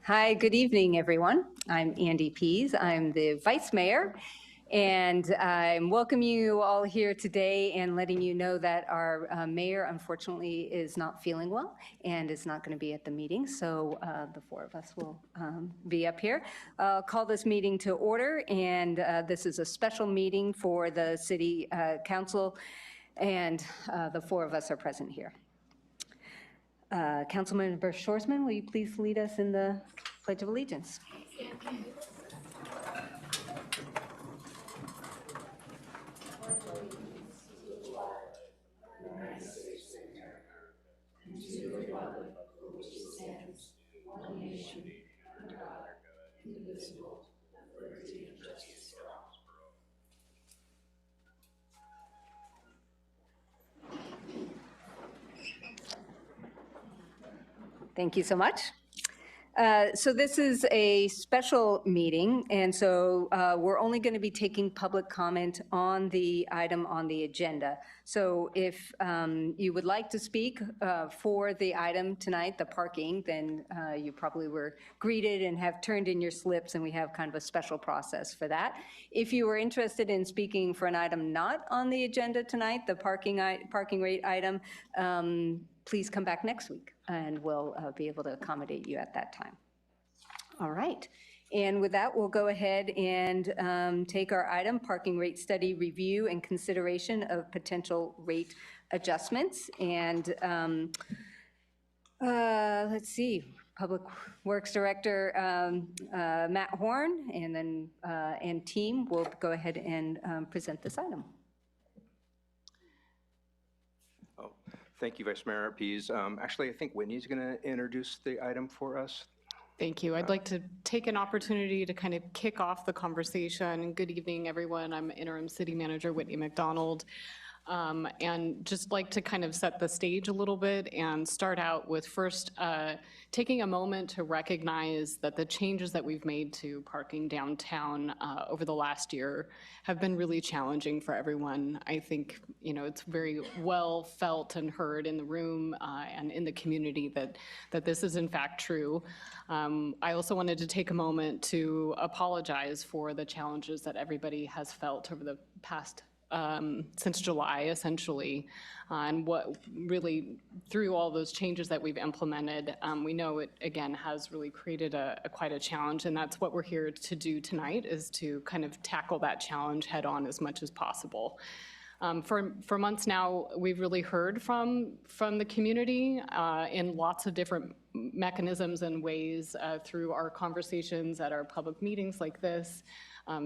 Hi, good evening, everyone. I'm Andy Pease. I'm the Vice Mayor, and I'm welcoming you all here today and letting you know that our mayor, unfortunately, is not feeling well and is not going to be at the meeting, so the four of us will be up here. I'll call this meeting to order, and this is a special meeting for the City Council, and the four of us are present here. Councilmember Shorsman, will you please lead us in the Pledge of Allegiance? Thank you so much. So this is a special meeting, and so we're only going to be taking public comment on the item on the agenda. So if you would like to speak for the item tonight, the parking, then you probably were greeted and have turned in your slips, and we have kind of a special process for that. If you are interested in speaking for an item not on the agenda tonight, the parking rate item, please come back next week, and we'll be able to accommodate you at that time. All right. And with that, we'll go ahead and take our item, parking rate study review and consideration of potential rate adjustments. And let's see, Public Works Director Matt Horn and then and team will go ahead and present this item. Thank you, Vice Mayor Pease. Actually, I think Whitney's going to introduce the item for us. Thank you. I'd like to take an opportunity to kind of kick off the conversation. Good evening, everyone. I'm Interim City Manager Whitney McDonald. And just like to kind of set the stage a little bit and start out with first taking a moment to recognize that the changes that we've made to parking downtown over the last year have been really challenging for everyone. I think, you know, it's very well felt and heard in the room and in the community that this is in fact true. I also wanted to take a moment to apologize for the challenges that everybody has felt over the past since July, essentially, and what really, through all those changes that we've implemented, we know it, again, has really created quite a challenge, and that's what we're here to do tonight, is to kind of tackle that challenge head on as much as possible. For months now, we've really heard from the community in lots of different mechanisms and ways through our conversations at our public meetings like this,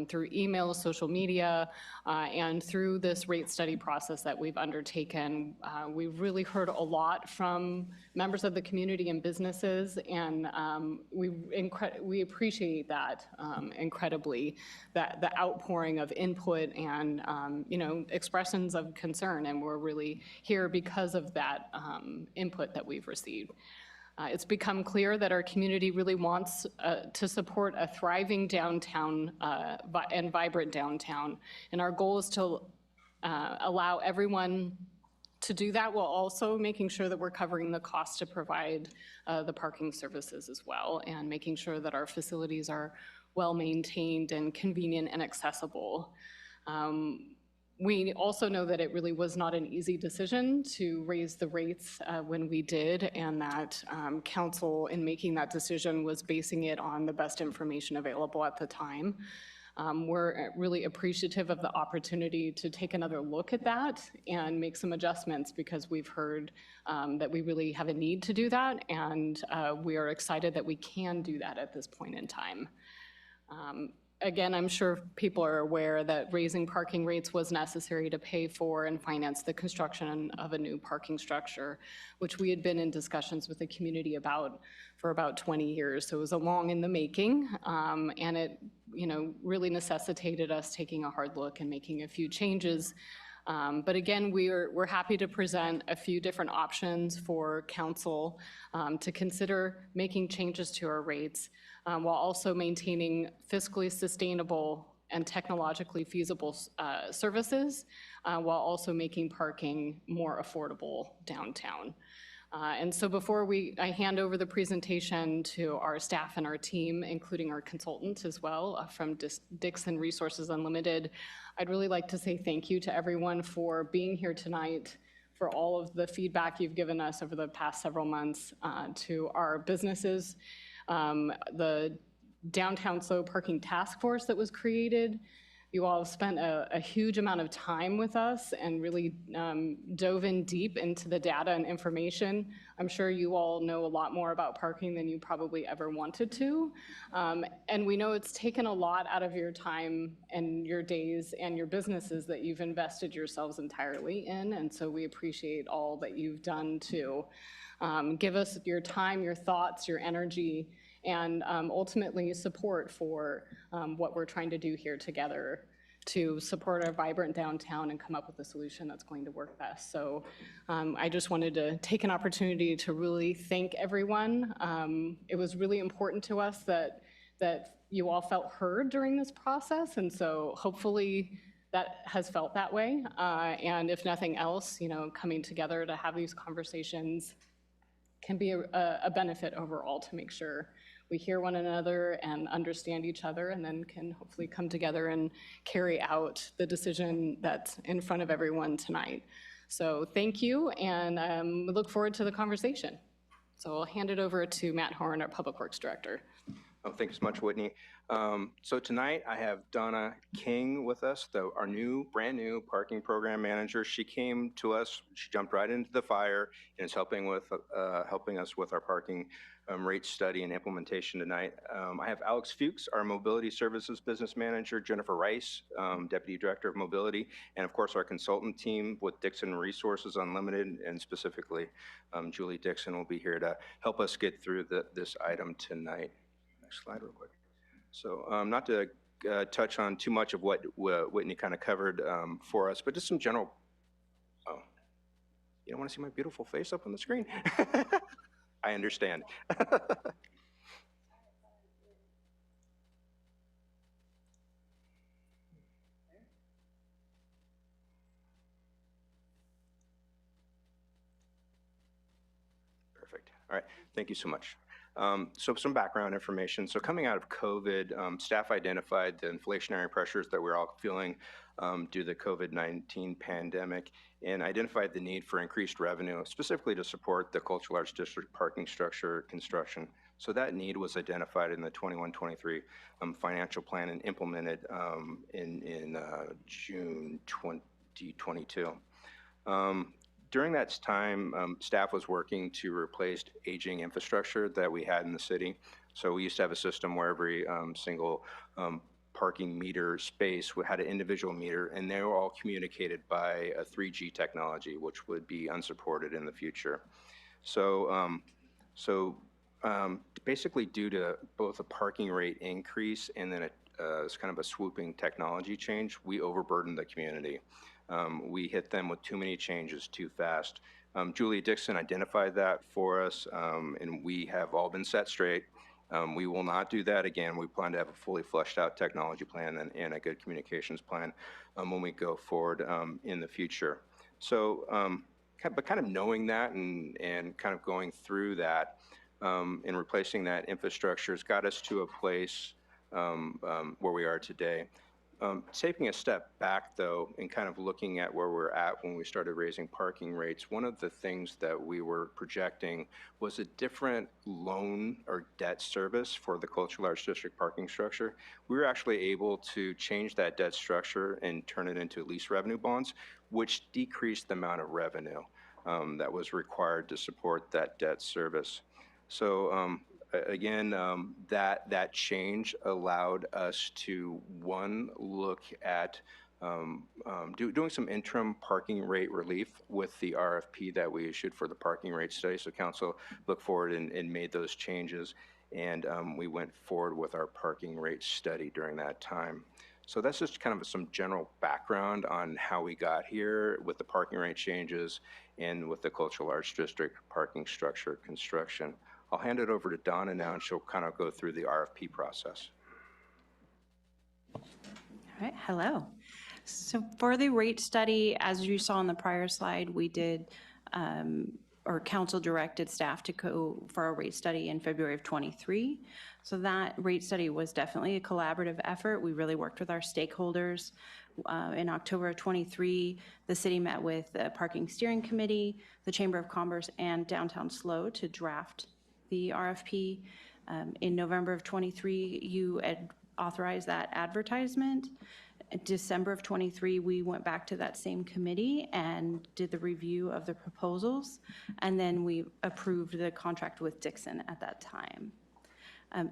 through email, social media, and through this rate study process that we've undertaken. We've really heard a lot from members of the community and businesses, and we appreciate that incredibly, the outpouring of input and you know, expressions of concern, and we're really here because of that input that we've received. It's become clear that our community really wants to support a thriving downtown and vibrant downtown. And our goal is to allow everyone to do that while also making sure that we're covering the cost to provide the parking services as well, and making sure that our facilities are well maintained and convenient and accessible. We also know that it really was not an easy decision to raise the rates when we did, and that council, in making that decision, was basing it on the best information available at the time. We're really appreciative of the opportunity to take another look at that and make some adjustments, because we've heard that we really have a need to do that, and we are excited that we can do that at this point in time. Again, I'm sure people are aware that raising parking rates was necessary to pay for and finance the construction of a new parking structure, which we had been in discussions with the community about for about 20 years. So it was a long in the making, and it, you know, really necessitated us taking a hard look and making a few changes. But again, we're happy to present a few different options for council to consider making changes to our rates, while also maintaining fiscally sustainable and technologically feasible services, while also making parking more affordable downtown. And so before I hand over the presentation to our staff and our team, including our consultant as well from Dixon Resources Unlimited, I'd really like to say thank you to everyone for being here tonight, for all of the feedback you've given us over the past several months to our businesses. The Downtown Slow Parking Task Force that was created. You all have spent a huge amount of time with us and really dove in deep into the data and information. I'm sure you all know a lot more about parking than you probably ever wanted to. And we know it's taken a lot out of your time and your days and your businesses that you've invested yourselves entirely in. And so we appreciate all that you've done to give us your time, your thoughts, your energy, and ultimately support for what we're trying to do here together to support our vibrant downtown and come up with a solution that's going to work best. So I just wanted to take an opportunity to really thank everyone. It was really important to us that you all felt heard during this process, and so hopefully that has felt that way. And if nothing else, coming together to have these conversations can be a benefit overall to make sure we hear one another and understand each other, and then can hopefully come together and carry out the decision that's in front of everyone tonight. So thank you, and we look forward to the conversation. So I'll hand it over to Matt Horn, our Public Works Director. Oh, thanks so much, Whitney. So tonight I have Donna King with us, our brand new parking program manager. She came to us, she jumped right into the fire, and is helping us with our parking rate study and implementation tonight. I have Alex Fuchs, our mobility services business manager, Jennifer Rice, deputy director of mobility, and of course our consultant team with Dixon Resources Unlimited, and specifically Julie Dixon will be here to help us get through this item tonight. Next slide real quick. So not to touch on too much of what Whitney kind of covered for us, but just some general, you don't want to see my beautiful face up on the screen? I understand. Perfect. All right. Thank you so much. So some background information. So coming out of COVID, staff identified the inflationary pressures that we're all feeling due to the COVID-19 pandemic, and identified the need for increased revenue, specifically to support the Cultural Arts District parking structure construction. So that need was identified in the 21-23 financial plan and implemented in June 2022. During that time, staff was working to replace aging infrastructure that we had in the city. So we used to have a system where every single parking meter space had an individual meter, and they were all communicated by a 3G technology, which would be unsupported in the future. So, basically due to both a parking rate increase and then it's kind of a swooping technology change, we overburdened the community. We hit them with too many changes too fast. Julie Dixon identified that for us, and we have all been set straight. We will not do that again. We plan to have a fully fleshed out technology plan and a good communications plan when we go forward in the future. So, but kind of knowing that and kind of going through that and replacing that infrastructure has got us to a place where we are today. Taking a step back, though, and kind of looking at where we're at when we started raising parking rates, one of the things that we were projecting was a different loan or debt service for the Cultural Arts District parking structure. We were actually able to change that debt structure and turn it into lease revenue bonds, which decreased the amount of revenue that was required to support that debt service. So again, that change allowed us to, one, look at doing some interim parking rate relief with the RFP that we issued for the parking rate study. So council looked forward and made those changes, and we went forward with our parking rate study during that time. So that's just kind of some general background on how we got here with the parking rate changes and with the Cultural Arts District parking structure construction. I'll hand it over to Donna now, and she'll kind of go through the RFP process. All right, hello. So for the rate study, as you saw on the prior slide, we did or council directed staff to go for a rate study in February of '23. So that rate study was definitely a collaborative effort. We really worked with our stakeholders. In October of '23, the city met with the Parking Steering Committee, the Chamber of Commerce, and Downtown SLO to draft the RFP. In November of '23, you authorized that advertisement. In December of '23, we went back to that same committee and did the review of the proposals, and then we approved the contract with Dixon at that time.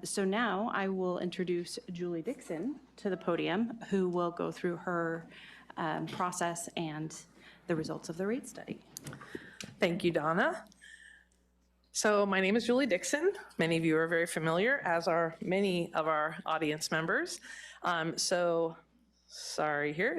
So now I will introduce Julie Dixon to the podium, who will go through her process and the results of the rate study. Thank you, Donna. So my name is Julie Dixon. Many of you are very familiar, as are many of our audience members. There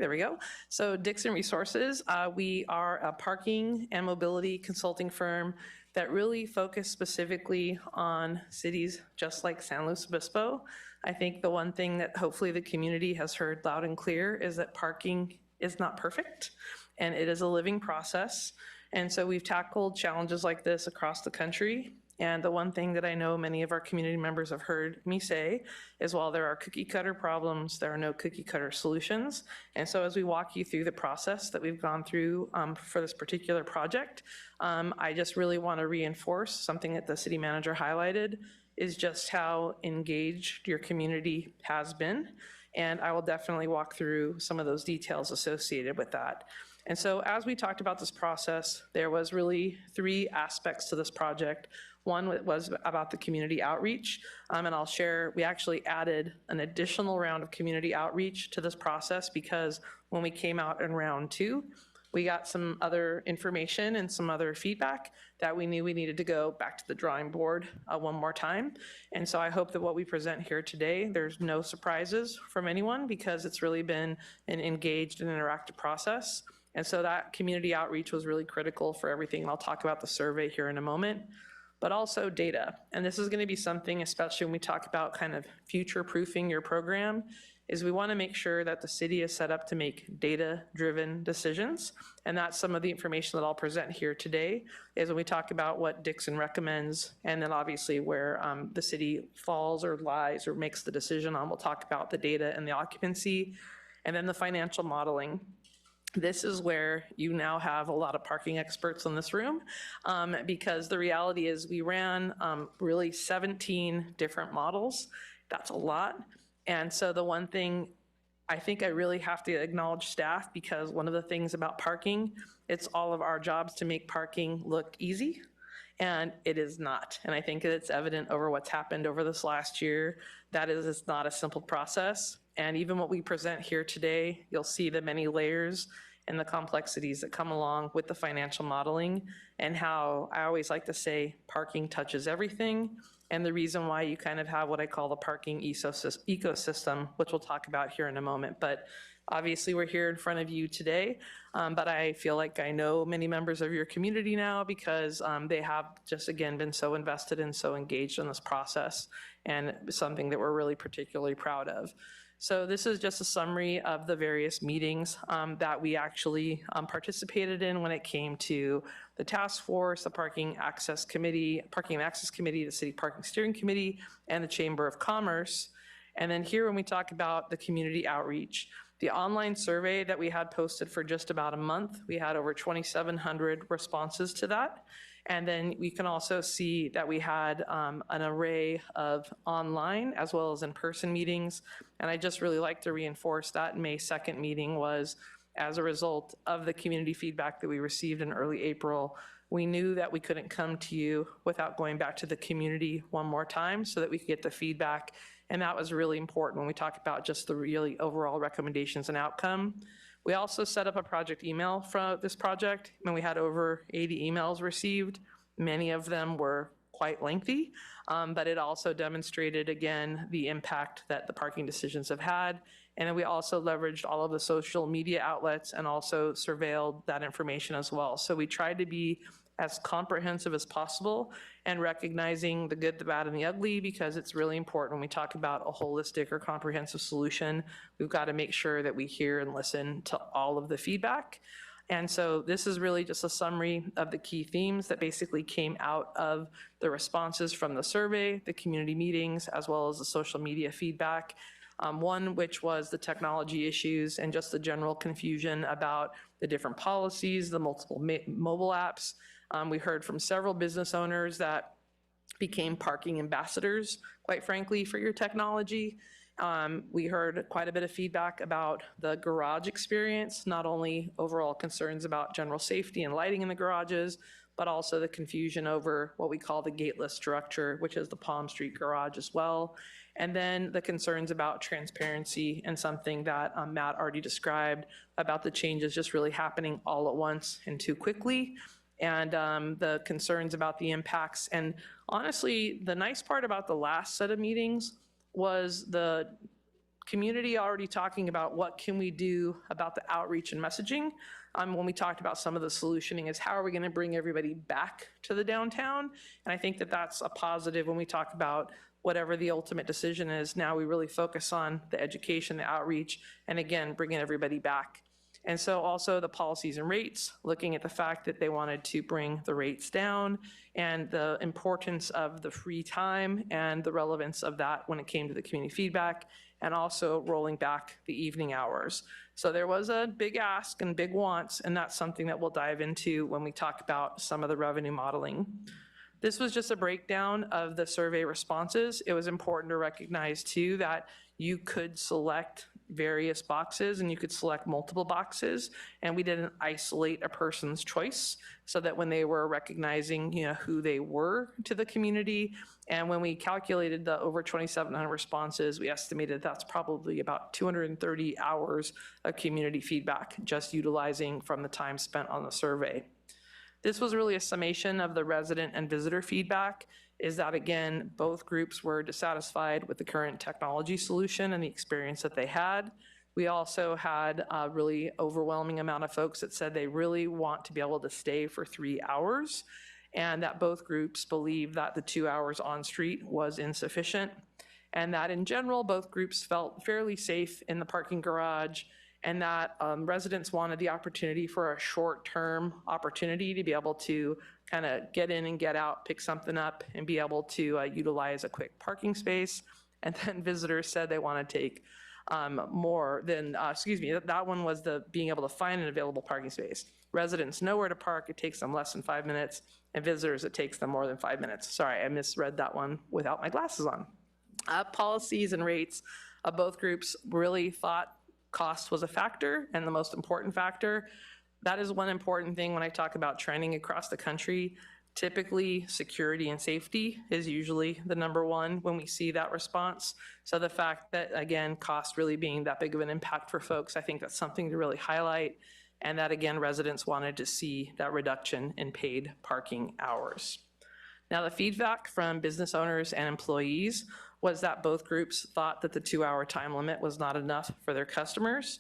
we go. So Dixon Resources, we are a parking and mobility consulting firm that really focus specifically on cities just like San Luis Obispo. I think the one thing that hopefully the community has heard loud and clear is that parking is not perfect, and it is a living process. And so we've tackled challenges like this across the country. And the one thing that I know many of our community members have heard me say is, while there are cookie cutter problems, there are no cookie cutter solutions. And so as we walk you through the process that we've gone through for this particular project, I just really want to reinforce something that the city manager highlighted, is just how engaged your community has been. And I will definitely walk through some of those details associated with that. And so as we talked about this process, there was really 3 aspects to this project. One was about the community outreach, and I'll share, we actually added an additional round of community outreach to this process because when we came out in round 2, we got some other information and some other feedback that we knew we needed to go back to the drawing board one more time. And so I hope that what we present here today, there's no surprises from anyone, because it's really been an engaged and interactive process. And so that community outreach was really critical for everything. And I'll talk about the survey here in a moment, but also data. And this is going to be something, especially when we talk about kind of future-proofing your program, is we want to make sure that the city is set up to make data-driven decisions. And that's some of the information that I'll present here today, is when we talk about what Dixon recommends, and then obviously where the city falls or lies or makes the decision on. We'll talk about the data and the occupancy, and then the financial modeling. This is where you now have a lot of parking experts in this room, because the reality is we ran really 17 different models. That's a lot. And so the one thing I think I really have to acknowledge staff, because one of the things about parking, it's all of our jobs to make parking look easy, and it is not. And I think it's evident over what's happened over this last year, that it's not a simple process. And even what we present here today, you'll see the many layers and the complexities that come along with the financial modeling, and how I always like to say parking touches everything. And the reason why you kind of have what I call the parking ecosystem, which we'll talk about here in a moment. But obviously we're here in front of you today, but I feel like I know many members of your community now, because they have just, again, been so invested and so engaged in this process, and something that we're really particularly proud of. So this is just a summary of the various meetings that we actually participated in when it came to the task force, the Parking and Access Committee, the City Parking Steering Committee, and the Chamber of Commerce. And then here, when we talk about the community outreach, the online survey that we had posted for just about a month, we had over 2,700 responses to that. And then we can also see that we had an array of online as well as in-person meetings. And I just really like to reinforce that May 2nd meeting was as a result of the community feedback that we received in early April. We knew that we couldn't come to you without going back to the community one more time so that we could get the feedback. And that was really important when we talk about just the really overall recommendations and outcome. We also set up a project email for this project, and we had over 80 emails received. Many of them were quite lengthy, but it also demonstrated, again, the impact that the parking decisions have had. And then we also leveraged all of the social media outlets and also surveilled that information as well. So we tried to be as comprehensive as possible, and recognizing the good, the bad, and the ugly, because it's really important when we talk about a holistic or comprehensive solution, we've got to make sure that we hear and listen to all of the feedback. And so this is really just a summary of the key themes that basically came out of the responses from the survey, the community meetings, as well as the social media feedback. One which was the technology issues and just the general confusion about the different policies, the multiple mobile apps. We heard from several business owners that became parking ambassadors, quite frankly, for your technology. We heard quite a bit of feedback about the garage experience, not only overall concerns about general safety and lighting in the garages, but also the confusion over what we call the gateless structure, which is the Palm Street garage as well. And then the concerns about transparency and something that Matt already described about the changes just really happening all at once and too quickly. And the concerns about the impacts. And honestly, the nice part about the last set of meetings was the community already talking about what can we do about the outreach and messaging. When we talked about some of the solutioning is how are we going to bring everybody back to the downtown? And I think that that's a positive when we talk about whatever the ultimate decision is. Now we really focus on the education, the outreach, and again, bringing everybody back. And so also the policies and rates, looking at the fact that they wanted to bring the rates down and the importance of the free time and the relevance of that when it came to the community feedback, and also rolling back the evening hours. So there was a big ask and big wants, and that's something that we'll dive into when we talk about some of the revenue modeling. This was just a breakdown of the survey responses. It was important to recognize too that you could select various boxes and you could select multiple boxes, and we didn't isolate a person's choice so that when they were recognizing who they were to the community, and when we calculated the over 2,700 responses, we estimated that's probably about 230 hours of community feedback just utilizing from the time spent on the survey. This was really a summation of the resident and visitor feedback, is that, again, both groups were dissatisfied with the current technology solution and the experience that they had. We also had a really overwhelming amount of folks that said they really want to be able to stay for 3 hours, and that both groups believe that the 2 hours on street was insufficient, and that in general, both groups felt fairly safe in the parking garage, and that residents wanted the opportunity for a short-term opportunity to be able to kind of get in and get out, pick something up, and be able to utilize a quick parking space. And then visitors said they want to take more than, that one was the being able to find an available parking space. Residents know where to park, it takes them less than 5 minutes, and visitors, it takes them more than 5 minutes. Sorry, I misread that one without my glasses on. Policies and rates of both groups really thought cost was a factor and the most important factor. That is one important thing when I talk about trending across the country. Typically, security and safety is usually the number one when we see that response. So the fact that, again, cost really being that big of an impact for folks, I think that's something to really highlight. And that, again, residents wanted to see that reduction in paid parking hours. Now, the feedback from business owners and employees was that both groups thought that the 2-hour time limit was not enough for their customers.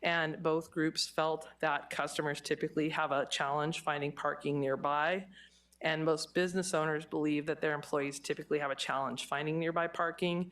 And both groups felt that customers typically have a challenge finding parking nearby. And most business owners believe that their employees typically have a challenge finding nearby parking.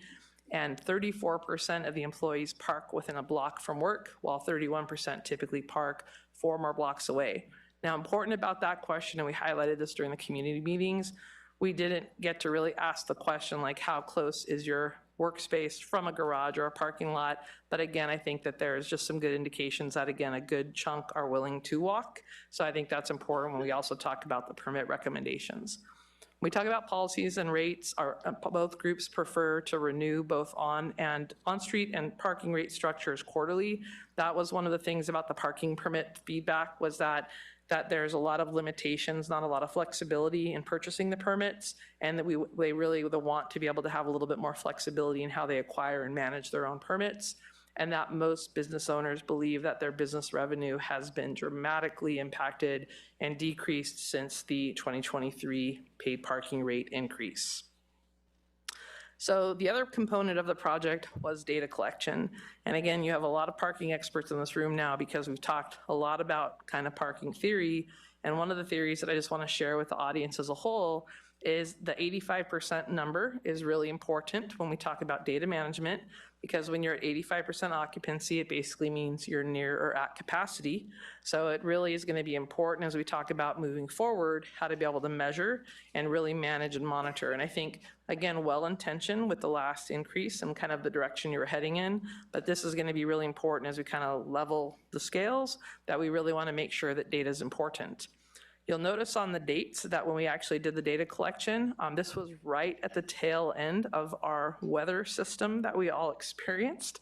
And 34% of the employees park within a block from work, while 31% typically park 4 more blocks away. Now, important about that question, and we highlighted this during the community meetings, we didn't get to really ask the question like how close is your workspace from a garage or a parking lot. But again, I think that there's just some good indications that, again, a good chunk are willing to walk. So I think that's important when we also talk about the permit recommendations. When we talk about policies and rates, both groups prefer to renew both on-street and parking rate structures quarterly. That was one of the things about the parking permit feedback, was that there's a lot of limitations, not a lot of flexibility in purchasing the permits, and that they really want to be able to have a little bit more flexibility in how they acquire and manage their own permits, and that most business owners believe that their business revenue has been dramatically impacted and decreased since the 2023 paid parking rate increase. So the other component of the project was data collection. And again, you have a lot of parking experts in this room now because we've talked a lot about kind of parking theory. And one of the theories that I just want to share with the audience as a whole is the 85% number is really important when we talk about data management, because when you're at 85% occupancy, it basically means you're near or at capacity. So it really is going to be important as we talk about moving forward, how to be able to measure and really manage and monitor. And I think, again, well-intentioned with the last increase and kind of the direction you're heading in, but this is going to be really important as we kind of level the scales, that we really want to make sure that data is important. You'll notice on the dates that when we actually did the data collection, this was right at the tail end of our weather system that we all experienced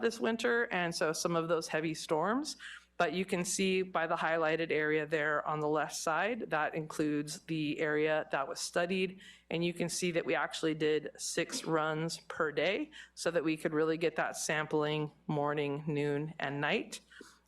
this winter, and so some of those heavy storms. But you can see by the highlighted area there on the left side, that includes the area that was studied, and you can see that we actually did 6 runs per day so that we could really get that sampling morning, noon, and night.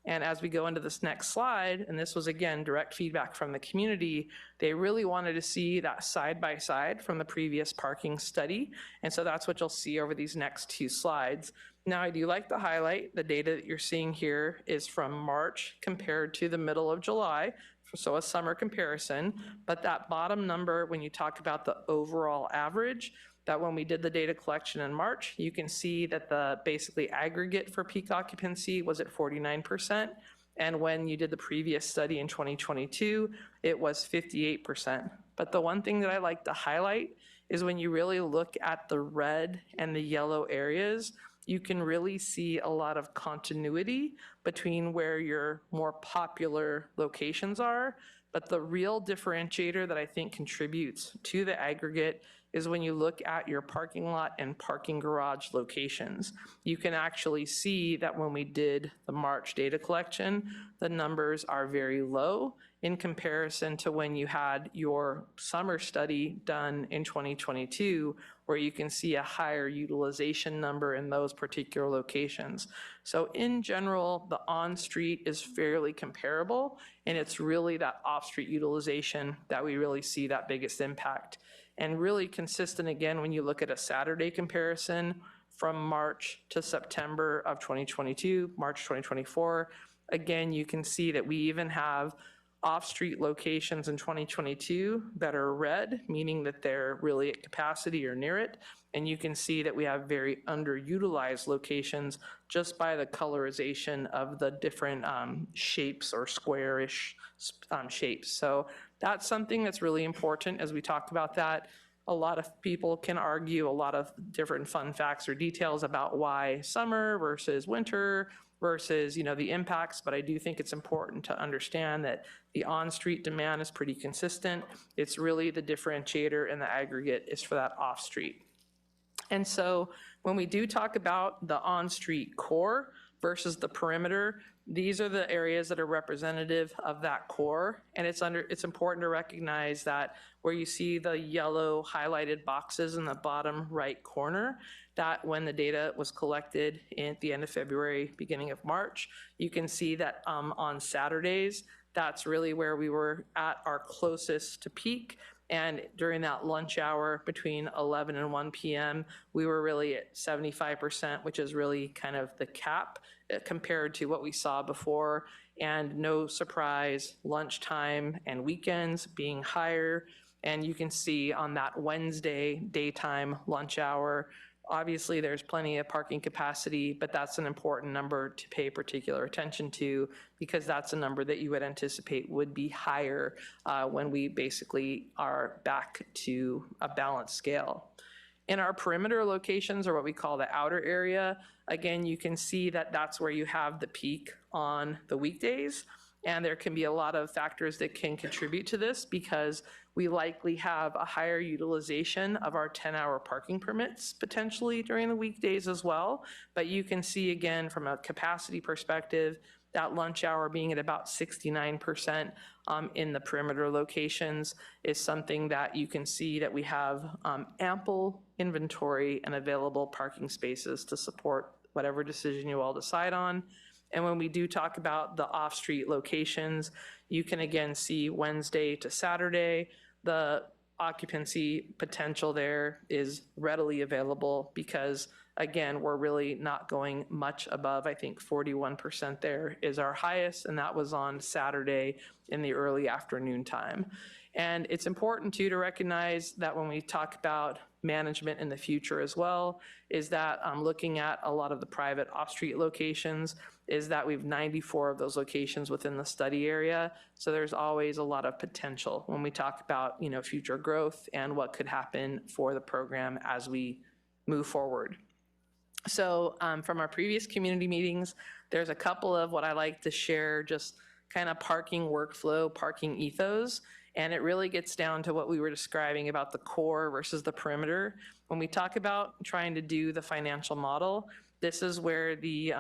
And as we go into this next slide, and this was again direct feedback from the community, they really wanted to see that side by side from the previous parking study. And so that's what you'll see over these next 2 slides. Now, I do like to highlight the data that you're seeing here is from March compared to the middle of July, so a summer comparison. But that bottom number, when you talk about the overall average, that when we did the data collection in March, you can see that the basically aggregate for peak occupancy was at 49%. And when you did the previous study in 2022, it was 58%. But the one thing that I like to highlight is when you really look at the red and the yellow areas, you can really see a lot of continuity between where your more popular locations are. But the real differentiator that I think contributes to the aggregate is when you look at your parking lot and parking garage locations. You can actually see that when we did the March data collection, the numbers are very low in comparison to when you had your summer study done in 2022, where you can see a higher utilization number in those particular locations. So in general, the on-street is fairly comparable, and it's really that off-street utilization that we really see that biggest impact. And really consistent, again, when you look at a Saturday comparison from March to September of 2022, March 2024, again, you can see that we even have off-street locations in 2022 that are red, meaning that they're really at capacity or near it. And you can see that we have very underutilized locations just by the colorization of the different shapes or squarish shapes. So that's something that's really important as we talk about that. A lot of people can argue a lot of different fun facts or details about why summer versus winter versus, the impacts, but I do think it's important to understand that the on-street demand is pretty consistent. It's really the differentiator and the aggregate is for that off-street. And so when we do talk about the on-street core versus the perimeter, these are the areas that are representative of that core. And it's important to recognize that where you see the yellow highlighted boxes in the bottom right corner, that when the data was collected at the end of February, beginning of March, you can see that on Saturdays, that's really where we were at our closest to peak. And during that lunch hour between 11 and 1 p.m., we were really at 75%, which is really kind of the cap compared to what we saw before. And no surprise, lunchtime and weekends being higher. And you can see on that Wednesday daytime lunch hour, obviously there's plenty of parking capacity, but that's an important number to pay particular attention to because that's a number that you would anticipate would be higher when we basically are back to a balanced scale. In our perimeter locations, or what we call the outer area, again, you can see that that's where you have the peak on the weekdays. And there can be a lot of factors that can contribute to this because we likely have a higher utilization of our 10-hour parking permits potentially during the weekdays as well. But you can see, again, from a capacity perspective, that lunch hour being at about 69% in the perimeter locations is something that you can see that we have ample inventory and available parking spaces to support whatever decision you all decide on. And when we do talk about the off-street locations, you can again see Wednesday to Saturday, the occupancy potential there is readily available because, again, we're really not going much above, I think 41% there is our highest, and that was on Saturday in the early afternoon time. And it's important too to recognize that when we talk about management in the future as well, is that looking at a lot of the private off-street locations, is that we've 94 of those locations within the study area. So there's always a lot of potential when we talk about, future growth and what could happen for the program as we move forward. So from our previous community meetings, there's a couple of what I like to share, just kind of parking workflow, parking ethos. And it really gets down to what we were describing about the core versus the perimeter. When we talk about trying to do the financial model, this is where the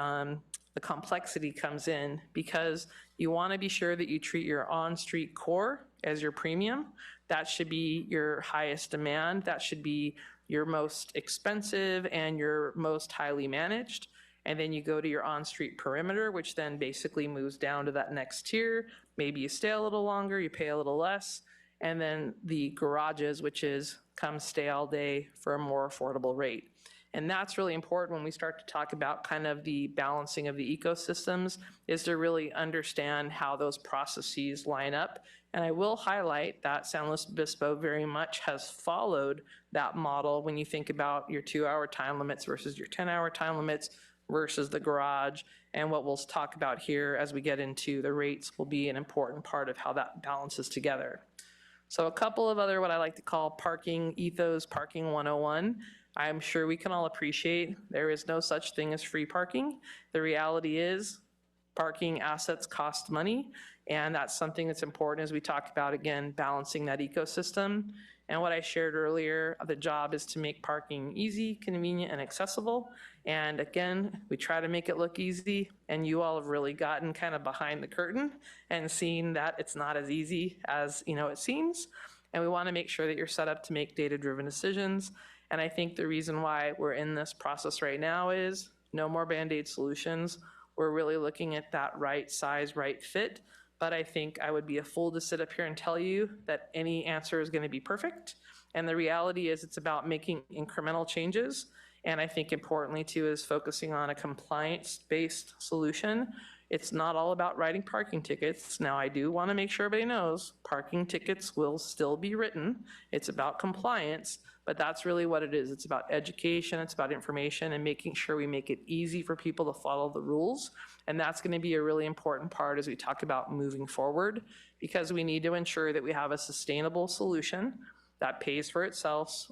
complexity comes in, because you want to be sure that you treat your on-street core as your premium. That should be your highest demand. That should be your most expensive and your most highly managed. And then you go to your on-street perimeter, which then basically moves down to that next tier. Maybe you stay a little longer, you pay a little less. And then the garages, which is come stay all day for a more affordable rate. And that's really important when we start to talk about kind of the balancing of the ecosystems, is to really understand how those processes line up. And I will highlight that San Luis Obispo very much has followed that model when you think about your 2-hour time limits versus your 10-hour time limits versus the garage. And what we'll talk about here as we get into the rates will be an important part of how that balances together. So a couple of other what I like to call parking ethos, parking 101. I'm sure we can all appreciate there is no such thing as free parking. The reality is parking assets cost money, and that's something that's important as we talk about, again, balancing that ecosystem. And what I shared earlier, the job is to make parking easy, convenient, and accessible. And again, we try to make it look easy, and you all have really gotten kind of behind the curtain and seen that it's not as easy as it seems. And we want to make sure that you're set up to make data-driven decisions. And I think the reason why we're in this process right now is no more Band-Aid solutions. We're really looking at that right size, right fit. But I think I would be a fool to sit up here and tell you that any answer is going to be perfect. And the reality is it's about making incremental changes. And I think importantly too is focusing on a compliance-based solution. It's not all about writing parking tickets. Now, I do want to make sure everybody knows parking tickets will still be written. It's about compliance, but that's really what it is. It's about education, it's about information, and making sure we make it easy for people to follow the rules. And that's going to be a really important part as we talk about moving forward, because we need to ensure that we have a sustainable solution that pays for itself,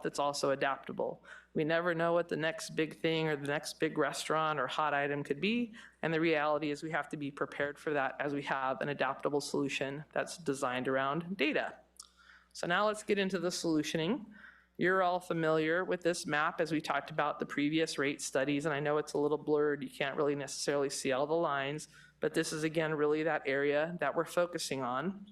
that's also adaptable. We never know what the next big thing or the next big restaurant or hot item could be. And the reality is we have to be prepared for that as we have an adaptable solution that's designed around data. So now let's get into the solutioning. You're all familiar with this map as we talked about the previous rate studies, and I know it's a little blurred. You can't really necessarily see all the lines, but this is, again, really that area that we're focusing on.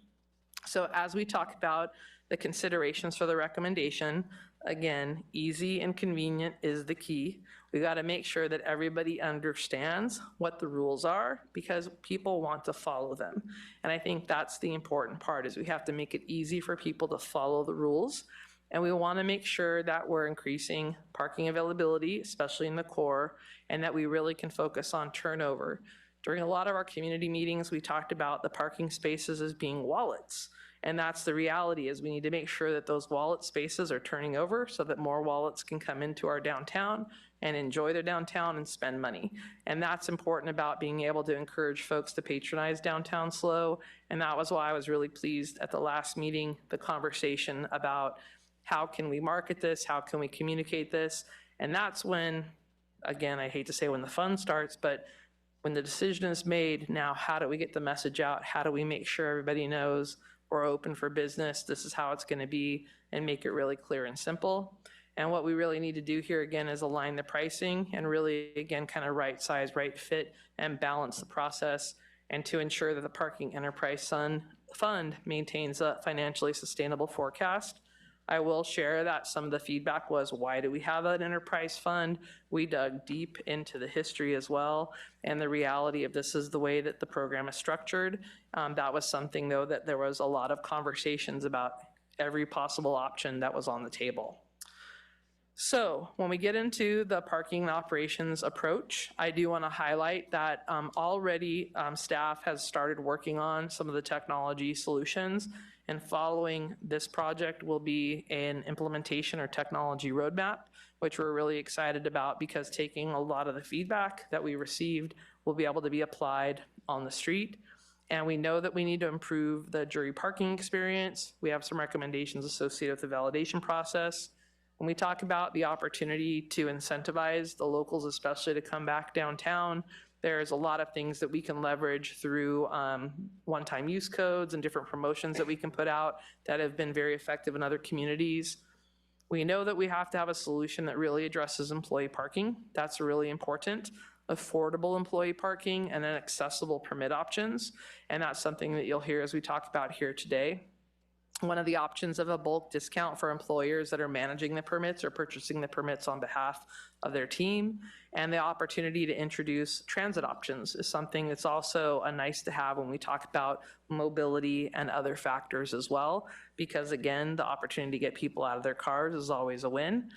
So as we talk about the considerations for the recommendation, again, easy and convenient is the key. We got to make sure that everybody understands what the rules are, because people want to follow them. And I think that's the important part, is we have to make it easy for people to follow the rules. And we want to make sure that we're increasing parking availability, especially in the core, and that we really can focus on turnover. During a lot of our community meetings, we talked about the parking spaces as being wallets. And that's the reality, is we need to make sure that those wallet spaces are turning over so that more wallets can come into our downtown and enjoy their downtown and spend money. And that's important about being able to encourage folks to patronize downtown slow. And that was why I was really pleased at the last meeting, the conversation about how can we market this? How can we communicate this? And that's when, again, I hate to say when the fun starts, but when the decision is made, now how do we get the message out? How do we make sure everybody knows we're open for business, this is how it's going to be, and make it really clear and simple? And what we really need to do here, again, is align the pricing and really, again, kind of right size, right fit, and balance the process, and to ensure that the Parking Enterprise Fund maintains a financially sustainable forecast. I will share that some of the feedback was, why do we have an enterprise fund? We dug deep into the history as well, and the reality of this is the way that the program is structured. That was something, though, that there was a lot of conversations about every possible option that was on the table. So when we get into the parking and operations approach, I do want to highlight that already staff has started working on some of the technology solutions, and following this project will be an implementation or technology roadmap, which we're really excited about because taking a lot of the feedback that we received will be able to be applied on the street. And we know that we need to improve the jury parking experience. We have some recommendations associated with the validation process. When we talk about the opportunity to incentivize the locals, especially to come back downtown, there's a lot of things that we can leverage through one-time use codes and different promotions that we can put out that have been very effective in other communities. We know that we have to have a solution that really addresses employee parking. That's really important. Affordable employee parking and then accessible permit options. And that's something that you'll hear as we talk about here today. One of the options of a bulk discount for employers that are managing the permits or purchasing the permits on behalf of their team, and the opportunity to introduce transit options is something that's also a nice to have when we talk about mobility and other factors as well, because again, the opportunity to get people out of their cars is always a win.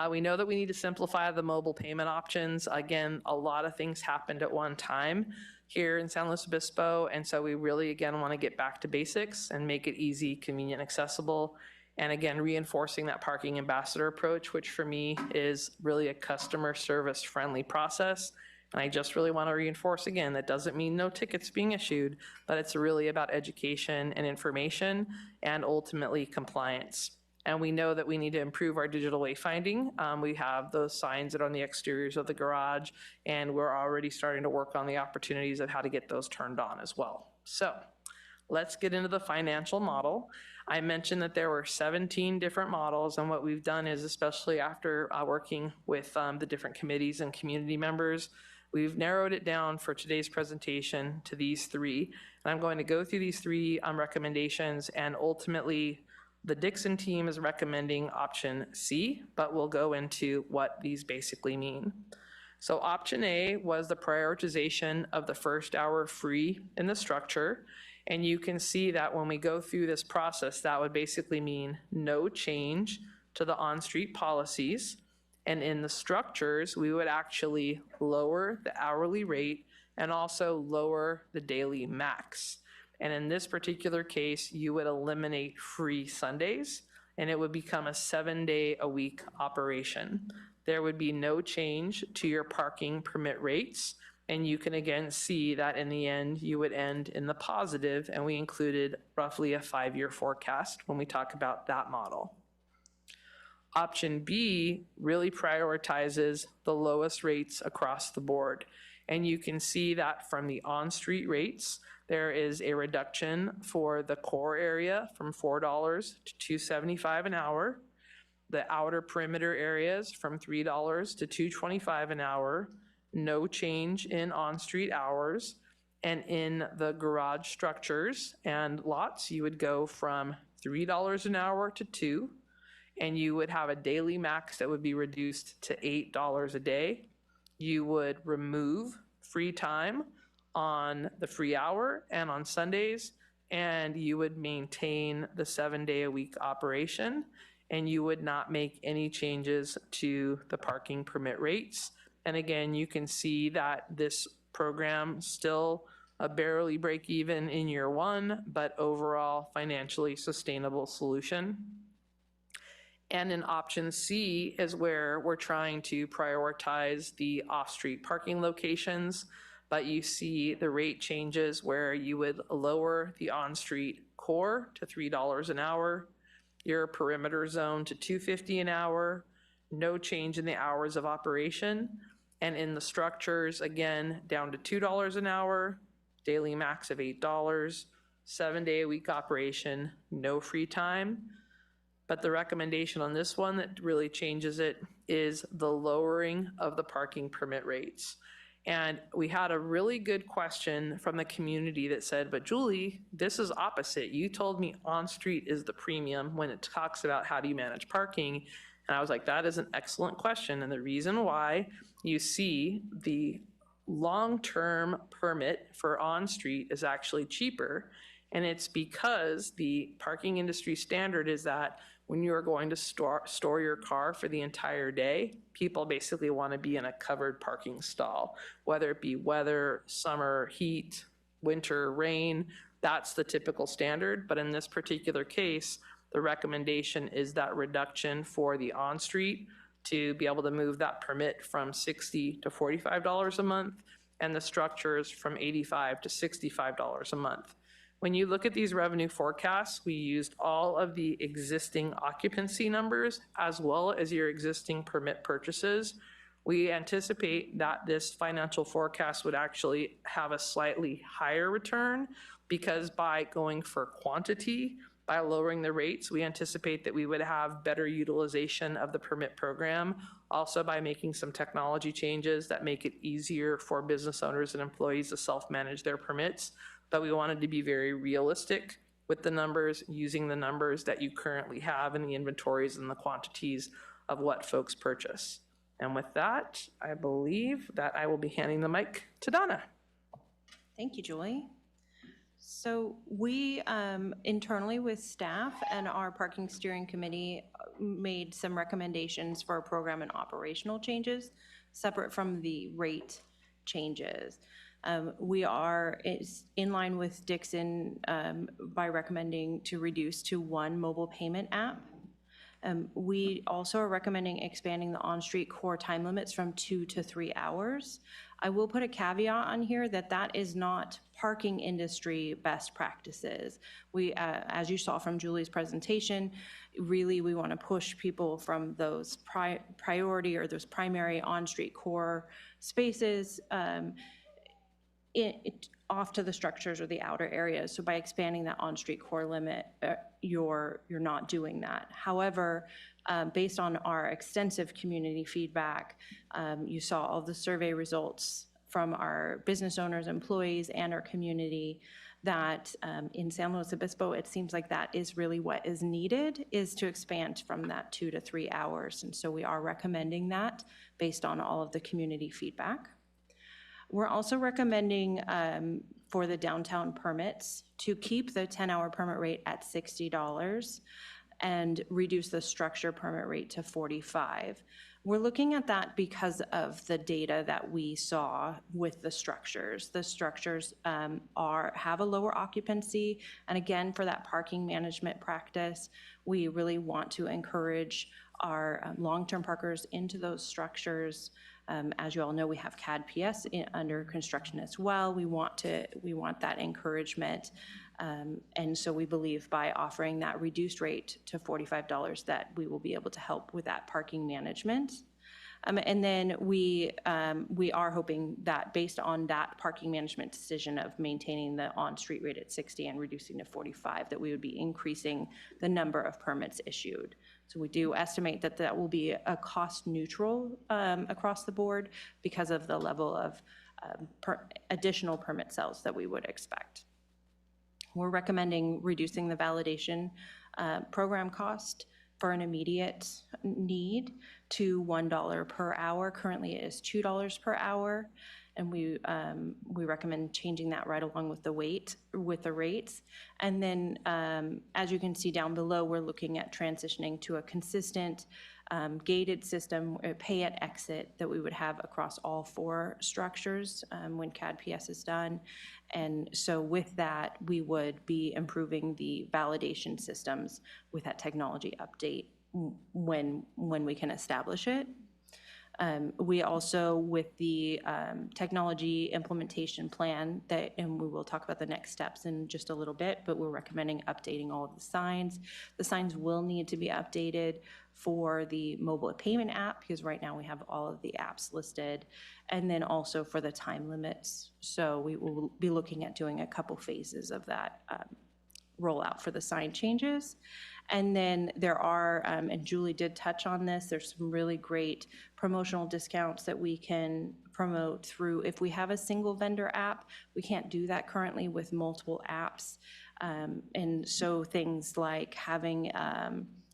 We know that we need to simplify the mobile payment options. Again, a lot of things happened at one time here in San Luis Obispo, and so we really, again, want to get back to basics and make it easy, convenient, accessible. And again, reinforcing that parking ambassador approach, which for me is really a customer service friendly process. And I just really want to reinforce again, that doesn't mean no tickets being issued, but it's really about education and information and ultimately compliance. And we know that we need to improve our digital wayfinding. We have those signs that are on the exteriors of the garage, and we're already starting to work on the opportunities of how to get those turned on as well. So let's get into the financial model. I mentioned that there were 17 different models, and what we've done is, especially after working with the different committees and community members, we've narrowed it down for today's presentation to these three. And I'm going to go through these three recommendations, and ultimately the Dixon team is recommending option C, but we'll go into what these basically mean. So option A was the prioritization of the first hour free in the structure. And you can see that when we go through this process, that would basically mean no change to the on-street policies. And in the structures, we would actually lower the hourly rate and also lower the daily max. And in this particular case, you would eliminate free Sundays, and it would become a 7-day-a-week operation. There would be no change to your parking permit rates, and you can again see that in the end, you would end in the positive, and we included roughly a 5-year forecast when we talk about that model. Option B really prioritizes the lowest rates across the board. And you can see that from the on-street rates, there is a reduction for the core area from $4 to $2.75 an hour. The outer perimeter areas from $3 to $2.25 an hour. No change in on-street hours. And in the garage structures and lots, you would go from $3 an hour to $2. And you would have a daily max that would be reduced to $8 a day. You would remove free time on the free hour and on Sundays, and you would maintain the 7-day-a-week operation, and you would not make any changes to the parking permit rates. And again, you can see that this program still barely break even in year one, but overall financially sustainable solution. And in option C is where we're trying to prioritize the off-street parking locations, but you see the rate changes where you would lower the on-street core to $3 an hour, your perimeter zone to $2.50 an hour, no change in the hours of operation, and in the structures, again, down to $2 an hour, daily max of $8, 7-day-a-week operation, no free time. But the recommendation on this one that really changes it is the lowering of the parking permit rates. And we had a really good question from the community that said, but Julie, this is opposite. You told me on-street is the premium when it talks about how do you manage parking. And I was like, that is an excellent question. And the reason why you see the long-term permit for on-street is actually cheaper. And it's because the parking industry standard is that when you are going to store your car for the entire day, people basically want to be in a covered parking stall, whether it be weather, summer, heat, winter, rain. That's the typical standard. But in this particular case, the recommendation is that reduction for the on-street to be able to move that permit from $60 to $45 a month, and the structures from $85 to $65 a month. When you look at these revenue forecasts, we used all of the existing occupancy numbers as well as your existing permit purchases. We anticipate that this financial forecast would actually have a slightly higher return because by going for quantity, by lowering the rates, we anticipate that we would have better utilization of the permit program. Also by making some technology changes that make it easier for business owners and employees to self-manage their permits. But we wanted to be very realistic with the numbers, using the numbers that you currently have in the inventories and the quantities of what folks purchase. And with that, I believe that I will be handing the mic to Donna. Thank you, Julie. So we internally with staff and our parking steering committee made some recommendations for program and operational changes separate from the rate changes. We are in line with Dixon by recommending to reduce to one mobile payment app. We also are recommending expanding the on-street core time limits from 2 to 3 hours. I will put a caveat on here that that is not parking industry best practices. We, as you saw from Julie's presentation, really we want to push people from those priority or those primary on-street core spaces off to the structures or the outer areas. So by expanding that on-street core limit, you're not doing that. However, based on our extensive community feedback, you saw all the survey results from our business owners, employees, and our community that in San Luis Obispo, it seems like that is really what is needed, is to expand from that 2 to 3 hours. And so we are recommending that based on all of the community feedback. We're also recommending for the downtown permits to keep the 10-hour permit rate at $60 and reduce the structure permit rate to $45. We're looking at that because of the data that we saw with the structures. The structures have a lower occupancy, and again, for that parking management practice, we really want to encourage our long-term parkers into those structures. As you all know, we have CAD PS under construction as well. We want that encouragement. And so we believe by offering that reduced rate to $45 that we will be able to help with that parking management. And then we are hoping that based on that parking management decision of maintaining the on-street rate at 60 and reducing to 45, that we would be increasing the number of permits issued. So we do estimate that that will be a cost neutral across the board because of the level of additional permit sales that we would expect. We're recommending reducing the validation program cost for an immediate need to $1 per hour. Currently it is $2 per hour. And we recommend changing that right along with the rates. And then as you can see down below, we're looking at transitioning to a consistent gated system, pay at exit, that we would have across all 4 structures when CAD PS is done. And so with that, we would be improving the validation systems with that technology update when we can establish it. We also, with the technology implementation plan, and we will talk about the next steps in just a little bit, but we're recommending updating all of the signs. The signs will need to be updated for the mobile payment app, because right now we have all of the apps listed, and then also for the time limits. So we will be looking at doing a couple phases of that rollout for the sign changes. And then there are, and Julie did touch on this, there's some really great promotional discounts that we can promote through. If we have a single vendor app, we can't do that currently with multiple apps. And so things like having,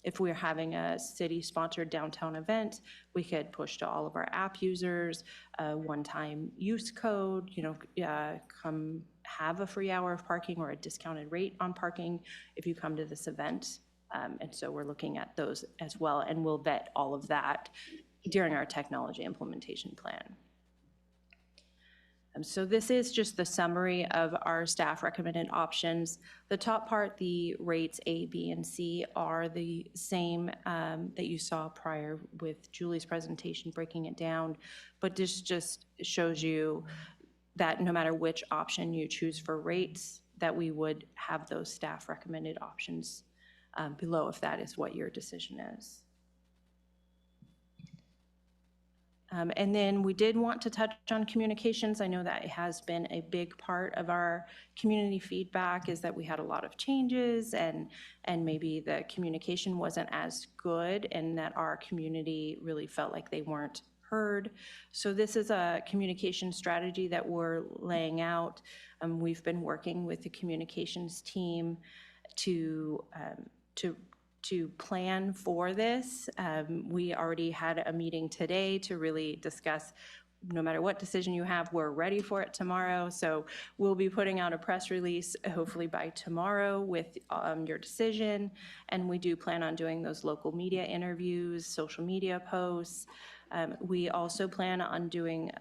if we're having a city-sponsored downtown event, we could push to all of our app users, a one-time use code, come have a free hour of parking or a discounted rate on parking if you come to this event. And so we're looking at those as well, and we'll vet all of that during our technology implementation plan. So this is just the summary of our staff recommended options. The top part, the rates A, B, and C are the same that you saw prior with Julie's presentation, breaking it down. But this just shows you that no matter which option you choose for rates, that we would have those staff recommended options below if that is what your decision is. And then we did want to touch on communications. I know that it has been a big part of our community feedback, is that we had a lot of changes and maybe the communication wasn't as good, and that our community really felt like they weren't heard. So this is a communication strategy that we're laying out. We've been working with the communications team to plan for this. We already had a meeting today to really discuss, no matter what decision you have, we're ready for it tomorrow. So we'll be putting out a press release hopefully by tomorrow with your decision. And we do plan on doing those local media interviews, social media posts. We also plan on doing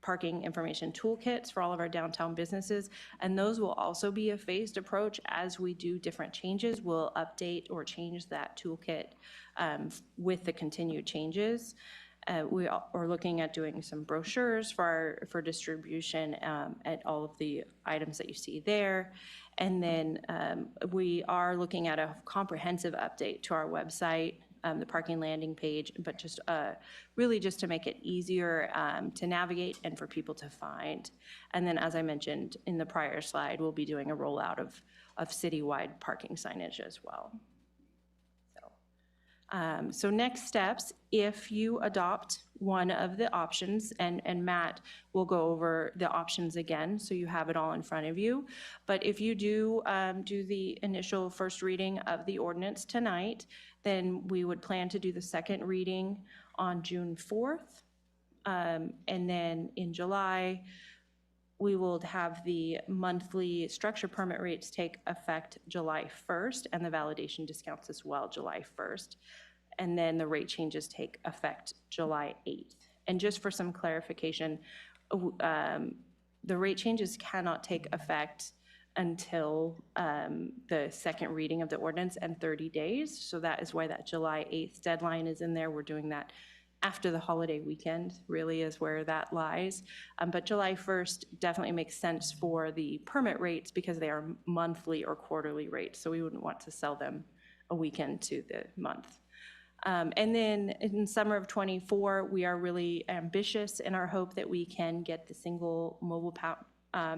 parking information toolkits for all of our downtown businesses, and those will also be a phased approach. As we do different changes, we'll update or change that toolkit with the continued changes. We are looking at doing some brochures for distribution at all of the items that you see there. And then we are looking at a comprehensive update to our website, the parking landing page, but just really just to make it easier to navigate and for people to find. And then, as I mentioned in the prior slide, we'll be doing a rollout of citywide parking signage as well. So next steps, if you adopt one of the options, and Matt will go over the options again, so you have it all in front of you. But if you do do the initial first reading of the ordinance tonight, then we would plan to do the second reading on June 4th. And then in July, we will have the monthly structure permit rates take effect July 1st, and the validation discounts as well July 1st. And then the rate changes take effect July 8th. And just for some clarification, the rate changes cannot take effect until the second reading of the ordinance and 30 days. So that is why that July 8th deadline is in there. We're doing that after the holiday weekend, really is where that lies. But July 1st definitely makes sense for the permit rates because they are monthly or quarterly rates. So we wouldn't want to sell them a weekend to the month. And then in summer of '24, we are really ambitious in our hope that we can get the single mobile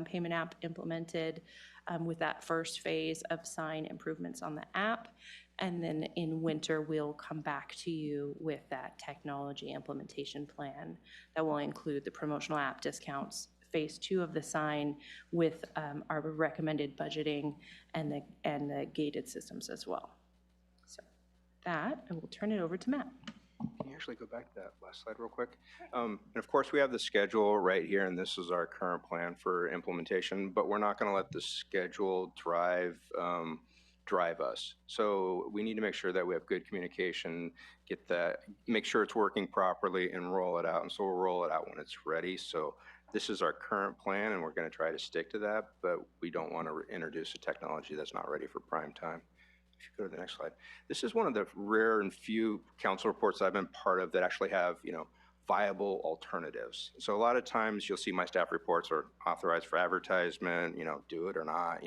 payment app implemented with that first phase of sign improvements on the app. And then in winter, we'll come back to you with that technology implementation plan that will include the promotional app discounts, phase 2 of the sign with our recommended budgeting and the gated systems as well. So that, I will turn it over to Matt. Can you actually go back to that last slide real quick? And of course, we have the schedule right here, and this is our current plan for implementation, but we're not going to let the schedule drive us. So we need to make sure that we have good communication, make sure it's working properly, and roll it out. And so we'll roll it out when it's ready. So this is our current plan, and we're going to try to stick to that, but we don't want to introduce a technology that's not ready for prime time. If you go to the next slide. This is one of the rare and few council reports I've been part of that actually have, viable alternatives. So a lot of times you'll see my staff reports are authorized for advertisement, do it or not,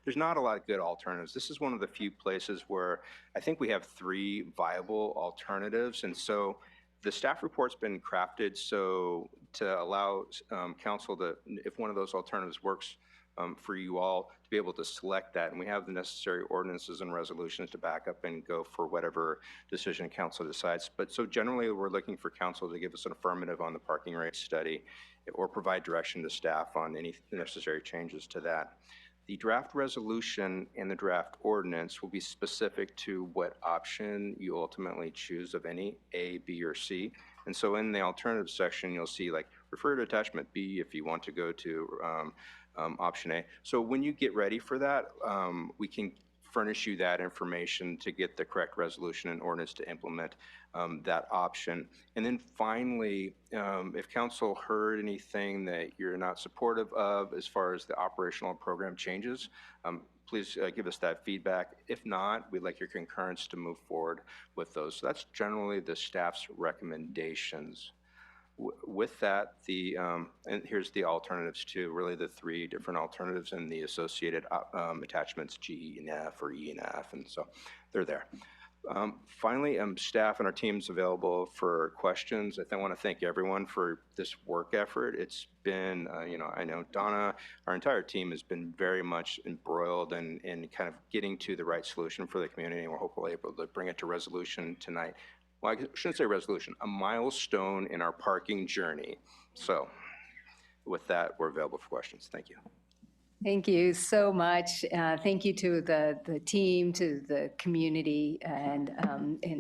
there's not a lot of good alternatives. This is one of the few places where I think we have 3 viable alternatives. And so the staff report's been crafted so to allow council to, if one of those alternatives works for you all, to be able to select that. And we have the necessary ordinances and resolutions to back up and go for whatever decision council decides. But so generally, we're looking for council to give us an affirmative on the parking rate study or provide direction to staff on any necessary changes to that. The draft resolution and the draft ordinance will be specific to what option you ultimately choose of any, A, B, or C. And so in the alternative section, you'll see like refer to attachment B if you want to go to option A. So when you get ready for that, we can furnish you that information to get the correct resolution and ordinance to implement that option. And then finally, if council heard anything that you're not supportive of as far as the operational program changes, please give us that feedback. If not, we'd like your concurrence to move forward with those. So that's generally the staff's recommendations. With that, and here's the alternatives too, really the three different alternatives and the associated attachments, G and F or E and F, and so they're there. Finally, staff and our team's available for questions. I want to thank everyone for this work effort. It's been, I know Donna, our entire team has been very much embroiled in kind of getting to the right solution for the community, and we're hopefully able to bring it to resolution tonight. Well, I shouldn't say resolution, a milestone in our parking journey. So with that, we're available for questions. Thank you. Thank you so much. Thank you to the team, to the community, and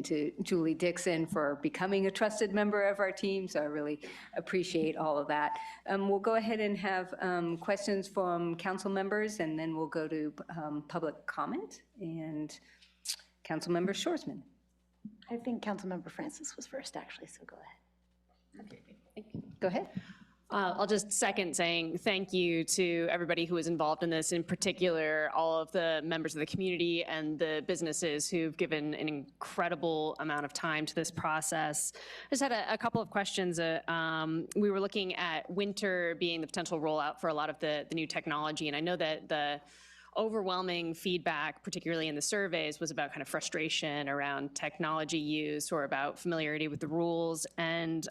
to Julie Dixon for becoming a trusted member of our team. So I really appreciate all of that. We'll go ahead and have questions from council members, and then we'll go to public comment. And Councilmember Shoresman. I think Councilmember Francis was first, actually, so go ahead. Okay. Go ahead. I'll just second saying thank you to everybody who was involved in this, in particular, all of the members of the community and the businesses who've given an incredible amount of time to this process. I just had a couple of questions. We were looking at winter being the potential rollout for a lot of the new technology, and I know that the overwhelming feedback, particularly in the surveys, was about kind of frustration around technology use or about familiarity with the rules. And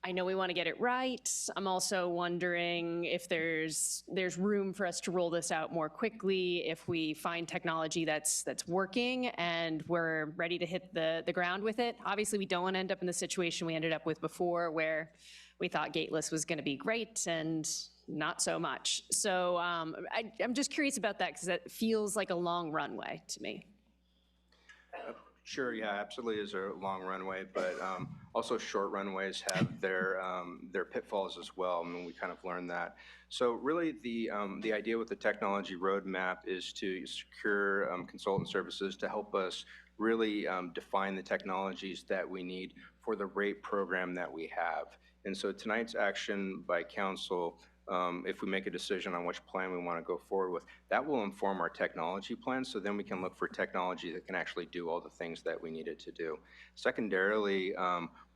I know we want to get it right. I'm also wondering if there's room for us to roll this out more quickly if we find technology that's working and we're ready to hit the ground with it. Obviously, we don't want to end up in the situation we ended up with before, where we thought gateless was going to be great and not so much. So I'm just curious about that, because that feels like a long runway to me. Sure, yeah, absolutely is a long runway, but also short runways have their pitfalls as well. I mean, we kind of learned that. So really the idea with the technology roadmap is to secure consultant services to help us really define the technologies that we need for the rate program that we have. And so tonight's action by council, if we make a decision on which plan we want to go forward with, that will inform our technology plan, so then we can look for technology that can actually do all the things that we need it to do. Secondarily,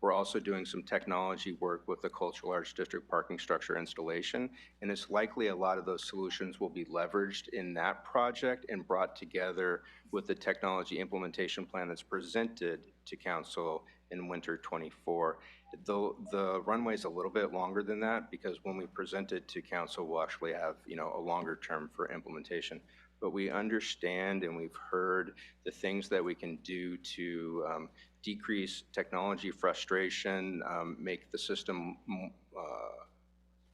we're also doing some technology work with the Cultural Arts District parking structure installation, and it's likely a lot of those solutions will be leveraged in that project and brought together with the technology implementation plan that's presented to council in winter 24. The runway is a little bit longer than that, because when we present it to council, we'll actually have, a longer term for implementation. But we understand and we've heard the things that we can do to decrease technology frustration, make the system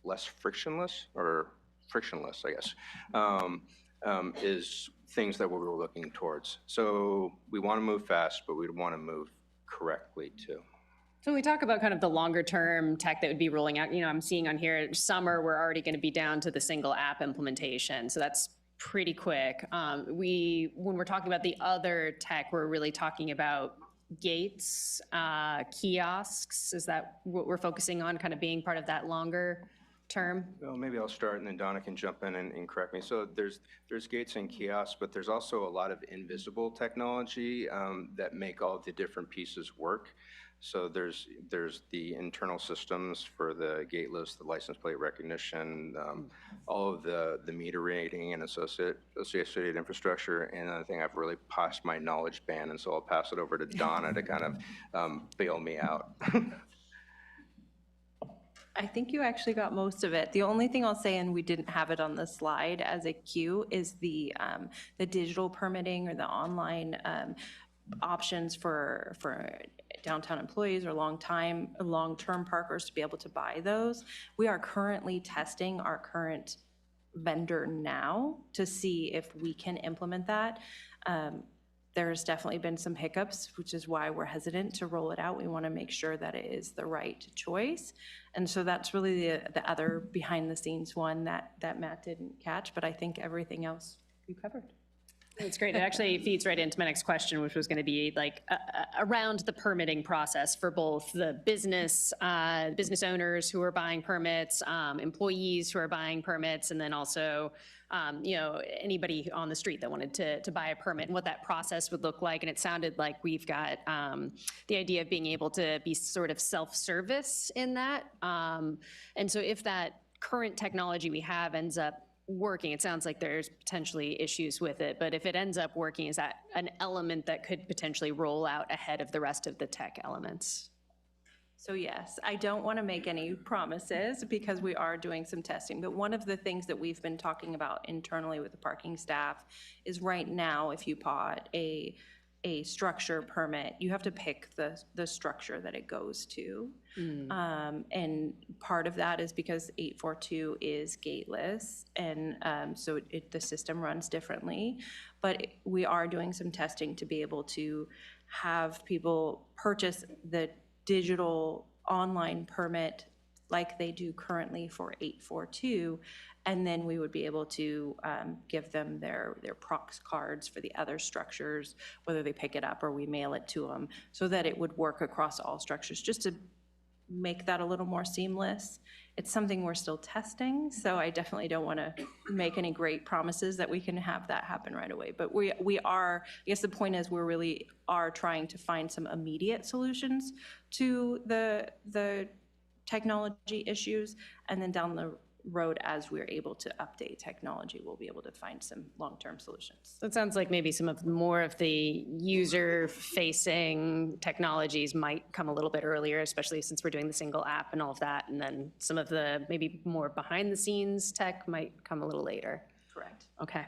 less frictionless, I guess, is things that we're looking towards. So we want to move fast, but we want to move correctly too. So when we talk about kind of the longer term tech that would be rolling out, I'm seeing on here, summer, we're already going to be down to the single app implementation. So that's pretty quick. When we're talking about the other tech, we're really talking about gates, kiosks. Is that what we're focusing on, kind of being part of that longer term? Well, maybe I'll start and then Donna can jump in and correct me. So there's gates and kiosks, but there's also a lot of invisible technology that make all the different pieces work. So there's the internal systems for the gateless, the license plate recognition, all of the meter rating and associated infrastructure. And I think I've really passed my knowledge band, and so I'll pass it over to Donna to kind of bail me out. I think you actually got most of it. The only thing I'll say, and we didn't have it on the slide as a cue, is the digital permitting or the online options for downtown employees or long-term parkers to be able to buy those. We are currently testing our current vendor now to see if we can implement that. There's definitely been some hiccups, which is why we're hesitant to roll it out. We want to make sure that it is the right choice. And so that's really the other behind the scenes one that Matt didn't catch, but I think everything else you covered. It's great. It actually feeds right into my next question, which was going to be like around the permitting process for both the business owners who are buying permits, employees who are buying permits, and then also anybody on the street that wanted to buy a permit, and what that process would look like. And it sounded like we've got the idea of being able to be sort of self-service in that. And so if that current technology we have ends up working, it sounds like there's potentially issues with it, but if it ends up working, is that an element that could potentially roll out ahead of the rest of the tech elements? So yes, I don't want to make any promises because we are doing some testing, but one of the things that we've been talking about internally with the parking staff is right now, if you bought a structure permit, you have to pick the structure that it goes to. And part of that is because 842 is gateless, and so the system runs differently. But we are doing some testing to be able to have people purchase the digital online permit like they do currently for 842, and then we would be able to give them their prox cards for the other structures, whether they pick it up or we mail it to them, so that it would work across all structures, just to make that a little more seamless. It's something we're still testing, so I definitely don't want to make any great promises that we can have that happen right away. But we are, I guess the point is, we really are trying to find some immediate solutions to the technology issues, and then down the road, as we're able to update technology, we'll be able to find some long-term solutions. So it sounds like maybe some of more of the user-facing technologies might come a little bit earlier, especially since we're doing the single app and all of that, and then some of the maybe more behind-the-scenes tech might come a little later. Correct. Okay.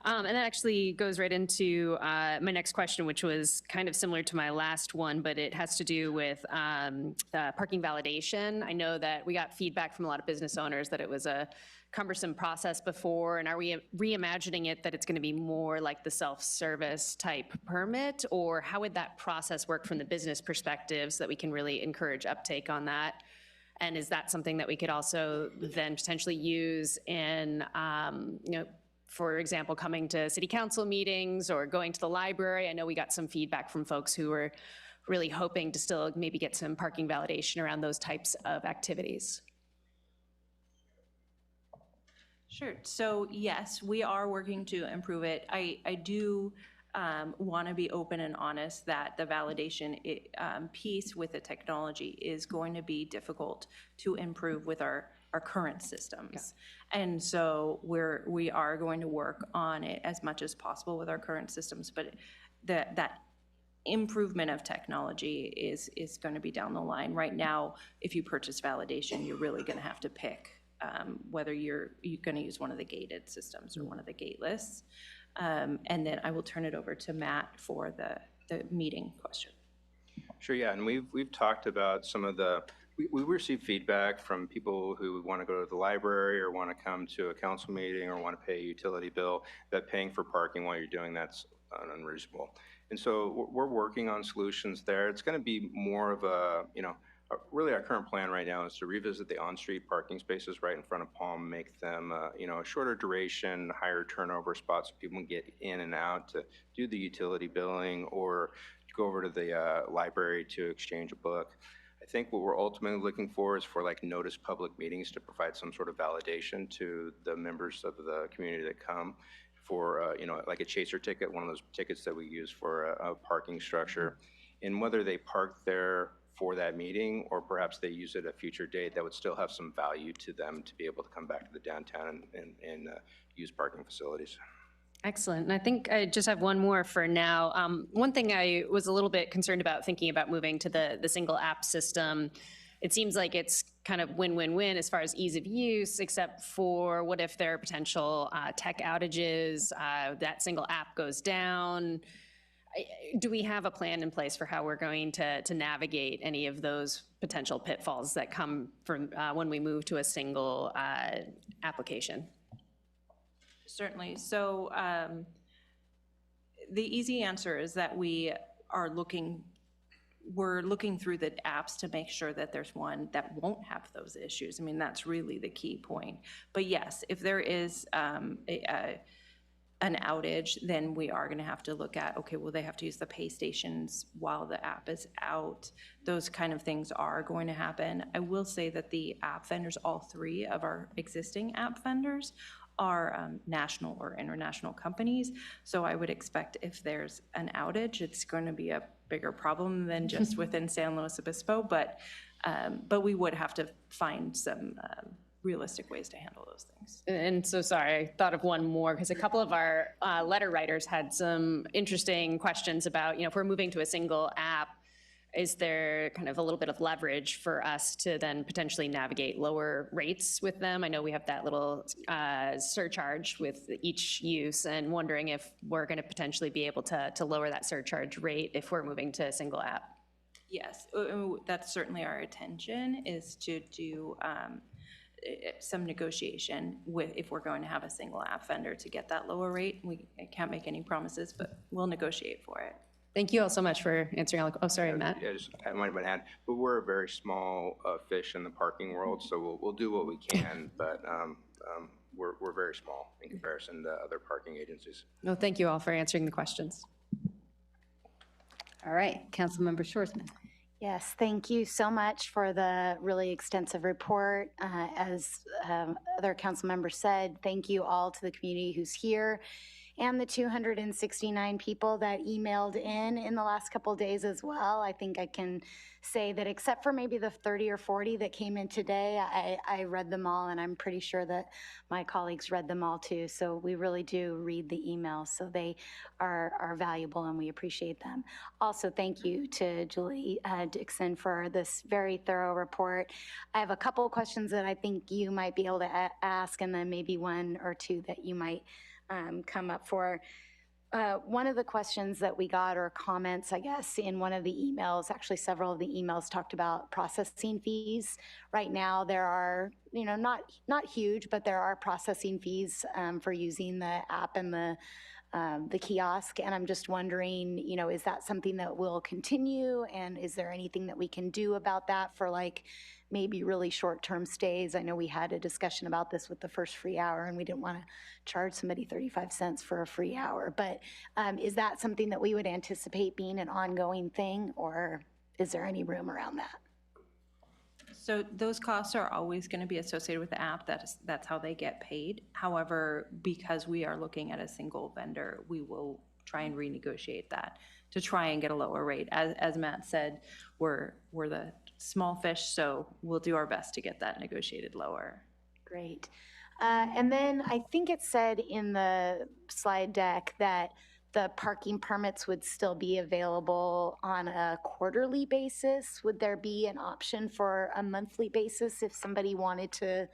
And that actually goes right into my next question, which was kind of similar to my last one, but it has to do with parking validation. I know that we got feedback from a lot of business owners that it was a cumbersome process before, and are we reimagining it that it's going to be more like the self-service type permit, or how would that process work from the business perspective so that we can really encourage uptake on that? And is that something that we could also then potentially use in, for example, coming to city council meetings or going to the library? I know we got some feedback from folks who were really hoping to still maybe get some parking validation around those types of activities. Sure. So yes, we are working to improve it. I do want to be open and honest that the validation piece with the technology is going to be difficult to improve with our current systems. And so we are going to work on it as much as possible with our current systems, but that improvement of technology is going to be down the line. Right now, if you purchase validation, you're really going to have to pick whether you're going to use one of the gated systems or one of the gateless. And then I will turn it over to Matt for the meeting question. Sure, yeah, and we've talked about some of the, we receive feedback from people who want to go to the library or want to come to a council meeting or want to pay a utility bill, that paying for parking while you're doing that's unreasonable. And so we're working on solutions there. It's going to be more of a, really our current plan right now is to revisit the on-street parking spaces right in front of Palm, make them, a shorter duration, higher turnover spots so people can get in and out to do the utility billing or go over to the library to exchange a book. I think what we're ultimately looking for is for notice public meetings to provide some sort of validation to the members of the community that come for, like a chaser ticket, one of those tickets that we use for a parking structure. And whether they park there for that meeting or perhaps they use it at a future date, that would still have some value to them to be able to come back to the downtown and use parking facilities. Excellent. And I think I just have one more for now. One thing I was a little bit concerned about thinking about moving to the single app system, it seems like it's kind of win-win-win as far as ease of use, except for what if there are potential tech outages, that single app goes down. Do we have a plan in place for how we're going to navigate any of those potential pitfalls that come from when we move to a single application? Certainly. So the easy answer is that we're looking through the apps to make sure that there's one that won't have those issues. I mean, that's really the key point. But yes, if there is a an outage, then we are going to have to look at, okay, will they have to use the pay stations while the app is out? Those kind of things are going to happen. I will say that the app vendors, all three of our existing app vendors, are national or international companies. So I would expect if there's an outage, it's going to be a bigger problem than just within San Luis Obispo. But we would have to find some realistic ways to handle those things. And so, sorry, I thought of one more, because a couple of our letter writers had some interesting questions about, if we're moving to a single app, is there kind of a little bit of leverage for us to then potentially navigate lower rates with them? I know we have that little surcharge with each use, and wondering if we're going to potentially be able to lower that surcharge rate if we're moving to a single app. Yes, that's certainly our intention, is to do some negotiation with, if we're going to have a single app vendor, to get that lower rate. I can't make any promises, but we'll negotiate for it. Thank you all so much for answering all the, oh, sorry, Matt. Yeah, I might have been add, but we're a very small fish in the parking world, so we'll do what we can, but we're very small in comparison to other parking agencies. No, thank you all for answering the questions. All right, Councilmember Schwarzman. Yes, thank you so much for the really extensive report. As other council members said, thank you all to the community who's here, and the 269 people that emailed in the last couple of days as well. I think I can say that except for maybe the 30 or 40 that came in today, I read them all, and I'm pretty sure that my colleagues read them all too. So we really do read the emails, so they are valuable and we appreciate them. Also, thank you to Julie Dixon for this very thorough report. I have a couple of questions that I think you might be able to ask, and then maybe one or two that you might come up for. One of the questions that we got, or comments, I guess, in one of the emails, actually several of the emails talked about processing fees. Right now, there are, not huge, but there are processing fees for using the app and the kiosk. And I'm just wondering, is that something that will continue? And is there anything that we can do about that for maybe really short-term stays? I know we had a discussion about this with the first free hour, and we didn't want to charge somebody 35 cents for a free hour. But is that something that we would anticipate being an ongoing thing, or is there any room around that? So those costs are always going to be associated with the app. That's how they get paid. However, because we are looking at a single vendor, we will try and renegotiate that to try and get a lower rate. As Matt said, we're the small fish, so we'll do our best to get that negotiated lower. Great. And then I think it said in the slide deck that the parking permits would still be available on a quarterly basis. Would there be an option for a monthly basis if somebody wanted to,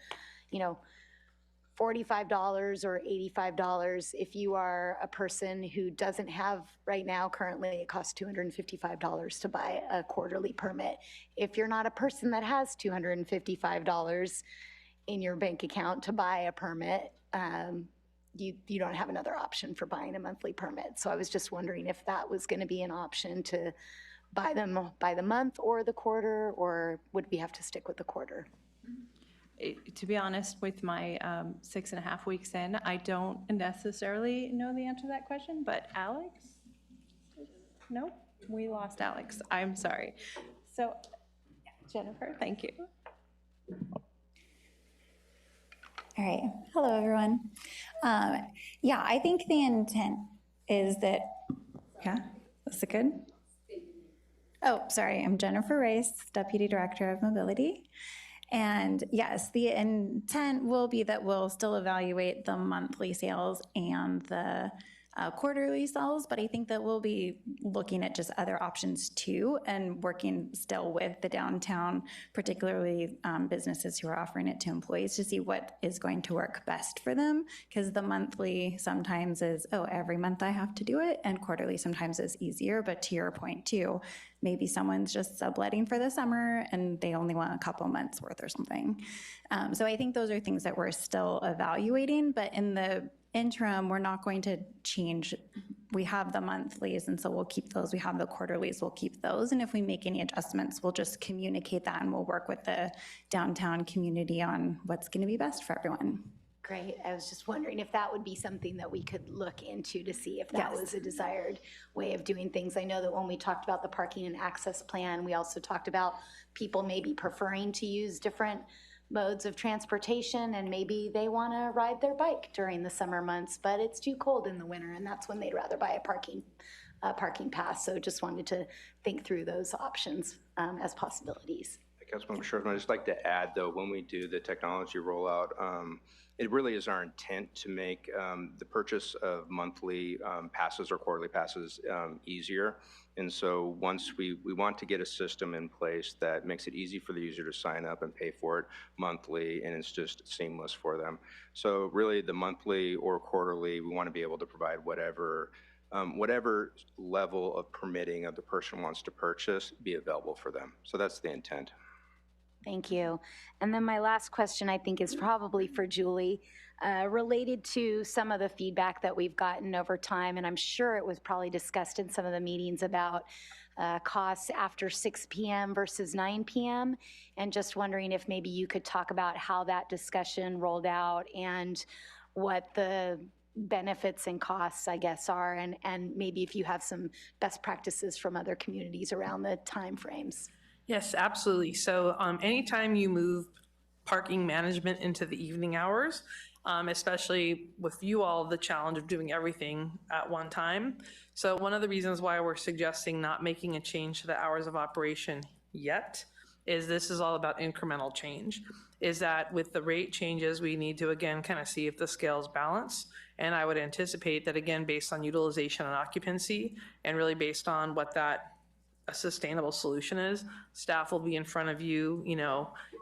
$45 or $85? If you are a person who doesn't have, right now, currently it costs $255 to buy a quarterly permit. If you're not a person that has $255 in your bank account to buy a permit, you don't have another option for buying a monthly permit. So I was just wondering if that was going to be an option to buy them by the month or the quarter, or would we have to stick with the quarter? To be honest, with my 6.5 weeks in, I don't necessarily know the answer to that question, but Alex? Nope, we lost Alex. I'm sorry. So, Jennifer, thank you. All right. Hello, everyone. Yeah, I think the intent is that, is it good? Oh, sorry. I'm Jennifer Rice, Deputy Director of Mobility. And yes, the intent will be that we'll still evaluate the monthly sales and the quarterly sales, but I think that we'll be looking at just other options too, and working still with the downtown, particularly businesses who are offering it to employees, to see what is going to work best for them. Because the monthly sometimes is, every month I have to do it, and quarterly sometimes is easier. But to your point too, maybe someone's just subletting for the summer and they only want a couple months worth or something. So I think those are things that we're still evaluating, but in the interim, we're not going to change. We have the monthlies, and so we'll keep those. We have the quarterlies, we'll keep those. And if we make any adjustments, we'll just communicate that, and we'll work with the downtown community on what's going to be best for everyone. Great. I was just wondering if that would be something that we could look into to see if that was a desired way of doing things. I know that when we talked about the parking and access plan, we also talked about people maybe preferring to use different modes of transportation, and maybe they want to ride their bike during the summer months, but it's too cold in the winter, and that's when they'd rather buy a parking pass. So just wanted to think through those options as possibilities. Councilmember Sherman, I'd just like to add, though, when we do the technology rollout, it really is our intent to make the purchase of monthly passes or quarterly passes easier. And so once we want to get a system in place that makes it easy for the user to sign up and pay for it monthly, and it's just seamless for them. So really the monthly or quarterly, we want to be able to provide whatever level of permitting of the person wants to purchase be available for them. So that's the intent. Thank you. And then my last question, I think, is probably for Julie, related to some of the feedback that we've gotten over time, and I'm sure it was probably discussed in some of the meetings about costs after 6 p.m. versus 9 p.m., and just wondering if maybe you could talk about how that discussion rolled out and what the benefits and costs, I guess, are, and maybe if you have some best practices from other communities around the timeframes. Yes, absolutely. So anytime you move parking management into the evening hours, especially with you all, the challenge of doing everything at one time. So one of the reasons why we're suggesting not making a change to the hours of operation yet is this is all about incremental change. Is that with the rate changes, we need to, again, kind of see if the scales balance. And I would anticipate that, again, based on utilization and occupancy, and really based on what that a sustainable solution is, staff will be in front of you,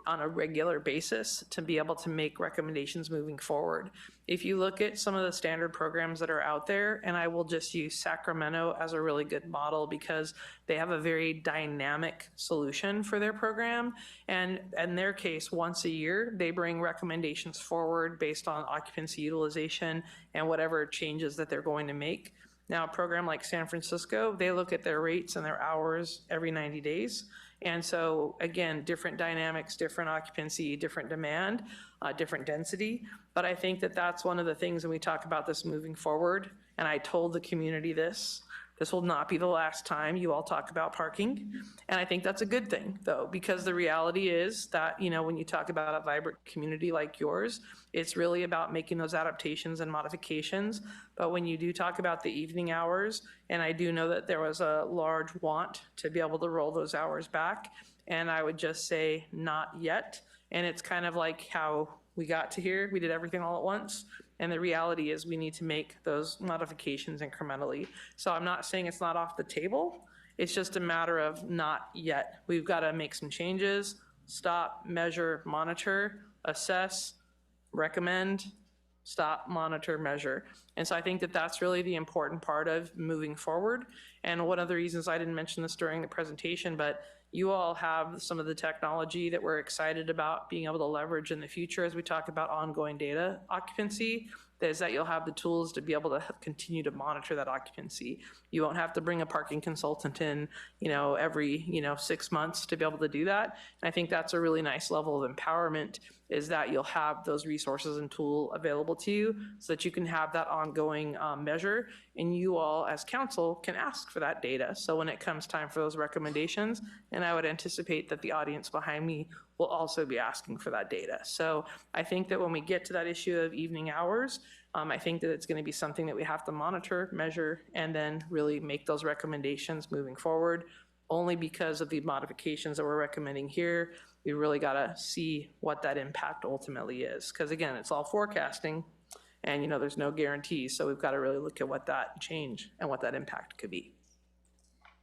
on a regular basis to be able to make recommendations moving forward. If you look at some of the standard programs that are out there, and I will just use Sacramento as a really good model because they have a very dynamic solution for their program. And in their case, once a year, they bring recommendations forward based on occupancy utilization and whatever changes that they're going to make. Now, a program like San Francisco, they look at their rates and their hours every 90 days. And so, again, different dynamics, different occupancy, different demand, different density. But I think that that's one of the things when we talk about this moving forward, and I told the community this will not be the last time you all talk about parking. And I think that's a good thing, though, because the reality is that, when you talk about a vibrant community like yours, it's really about making those adaptations and modifications. But when you do talk about the evening hours, and I do know that there was a large want to be able to roll those hours back, and I would just say not yet. And it's kind of like how we got to here. We did everything all at once. And the reality is we need to make those modifications incrementally. So I'm not saying it's not off the table. It's just a matter of not yet. We've got to make some changes, stop, measure, monitor, assess, recommend, stop, monitor, measure. And so I think that that's really the important part of moving forward. And one of the reasons I didn't mention this during the presentation, but you all have some of the technology that we're excited about being able to leverage in the future as we talk about ongoing data occupancy, is that you'll have the tools to be able to continue to monitor that occupancy. You won't have to bring a parking consultant in, every, 6 months to be able to do that. And I think that's a really nice level of empowerment, is that you'll have those resources and tool available to you so that you can have that ongoing measure, and you all as council can ask for that data. So when it comes time for those recommendations, and I would anticipate that the audience behind me will also be asking for that data. So I think that when we get to that issue of evening hours, I think that it's going to be something that we have to monitor, measure, and then really make those recommendations moving forward. Only because of the modifications that we're recommending here, we really got to see what that impact ultimately is. Because again, it's all forecasting, and there's no guarantees. So we've got to really look at what that change and what that impact could be.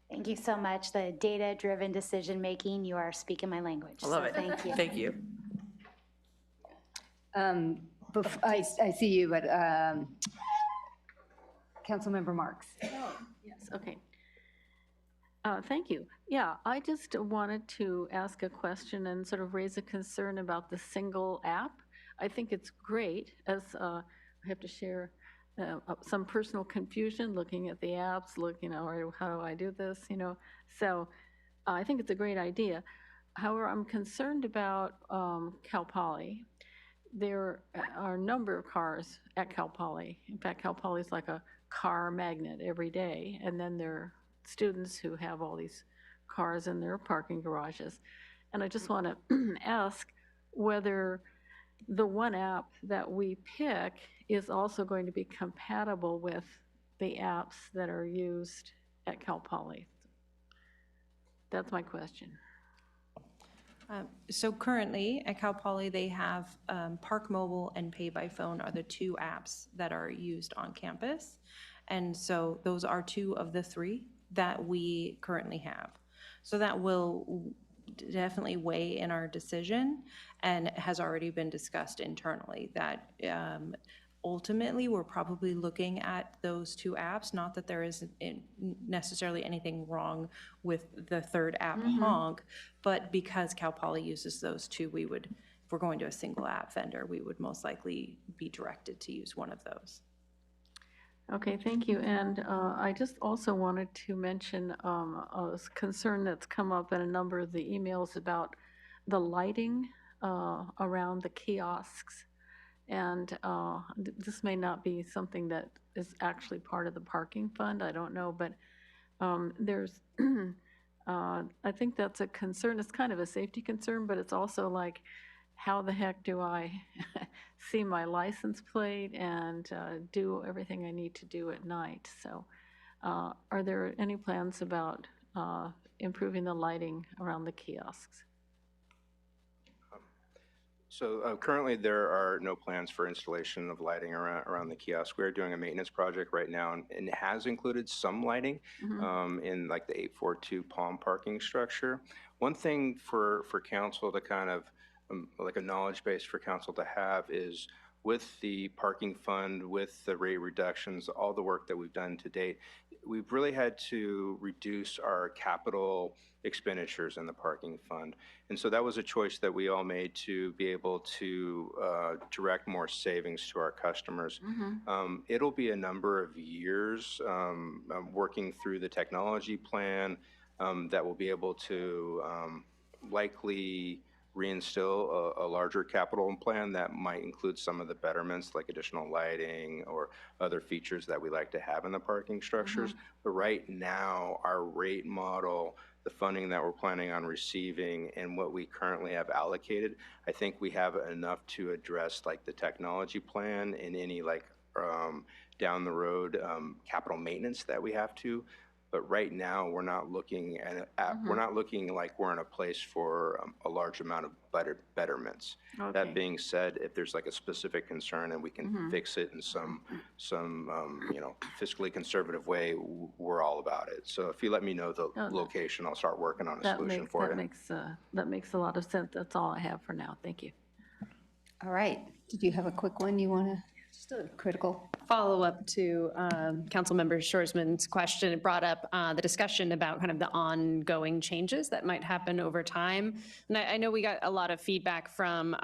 Thank you so much. The data-driven decision-making, you are speaking my language. I love it. Thank you. Thank you. I see you, but Councilmember Marks. Oh, yes, okay. Thank you. Yeah, I just wanted to ask a question and sort of raise a concern about the single app. I think it's great, as I have to share some personal confusion looking at the apps, or how do I do this, So I think it's a great idea. However, I'm concerned about Cal Poly, there are a number of cars at Cal Poly. In fact, Cal Poly is like a car magnet every day. And then there are students who have all these cars in their parking garages. And I just want to ask whether the one app that we pick is also going to be compatible with the apps that are used at Cal Poly. That's my question. So currently at Cal Poly, they have Park Mobile and Pay by Phone are the two apps that are used on campus. And so those are two of the three that we currently have. So that will definitely weigh in our decision and has already been discussed internally that ultimately we're probably looking at those two apps. Not that there isn't necessarily anything wrong with the third app, Honk, but because Cal Poly uses those two, we would, if we're going to a single app vendor, we would most likely be directed to use one of those. Okay, thank you. And I just also wanted to mention a concern that's come up in a number of the emails about the lighting around the kiosks. And this may not be something that is actually part of the parking fund, I don't know, but there's, I think that's a concern. It's kind of a safety concern, but it's also like, how the heck do I see my license plate and do everything I need to do at night? So are there any plans about improving the lighting around the kiosks? So currently, there are no plans for installation of lighting around the kiosk. We're doing a maintenance project right now, and it has included some lighting in like the 842 Palm parking structure. One thing for council to kind of, like a knowledge base for council to have is with the parking fund, with the rate reductions, all the work that we've done to date, we've really had to reduce our capital expenditures in the parking fund. And so that was a choice that we all made to be able to direct more savings to our customers. It'll be a number of years working through the technology plan that will be able to likely reinstill a larger capital plan that might include some of the betterments like additional lighting or other features that we like to have in the parking structures. But right now, our rate model, the funding that we're planning on receiving and what we currently have allocated, I think we have enough to address like the technology plan and any like down the road capital maintenance that we have to. But right now, we're not looking at we're not looking like we're in a place for a large amount of betterments. Okay. That being said, if there's like a specific concern and we can fix it in some you know, fiscally conservative way, we're all about it. So if you let me know the location, I'll start working on a solution for you. That makes a lot of sense. That's all I have for now. Thank you. All right. Did you have a quick one you want to, just a critical? Follow-up to Councilmember Shorsman's question. It brought up the discussion about kind of the ongoing changes that might happen over time. And I know we got a lot of feedback from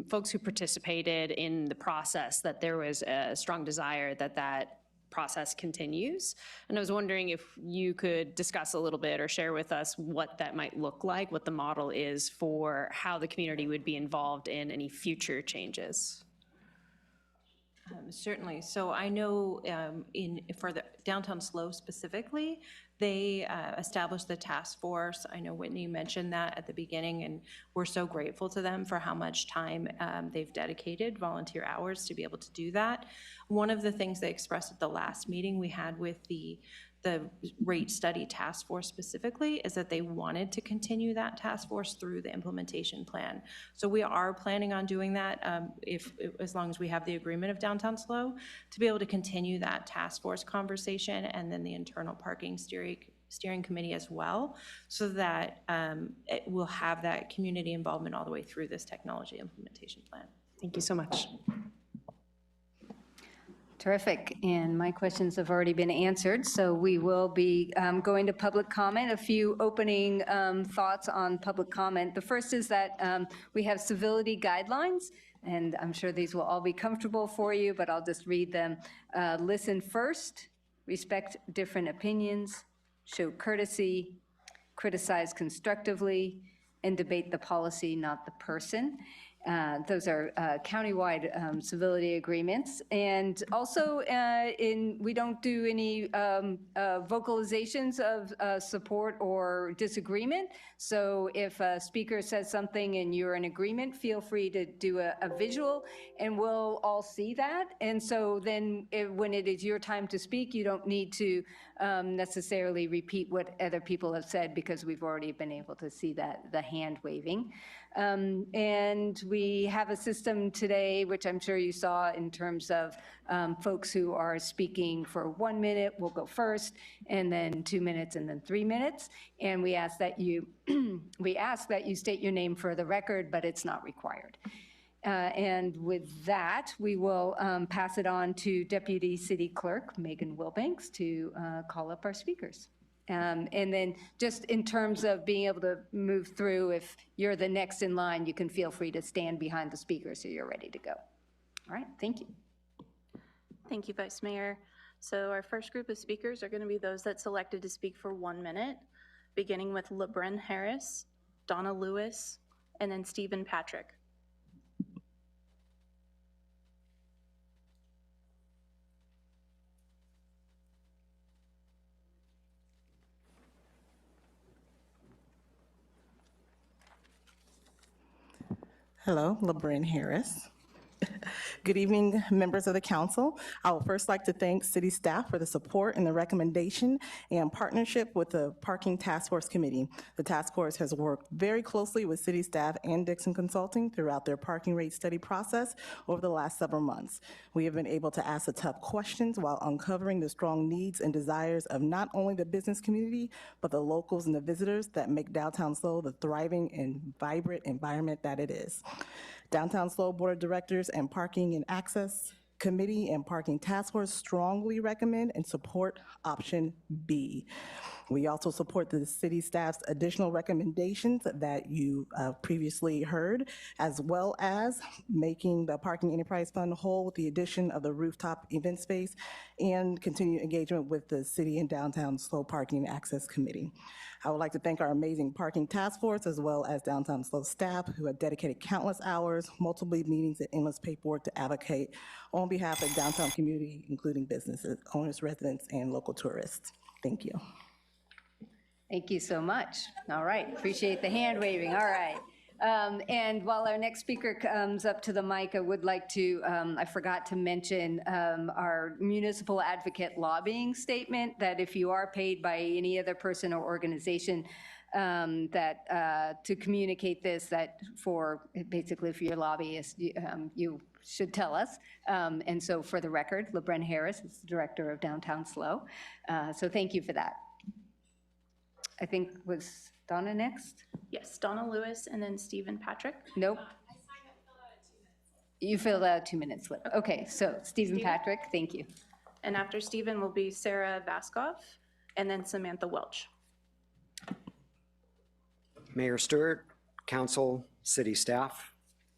folks who participated in the process that there was a strong desire that that process continues. And I was wondering if you could discuss a little bit or share with us what that might look like, what the model is for how the community would be involved in any future changes. Certainly. So I know for the downtown SLO specifically, they established the task force. I know Whitney mentioned that at the beginning, and we're so grateful to them for how much time they've dedicated, volunteer hours, to be able to do that. One of the things they expressed at the last meeting we had with the rate study task force specifically is that they wanted to continue that task force through the implementation plan. So we are planning on doing that as long as we have the agreement of downtown SLO to be able to continue that task force conversation and then the internal parking steering committee as well, so that it will have that community involvement all the way through this technology implementation plan. Thank you so much. Terrific. And my questions have already been answered, so we will be going to public comment. A few opening thoughts on public comment. The first is that we have civility guidelines, and I'm sure these will all be comfortable for you, but I'll just read them. Listen first, respect different opinions, show courtesy, criticize constructively, and debate the policy, not the person. Those are countywide civility agreements. And also, we don't do any vocalizations of support or disagreement. So if a speaker says something and you're in agreement, feel free to do a visual, and we'll all see that. And so then when it is your time to speak, you don't need to necessarily repeat what other people have said, because we've already been able to see that, the hand waving. And we have a system today, which I'm sure you saw, in terms of folks who are speaking for 1 minute will go first, and then 2 minutes, and then 3 minutes. And we ask that you state your name for the record, but it's not required. And with that, we will pass it on to Deputy City Clerk Megan Wilbanks to call up our speakers. And then just in terms of being able to move through, if you're the next in line, you can feel free to stand behind the speaker so you're ready to go. All right, thank you. Thank you, Vice Mayor. So our first group of speakers are going to be those that selected to speak for 1 minute, beginning with LeBren Harris, Donna Lewis, and then Stephen Patrick. Hello, LeBren Harris. Good evening, members of the council. I would first like to thank city staff for the support and the recommendation and partnership with the Parking Task Force Committee. The task force has worked very closely with city staff and Dixon Consulting throughout their parking rate study process over the last several months. We have been able to ask the tough questions while uncovering the strong needs and desires of not only the business community, but the locals and the visitors that make downtown SLO the thriving and vibrant environment that it is. Downtown SLO Board of Directors and Parking and Access Committee and Parking Task Force strongly recommend and support option B. We also support the city staff's additional recommendations that you previously heard, as well as making the Parking Enterprise Fund whole with the addition of the rooftop event space and continued engagement with the City and Downtown SLO Parking and Access Committee. I would like to thank our amazing Parking Task Force, as well as Downtown SLO staff, who have dedicated countless hours, multiple meetings, and endless paperwork to advocate on behalf of the downtown community, including businesses, owners, residents, and local tourists. Thank you. Thank you so much. All right, appreciate the hand waving. All right. And while our next speaker comes up to the mic, I would like to, I forgot to mention our municipal advocate lobbying statement, that if you are paid by any other person or organization, that to communicate this, that for basically for your lobbyist, you should tell us. And so for the record, LeBren Harris is the director of Downtown SLO. So thank you for that. I think, was Donna next? Yes, Donna Lewis and then Stephen Patrick. Nope. You filled out a 2-minute slip. Okay, so Stephen Patrick, thank you. And after Stephen will be Sarah Vaskov and then Samantha Welch. Mayor Stewart, council, city staff,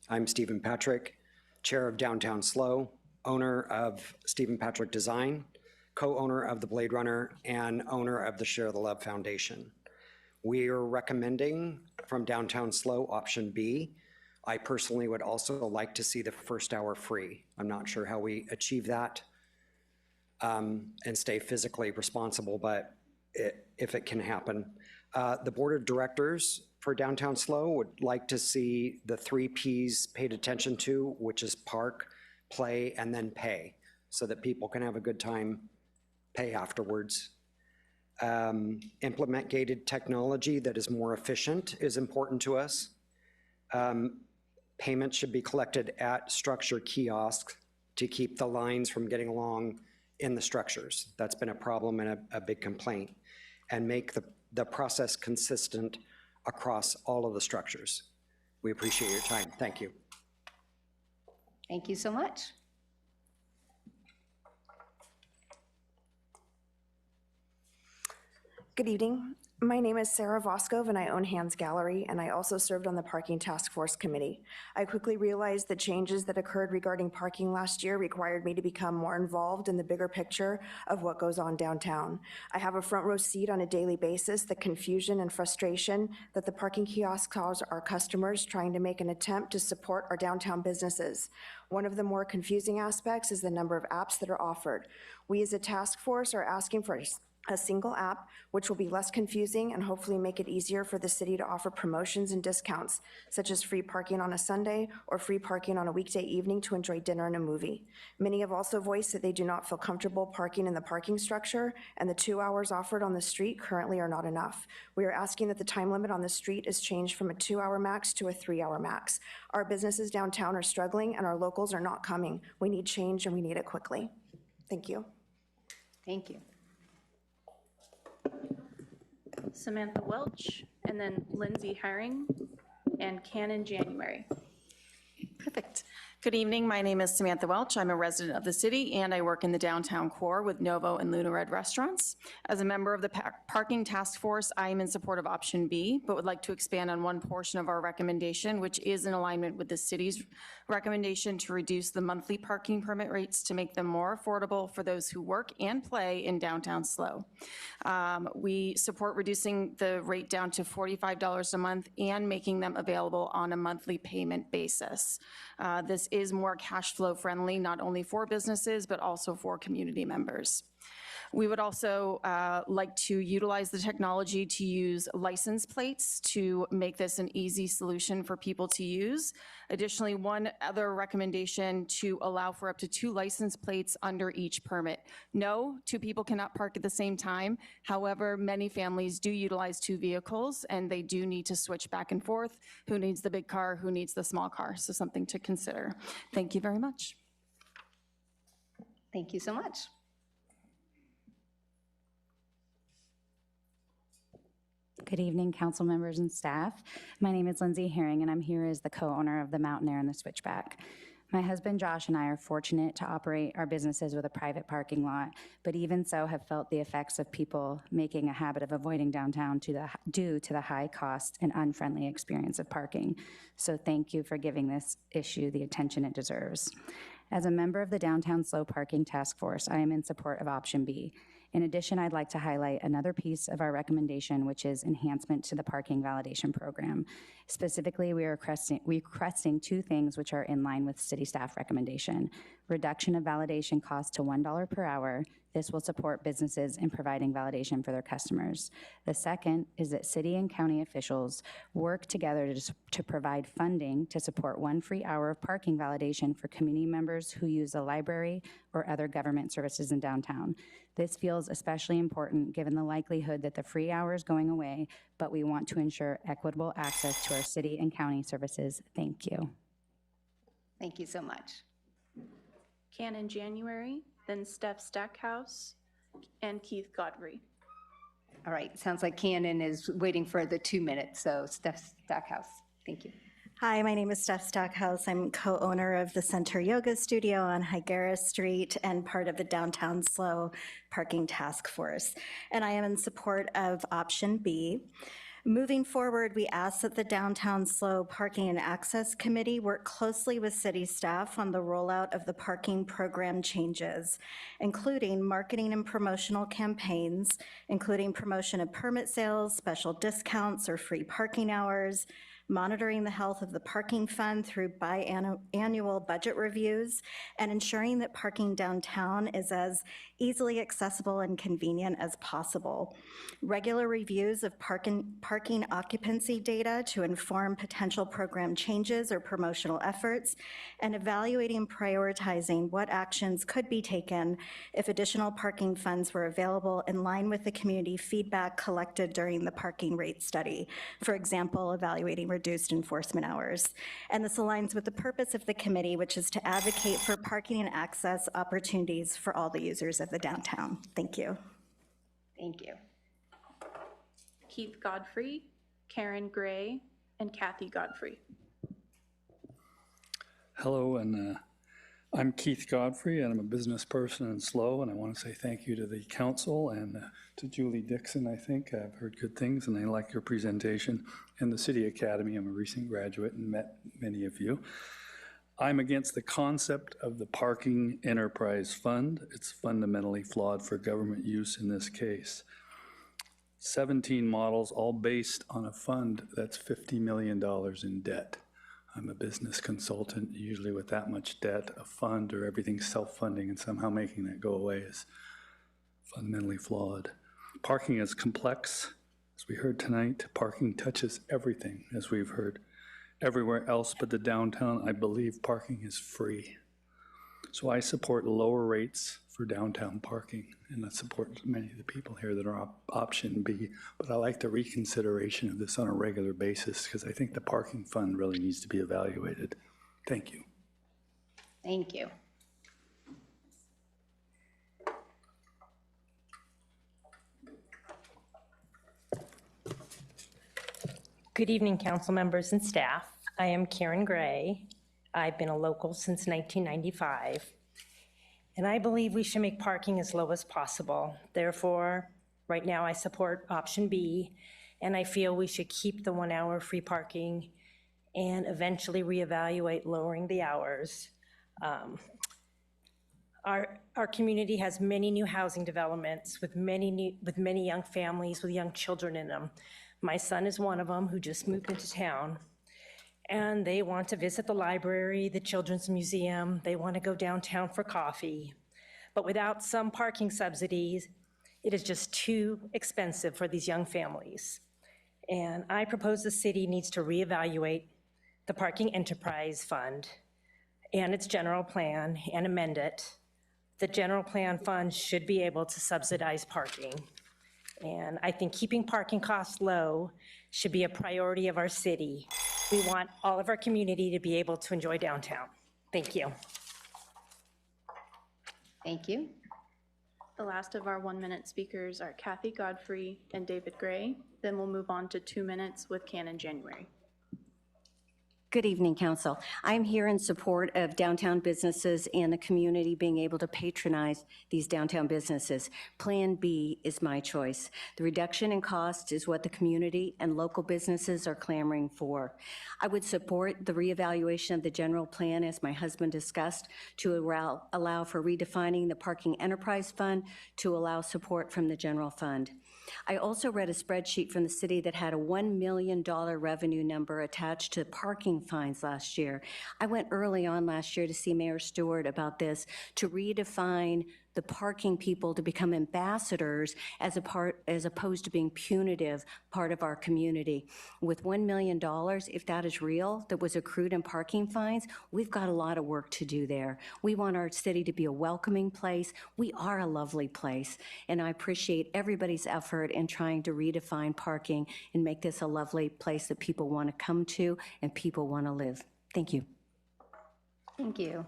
I'm Stephen Patrick, chair of Downtown SLO, owner of Stephen Patrick Design, co-owner of the Blade Runner, and owner of the Share the Love Foundation. We are recommending from Downtown SLO option B. I personally would also like to see the first hour free. I'm not sure how we achieve that and stay physically responsible, but if it can happen. The board of directors for Downtown SLO would like to see the 3 Ps paid attention to, which is park, play, and then pay, so that people can have a good time, pay afterwards. Implement gated technology that is more efficient is important to us. Payments should be collected at structure kiosks to keep the lines from getting along in the structures. That's been a problem and a big complaint. And make the process consistent across all of the structures. We appreciate your time. Thank you. Thank you so much. Good evening. My name is Sarah Voskov, and I own Hands Gallery, and I also served on the Parking Task Force Committee. I quickly realized the changes that occurred regarding parking last year required me to become more involved in the bigger picture of what goes on downtown. I have a front row seat on a daily basis, the confusion and frustration that the parking kiosks cause our customers trying to make an attempt to support our downtown businesses. One of the more confusing aspects is the number of apps that are offered. We as a task force are asking for a single app, which will be less confusing and hopefully make it easier for the city to offer promotions and discounts, such as free parking on a Sunday or free parking on a weekday evening to enjoy dinner and a movie. Many have also voiced that they do not feel comfortable parking in the parking structure, and the 2 hours offered on the street currently are not enough. We are asking that the time limit on the street is changed from a 2-hour max to a 3-hour max. Our businesses downtown are struggling, and our locals are not coming. We need change, and we need it quickly. Thank you. Thank you. Samantha Welch, and then Lindsay Herring, and Cannon January. Perfect. Good evening. My name is Samantha Welch. I'm a resident of the city, and I work in the downtown core with Novo and Luna Red restaurants. As a member of the Parking Task Force, I am in support of option B, but would like to expand on one portion of our recommendation, which is in alignment with the city's recommendation to reduce the monthly parking permit rates to make them more affordable for those who work and play in downtown SLO. We support reducing the rate down to $45 a month and making them available on a monthly payment basis. This is more cash flow friendly, not only for businesses, but also for community members. We would also like to utilize the technology to use license plates to make this an easy solution for people to use. Additionally, one other recommendation to allow for up to 2 license plates under each permit. No, 2 people cannot park at the same time. However, many families do utilize 2 vehicles, and they do need to switch back and forth. Who needs the big car? Who needs the small car? So something to consider. Thank you very much. Thank you so much. Good evening, council members and staff. My name is Lindsay Herring, and I'm here as the co-owner of the Mountain Air and the Switchback. My husband Josh and I are fortunate to operate our businesses with a private parking lot, but even so have felt the effects of people making a habit of avoiding downtown due to the high cost and unfriendly experience of parking. So thank you for giving this issue the attention it deserves. As a member of the Downtown SLO Parking Task Force, I am in support of option B. In addition, I'd like to highlight another piece of our recommendation, which is enhancement to the parking validation program. Specifically, we are requesting 2 things which are in line with city staff recommendation. Reduction of validation cost to $1 per hour. This will support businesses in providing validation for their customers. The second is that city and county officials work together to provide funding to support 1 free hour of parking validation for community members who use the library or other government services in downtown. This feels especially important given the likelihood that the free hour is going away, but we want to ensure equitable access to our city and county services. Thank you. Thank you so much. Cannon January, then Steph Stackhouse, and Keith Godfrey. All right, sounds like Cannon is waiting for the 2 minutes, so Steph Stackhouse, thank you. Hi, my name is Steph Stackhouse. I'm co-owner of the Center Yoga Studio on Higuera Street and part of the Downtown SLO Parking Task Force. And I am in support of option B. Moving forward, we ask that the Downtown SLO Parking and Access Committee work closely with city staff on the rollout of the parking program changes, including marketing and promotional campaigns, including promotion of permit sales, special discounts, or free parking hours, monitoring the health of the parking fund through biannual budget reviews, and ensuring that parking downtown is as easily accessible and convenient as possible. Regular reviews of parking occupancy data to inform potential program changes or promotional efforts, and evaluating and prioritizing what actions could be taken if additional parking funds were available in line with the community feedback collected during the parking rate study. For example, evaluating reduced enforcement hours. And this aligns with the purpose of the committee, which is to advocate for parking and access opportunities for all the users of the downtown. Thank you. Thank you. Keith Godfrey, Karen Gray, and Kathy Godfrey. Hello, and I'm Keith Godfrey, and I'm a business person in SLO, and I want to say thank you to the council and to Julie Dixon. I think I've heard good things, and I like your presentation. And the City Academy, I'm a recent graduate and met many of you. I'm against the concept of the Parking Enterprise Fund. It's fundamentally flawed for government use in this case. 17 models, all based on a fund that's $50 million in debt. I'm a business consultant. Usually with that much debt, a fund or everything self-funding and somehow making that go away is fundamentally flawed. Parking is complex, as we heard tonight. Parking touches everything, as we've heard. Everywhere else but the downtown, I believe parking is free. So I support lower rates for downtown parking, and I support many of the people here that are option B, but I like the reconsideration of this on a regular basis because I think the parking fund really needs to be evaluated. Thank you. Thank you. Good evening, council members and staff. I am Karen Gray. I've been a local since 1995, and I believe we should make parking as low as possible. Therefore, right now I support option B, and I feel we should keep the 1 hour free parking and eventually reevaluate lowering the hours. Our community has many new housing developments with many young families with young children in them. My son is one of them who just moved into town, and they want to visit the library, the children's museum, they want to go downtown for coffee. But without some parking subsidies, it is just too expensive for these young families. And I propose the city needs to reevaluate the Parking Enterprise Fund and its general plan and amend it. The general plan fund should be able to subsidize parking. And I think keeping parking costs low should be a priority of our city. We want all of our community to be able to enjoy downtown. Thank you. Thank you. The last of our 1 minute speakers are Kathy Godfrey and David Gray. Then we'll move on to 2 minutes with Canon January. Good evening, Council. I'm here in support of downtown businesses and the community being able to patronize these downtown businesses. Plan B is my choice. The reduction in cost is what the community and local businesses are clamoring for. I would support the reevaluation of the general plan, as my husband discussed, to allow for redefining the Parking Enterprise Fund to allow support from the general fund. I also read a spreadsheet from the city that had a $1 million revenue number attached to parking fines last year. I went early on last year to see Mayor Stewart about this, to redefine the parking people to become ambassadors as opposed to being punitive part of our community. With $1 million, if that is real, that was accrued in parking fines, we've got a lot of work to do there. We want our city to be a welcoming place. We are a lovely place, and I appreciate everybody's effort in trying to redefine parking and make this a lovely place that people want to come to and people want to live. Thank you. Thank you.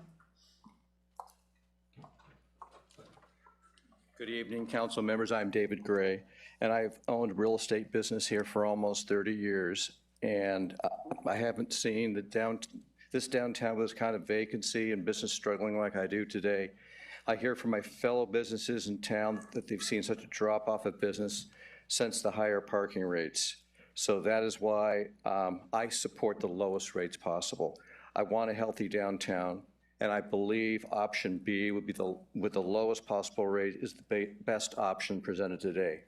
Good evening, council members. I'm David Gray, and I've owned a real estate business here for almost 30 years, and I haven't seen this downtown with this kind of vacancy and business struggling like I do today. I hear from my fellow businesses in town that they've seen such a drop-off of business since the higher parking rates. So that is why I support the lowest rates possible. I want a healthy downtown, and I believe option B would be with the lowest possible rate is the best option presented today.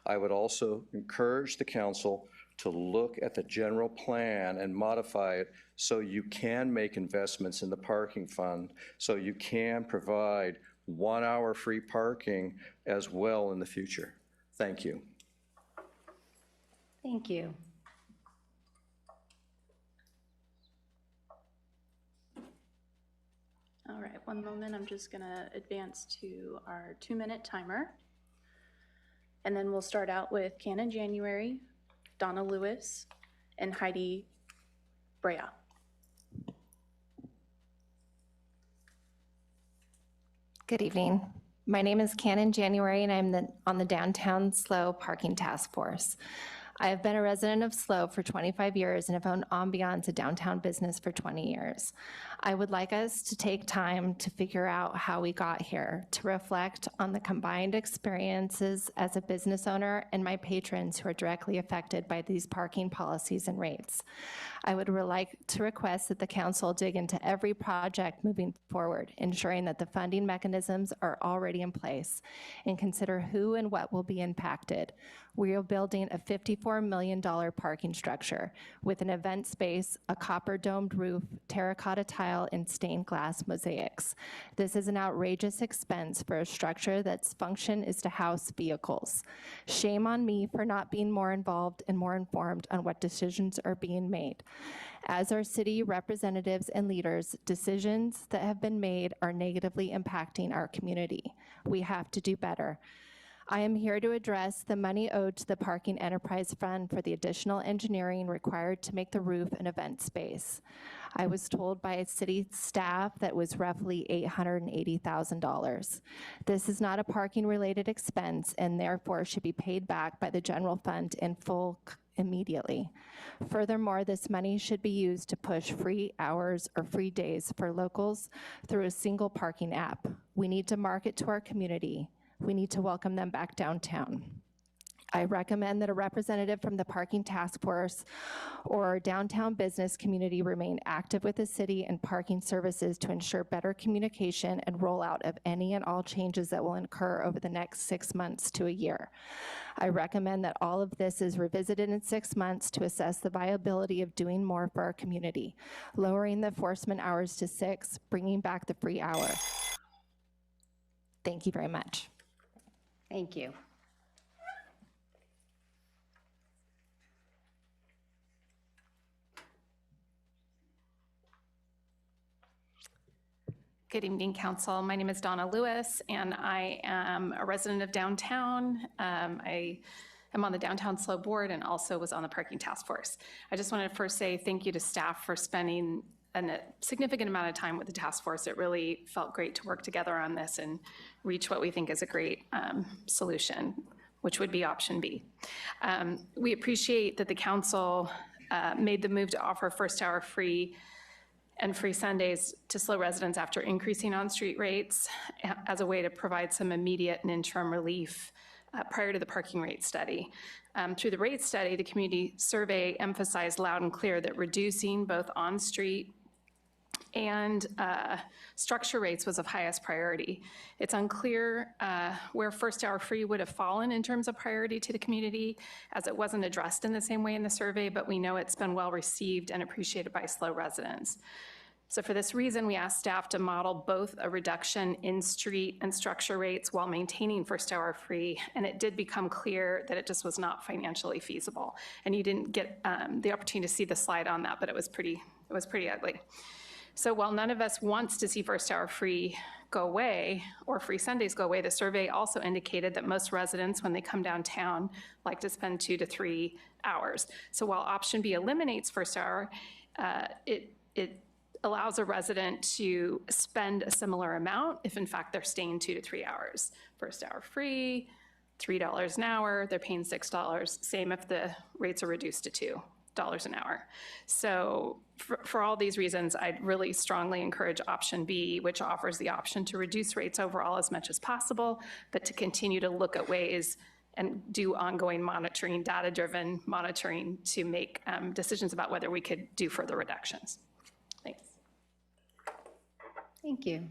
I would also encourage the council to look at the general plan and modify it so you can make investments in the parking fund, so you can provide 1 hour free parking as well in the future. Thank you. Thank you. All right, one moment. I'm just going to advance to our 2 minute timer. And then we'll start out with Canon January, Donna Lewis, and Heidi Brea. Good evening. My name is Canon January, and I'm on the Downtown SLO Parking Task Force. I have been a resident of SLO for 25 years and have owned Ambiance, a downtown business, for 20 years. I would like us to take time to figure out how we got here, to reflect on the combined experiences as a business owner and my patrons who are directly affected by these parking policies and rates. I would like to request that the council dig into every project moving forward, ensuring that the funding mechanisms are already in place, and consider who and what will be impacted. We are building a $54 million parking structure with an event space, a copper domed roof, terracotta tile, and stained glass mosaics. This is an outrageous expense for a structure that's function is to house vehicles. Shame on me for not being more involved and more informed on what decisions are being made. As our city representatives and leaders, decisions that have been made are negatively impacting our community. We have to do better. I am here to address the money owed to the Parking Enterprise Fund for the additional engineering required to make the roof an event space. I was told by city staff that was roughly $880,000. This is not a parking-related expense and therefore should be paid back by the general fund in full immediately. Furthermore, this money should be used to push free hours or free days for locals through a single parking app. We need to market to our community. We need to welcome them back downtown. I recommend that a representative from the Parking Task Force or our downtown business community remain active with the city and parking services to ensure better communication and rollout of any and all changes that will occur over the next 6 months to a year. I recommend that all of this is revisited in 6 months to assess the viability of doing more for our community, lowering the enforcement hours to 6, bringing back the free hour. Thank you very much. Thank you. Good evening, Council. My name is Donna Lewis, and I am a resident of downtown. I am on the Downtown SLO Board and also was on the Parking Task Force. I just want to first say thank you to staff for spending a significant amount of time with the task force. It really felt great to work together on this and reach what we think is a great solution, which would be option B. We appreciate that the council made the move to offer first hour free and free Sundays to SLO residents after increasing on-street rates as a way to provide some immediate and interim relief prior to the parking rate study. Through the rate study, the community survey emphasized loud and clear that reducing both on-street and structure rates was of highest priority. It's unclear where first hour free would have fallen in terms of priority to the community, as it wasn't addressed in the same way in the survey, but we know it's been well received and appreciated by SLO residents. So for this reason, we asked staff to model both a reduction in street and structure rates while maintaining first hour free, and it did become clear that it just was not financially feasible. And you didn't get the opportunity to see the slide on that, but it was pretty ugly. So while none of us wants to see first hour free go away or free Sundays go away, the survey also indicated that most residents, when they come downtown, like to spend 2 to 3 hours. So while option B eliminates first hour, it allows a resident to spend a similar amount if in fact they're staying 2 to 3 hours. First hour free, $3 an hour, they're paying $6. Same if the rates are reduced to $2 an hour. So for all these reasons, I'd really strongly encourage option B, which offers the option to reduce rates overall as much as possible, but to continue to look at ways and do ongoing monitoring, data-driven monitoring to make decisions about whether we could do further reductions. Thanks. Thank you.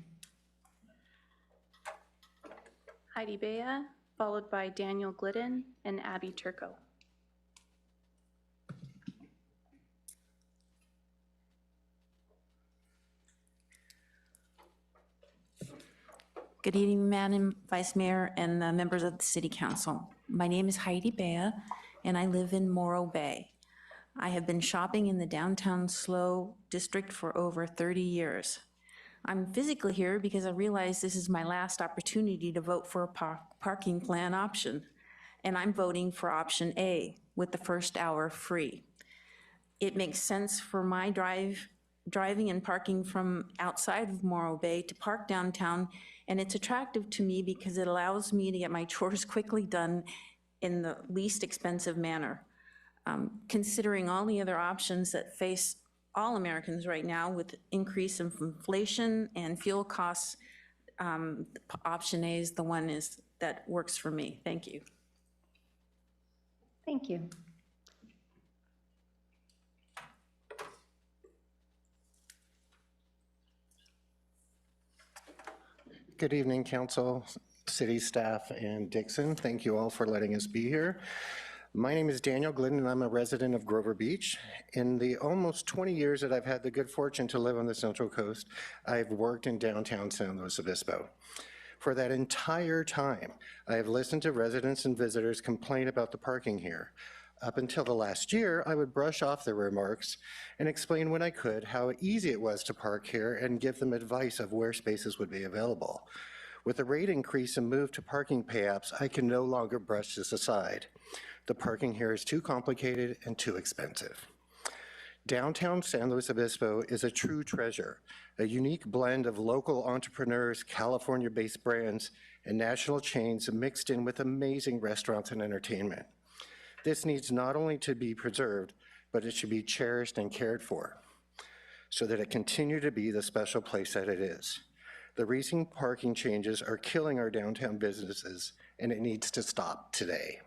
Heidi Bea, followed by Daniel Glidden and Abby Turco. Good evening, Madam Vice Mayor and members of the City Council. My name is Heidi Bea, and I live in Morro Bay. I have been shopping in the downtown SLO district for over 30 years. I'm physically here because I realize this is my last opportunity to vote for a parking plan option, and I'm voting for option A with the first hour free. It makes sense for my driving and parking from outside of Morro Bay to park downtown, and it's attractive to me because it allows me to get my chores quickly done in the least expensive manner. considering all the other options that face all Americans right now with increase in inflation and fuel costs, option A is the one that works for me. Thank you. Thank you. Good evening, Council, City staff, and Dixon. Thank you all for letting us be here. My name is Daniel Glidden, and I'm a resident of Grover Beach. In the almost 20 years that I've had the good fortune to live on the Central Coast, I've worked in downtown San Luis Obispo. For that entire time, I have listened to residents and visitors complain about the parking here. Up until the last year, I would brush off their remarks and explain when I could how easy it was to park here and give them advice of where spaces would be available. With the rate increase and move to parking pay-apps, I can no longer brush this aside. The parking here is too complicated and too expensive. Downtown San Luis Obispo is a true treasure, a unique blend of local entrepreneurs, California-based brands, and national chains mixed in with amazing restaurants and entertainment. This needs not only to be preserved, but it should be cherished and cared for so that it continue to be the special place that it is. The recent parking changes are killing our downtown businesses, and it needs to stop today.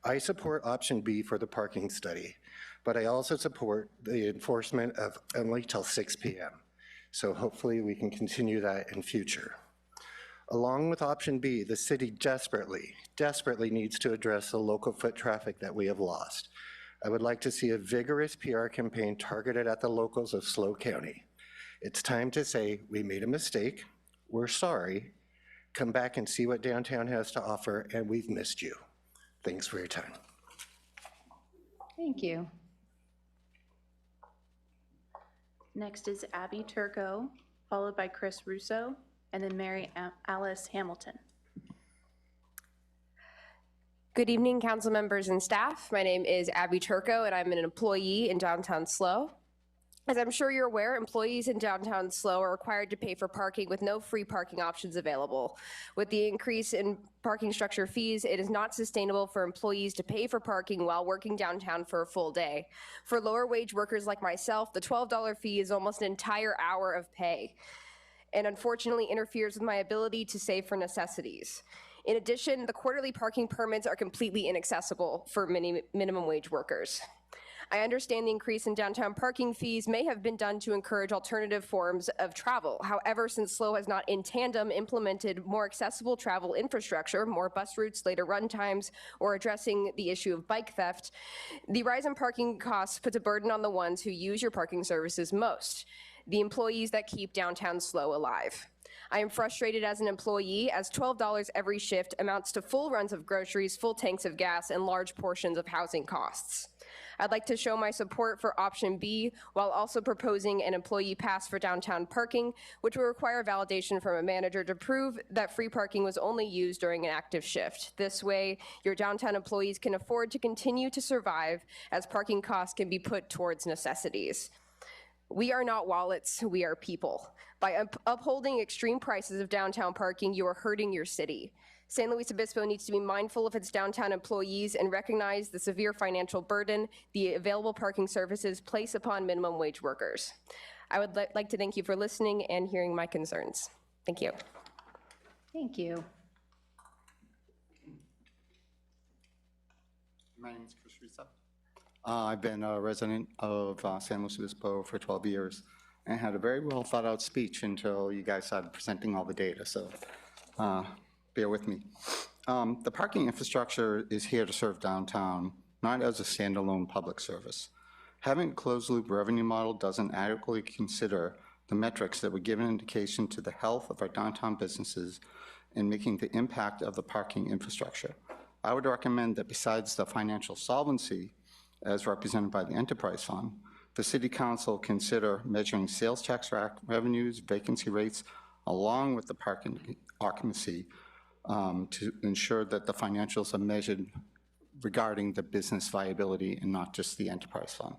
I support option B for the parking study, but I also support the enforcement of only till 6 p.m. So hopefully we can continue that in future. Along with option B, the city desperately needs to address the local foot traffic that we have lost. I would like to see a vigorous PR campaign targeted at the locals of SLO County. It's time to say, we made a mistake, we're sorry, come back and see what downtown has to offer, and we've missed you. Thanks for your time. Thank you. Next is Abby Turco, followed by Chris Russo, and then Mary Alice Hamilton. Good evening, council members and staff. My name is Abby Turco, and I'm an employee in downtown SLO. As I'm sure you're aware, employees in downtown SLO are required to pay for parking with no free parking options available. With the increase in parking structure fees, it is not sustainable for employees to pay for parking while working downtown for a full day. For lower wage workers like myself, the $12 fee is almost an entire hour of pay, and unfortunately interferes with my ability to save for necessities. In addition, the quarterly parking permits are completely inaccessible for many minimum wage workers. I understand the increase in downtown parking fees may have been done to encourage alternative forms of travel. However, since SLO has not in tandem implemented more accessible travel infrastructure, more bus routes, later run times, or addressing the issue of bike theft, the rise in parking costs puts a burden on the ones who use your parking services most, the employees that keep downtown SLO alive. I am frustrated as an employee, as $12 every shift amounts to full runs of groceries, full tanks of gas, and large portions of housing costs. I'd like to show my support for option B while also proposing an employee pass for downtown parking, which will require validation from a manager to prove that free parking was only used during an active shift. This way, your downtown employees can afford to continue to survive, as parking costs can be put towards necessities. We are not wallets, we are people. By upholding extreme prices of downtown parking, you are hurting your city. San Luis Obispo needs to be mindful of its downtown employees and recognize the severe financial burden the available parking services place upon minimum wage workers. I would like to thank you for listening and hearing my concerns. Thank you. Thank you. My name is Chris Risa. I've been a resident of San Luis Obispo for 12 years and had a very well thought out speech until you guys started presenting all the data, so bear with me. The parking infrastructure is here to serve downtown, not as a standalone public service. Having a closed loop revenue model doesn't adequately consider the metrics that would give an indication to the health of our downtown businesses in making the impact of the parking infrastructure. I would recommend that besides the financial solvency as represented by the enterprise fund, the City Council consider measuring sales tax revenues, vacancy rates, along with the parking occupancy to ensure that the financials are measured regarding the business viability and not just the enterprise fund.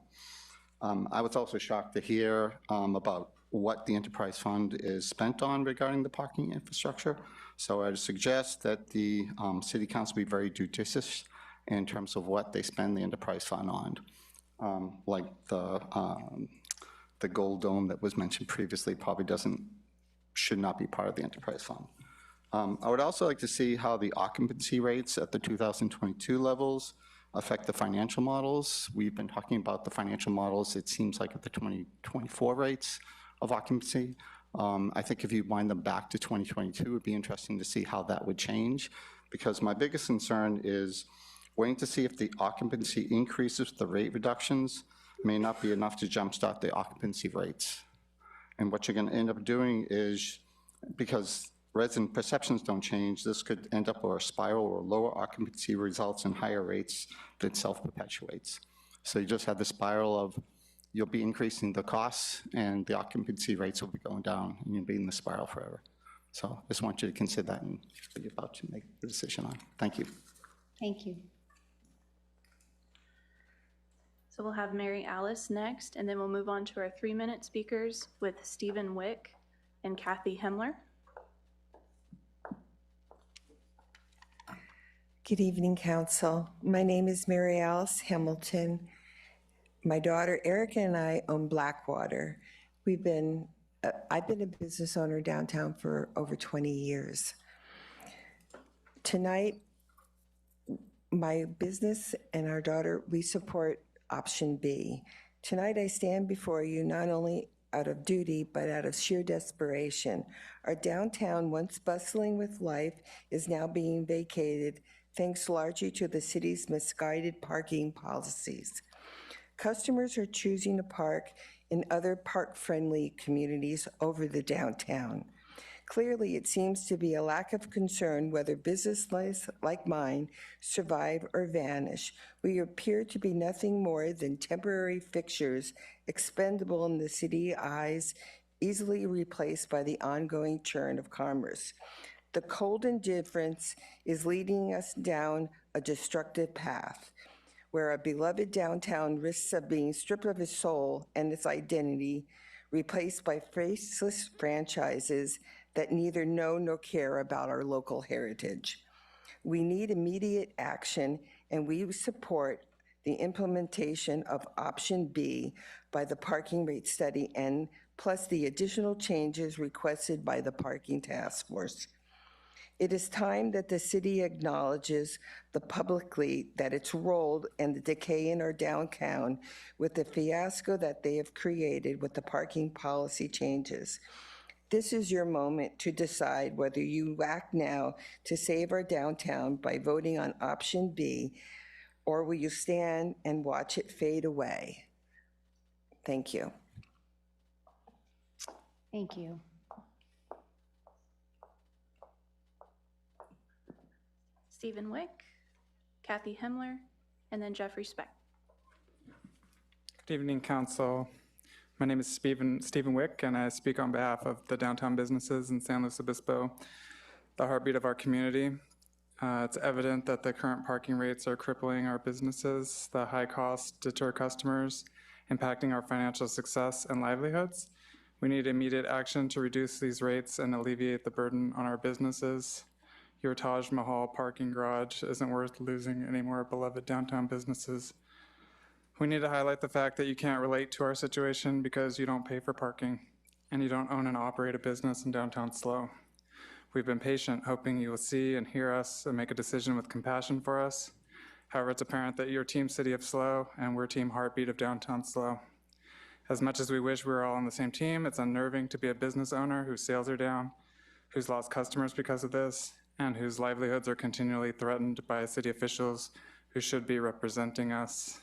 I was also shocked to hear about what the enterprise fund is spent on regarding the parking infrastructure. So I would suggest that the City Council be very judicious in terms of what they spend the enterprise fund on, like the gold dome that was mentioned previously probably should not be part of the enterprise fund. I would also like to see how the occupancy rates at the 2022 levels affect the financial models. We've been talking about the financial models, it seems like at the 2024 rates of occupancy. I think if you wind them back to 2022, it would be interesting to see how that would change, because my biggest concern is waiting to see if the occupancy increases, the rate reductions may not be enough to jumpstart the occupancy rates. And what you're gonna end up doing is, because resident perceptions don't change, this could end up with a spiral where lower occupancy results in higher rates that self-perpetuates. So you just have the spiral of, you'll be increasing the costs and the occupancy rates will be going down and you'll be in the spiral forever. So I just want you to consider that and be about to make the decision on. Thank you. Thank you. So we'll have Mary Alice next, and then we'll move on to our 3-minute speakers with Stephen Wick and Kathy Hemler. Good evening, Council. My name is Mary Alice Hamilton. My daughter Erica and I own Blackwater. I've been a business owner downtown for over 20 years. Tonight, my business and our daughter, we support option B. Tonight, I stand before you not only out of duty, but out of sheer desperation. Our downtown, once bustling with life, is now being vacated thanks largely to the city's misguided parking policies. Customers are choosing to park in other park-friendly communities over the downtown. Clearly, it seems to be a lack of concern whether businesses like mine survive or vanish. We appear to be nothing more than temporary fixtures, expendable in the city's eyes, easily replaced by the ongoing churn of commerce. The cold indifference is leading us down a destructive path, where our beloved downtown risks of being stripped of its soul and its identity, replaced by faceless franchises that neither know nor care about our local heritage. We need immediate action, and we support the implementation of option B by the parking rate study and plus the additional changes requested by the parking task force. It is time that the city acknowledges publicly that its role and the decay in our downtown with the fiasco that they have created with the parking policy changes. This is your moment to decide whether you act now to save our downtown by voting on option B, or will you stand and watch it fade away? Thank you. Thank you. Stephen Wick, Kathy Hemler, and then Jeffrey Speck. Good evening, Council. My name is Stephen Wick, and I speak on behalf of the downtown businesses in San Luis Obispo, the heartbeat of our community. It's evident that the current parking rates are crippling our businesses. The high costs deter customers, impacting our financial success and livelihoods. We need immediate action to reduce these rates and alleviate the burden on our businesses. Your Taj Mahal parking garage isn't worth losing any more beloved downtown businesses. We need to highlight the fact that you can't relate to our situation because you don't pay for parking and you don't own and operate a business in downtown SLO. We've been patient, hoping you will see and hear us and make a decision with compassion for us. However, it's apparent that you're Team City of SLO and we're Team Heartbeat of downtown SLO. As much as we wish we were all on the same team, it's unnerving to be a business owner whose sales are down, who's lost customers because of this, and whose livelihoods are continually threatened by city officials who should be representing us.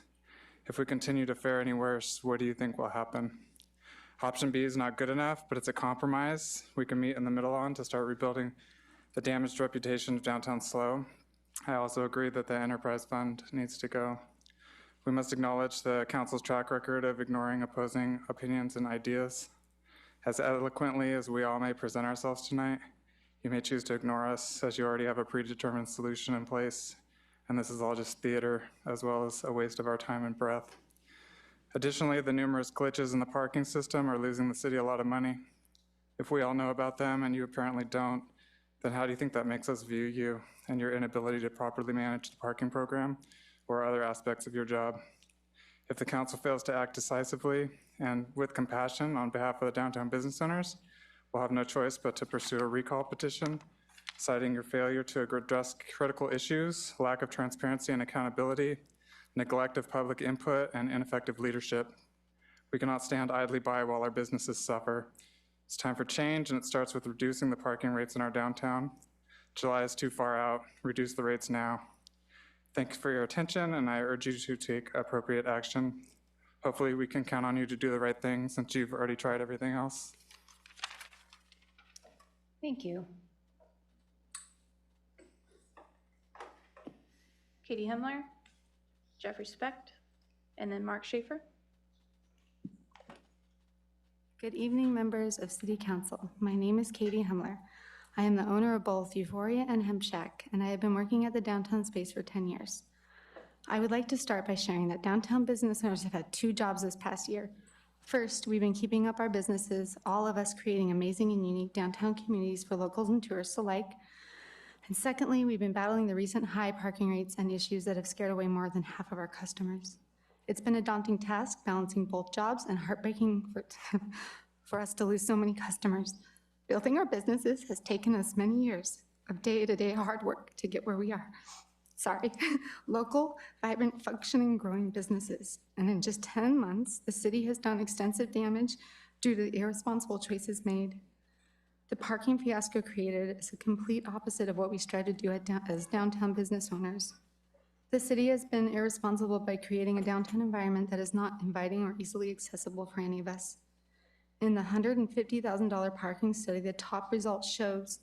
If we continue to fare any worse, what do you think will happen? Option B is not good enough, but it's a compromise we can meet in the middle on to start rebuilding the damaged reputation of downtown SLO. I also agree that the enterprise fund needs to go. We must acknowledge the council's track record of ignoring opposing opinions and ideas. As eloquently as we all may present ourselves tonight, you may choose to ignore us as you already have a predetermined solution in place, and this is all just theater as well as a waste of our time and breath. Additionally, the numerous glitches in the parking system are losing the city a lot of money. If we all know about them and you apparently don't, then how do you think that makes us view you and your inability to properly manage the parking program or other aspects of your job? If the council fails to act decisively and with compassion on behalf of the downtown business owners, we'll have no choice but to pursue a recall petition, citing your failure to address critical issues, lack of transparency and accountability, neglect of public input, and ineffective leadership. We cannot stand idly by while our businesses suffer. It's time for change, and it starts with reducing the parking rates in our downtown. July is too far out. Reduce the rates now. Thank you for your attention, and I urge you to take appropriate action. Hopefully, we can count on you to do the right thing since you've already tried everything else. Thank you. Katie Himmler, Jeffrey Specht, and then Mark Schaefer. Good evening, members of City Council. My name is Katie Himmler. I am the owner of both Euphoria and Hemp Shack, and I have been working at the downtown space for 10 years. I would like to start by sharing that downtown business owners have had 2 jobs this past year. First, we've been keeping up our businesses, all of us creating amazing and unique downtown communities for locals and tourists alike. And secondly, we've been battling the recent high parking rates and issues that have scared away more than half of our customers. It's been a daunting task balancing both jobs and heartbreaking for us to lose so many customers. Building our businesses has taken us many years of day-to-day hard work to get where we are. Local, vibrant, functioning, growing businesses. And in just 10 months, the city has done extensive damage due to the irresponsible choices made. The parking fiasco created is a complete opposite of what we strive to do as downtown business owners. The city has been irresponsible by creating a downtown environment that is not inviting or easily accessible for any of us. In the $150,000 parking study, the top result shows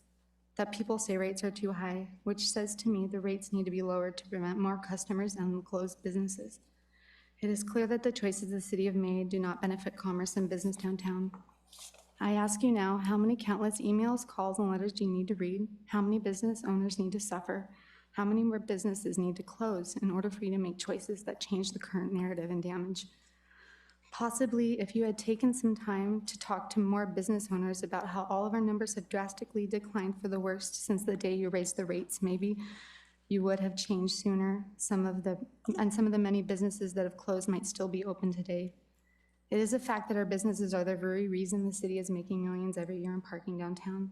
that people say rates are too high, which says to me the rates need to be lowered to prevent more customers and closed businesses. It is clear that the choices the city have made do not benefit commerce and business downtown. I ask you now, how many countless emails, calls, and letters do you need to read? How many business owners need to suffer? How many more businesses need to close in order for you to make choices that change the current narrative and damage? Possibly, if you had taken some time to talk to more business owners about how all of our numbers have drastically declined for the worst since the day you raised the rates, maybe you would have changed sooner. Some of the many businesses that have closed might still be open today. It is a fact that our businesses are the very reason the city is making millions every year in parking downtown.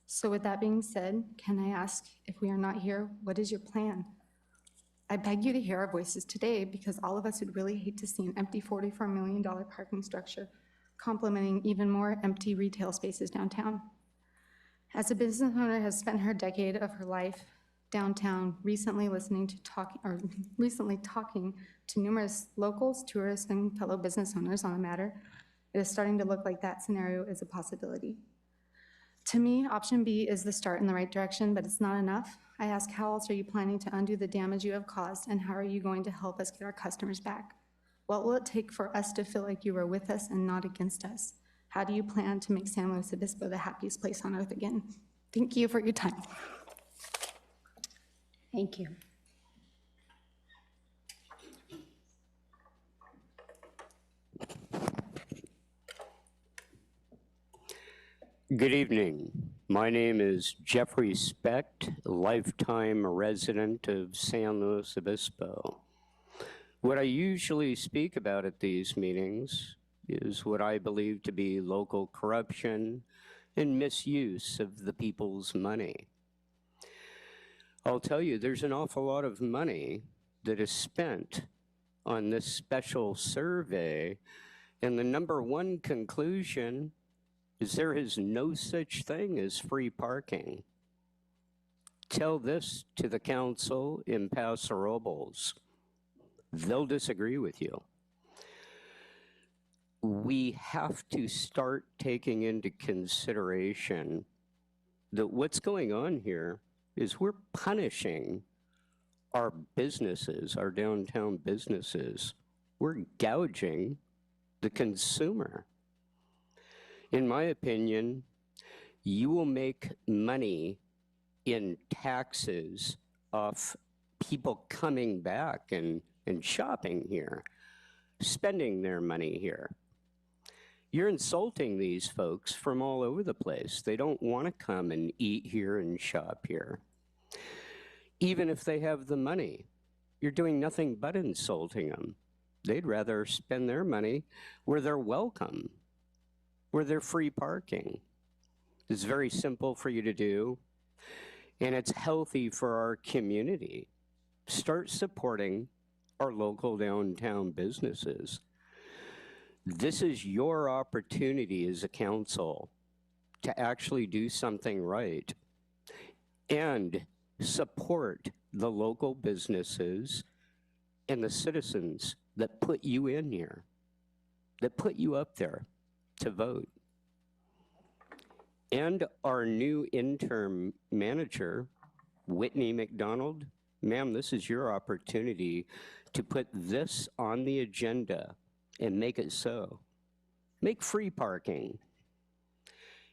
So with that being said, can I ask, if we are not here, what is your plan? I beg you to hear our voices today because all of us would really hate to see an empty $44 million parking structure complementing even more empty retail spaces downtown. As a business owner has spent her decade of her life downtown recently talking to numerous locals, tourists, and fellow business owners on the matter, it is starting to look like that scenario is a possibility. To me, option B is the start in the right direction, but it's not enough. I ask, how else are you planning to undo the damage you have caused, and how are you going to help us get our customers back? What will it take for us to feel like you are with us and not against us? How do you plan to make San Luis Obispo the happiest place on earth again? Thank you for your time. Thank you. Good evening. My name is Jeffrey Specht, lifetime resident of San Luis Obispo. What I usually speak about at these meetings is what I believe to be local corruption and misuse of the people's money. I'll tell you, there's an awful lot of money that is spent on this special survey, and the number one conclusion is there is no such thing as free parking. Tell this to the council in Paso Robles. They'll disagree with you. We have to start taking into consideration that what's going on here is we're punishing our businesses, our downtown businesses. We're gouging the consumer. In my opinion, you will make money in taxes off people coming back and shopping here, spending their money here. You're insulting these folks from all over the place. They don't want to come and eat here and shop here. Even if they have the money, you're doing nothing but insulting them. They'd rather spend their money where they're welcome, where they're free parking. It's very simple for you to do, and it's healthy for our community. Start supporting our local downtown businesses. This is your opportunity as a council to actually do something right and support the local businesses and the citizens that put you in here, that put you up there to vote. And our new interim manager, Whitney McDonald, ma'am, this is your opportunity to put this on the agenda and make it so. Make free parking.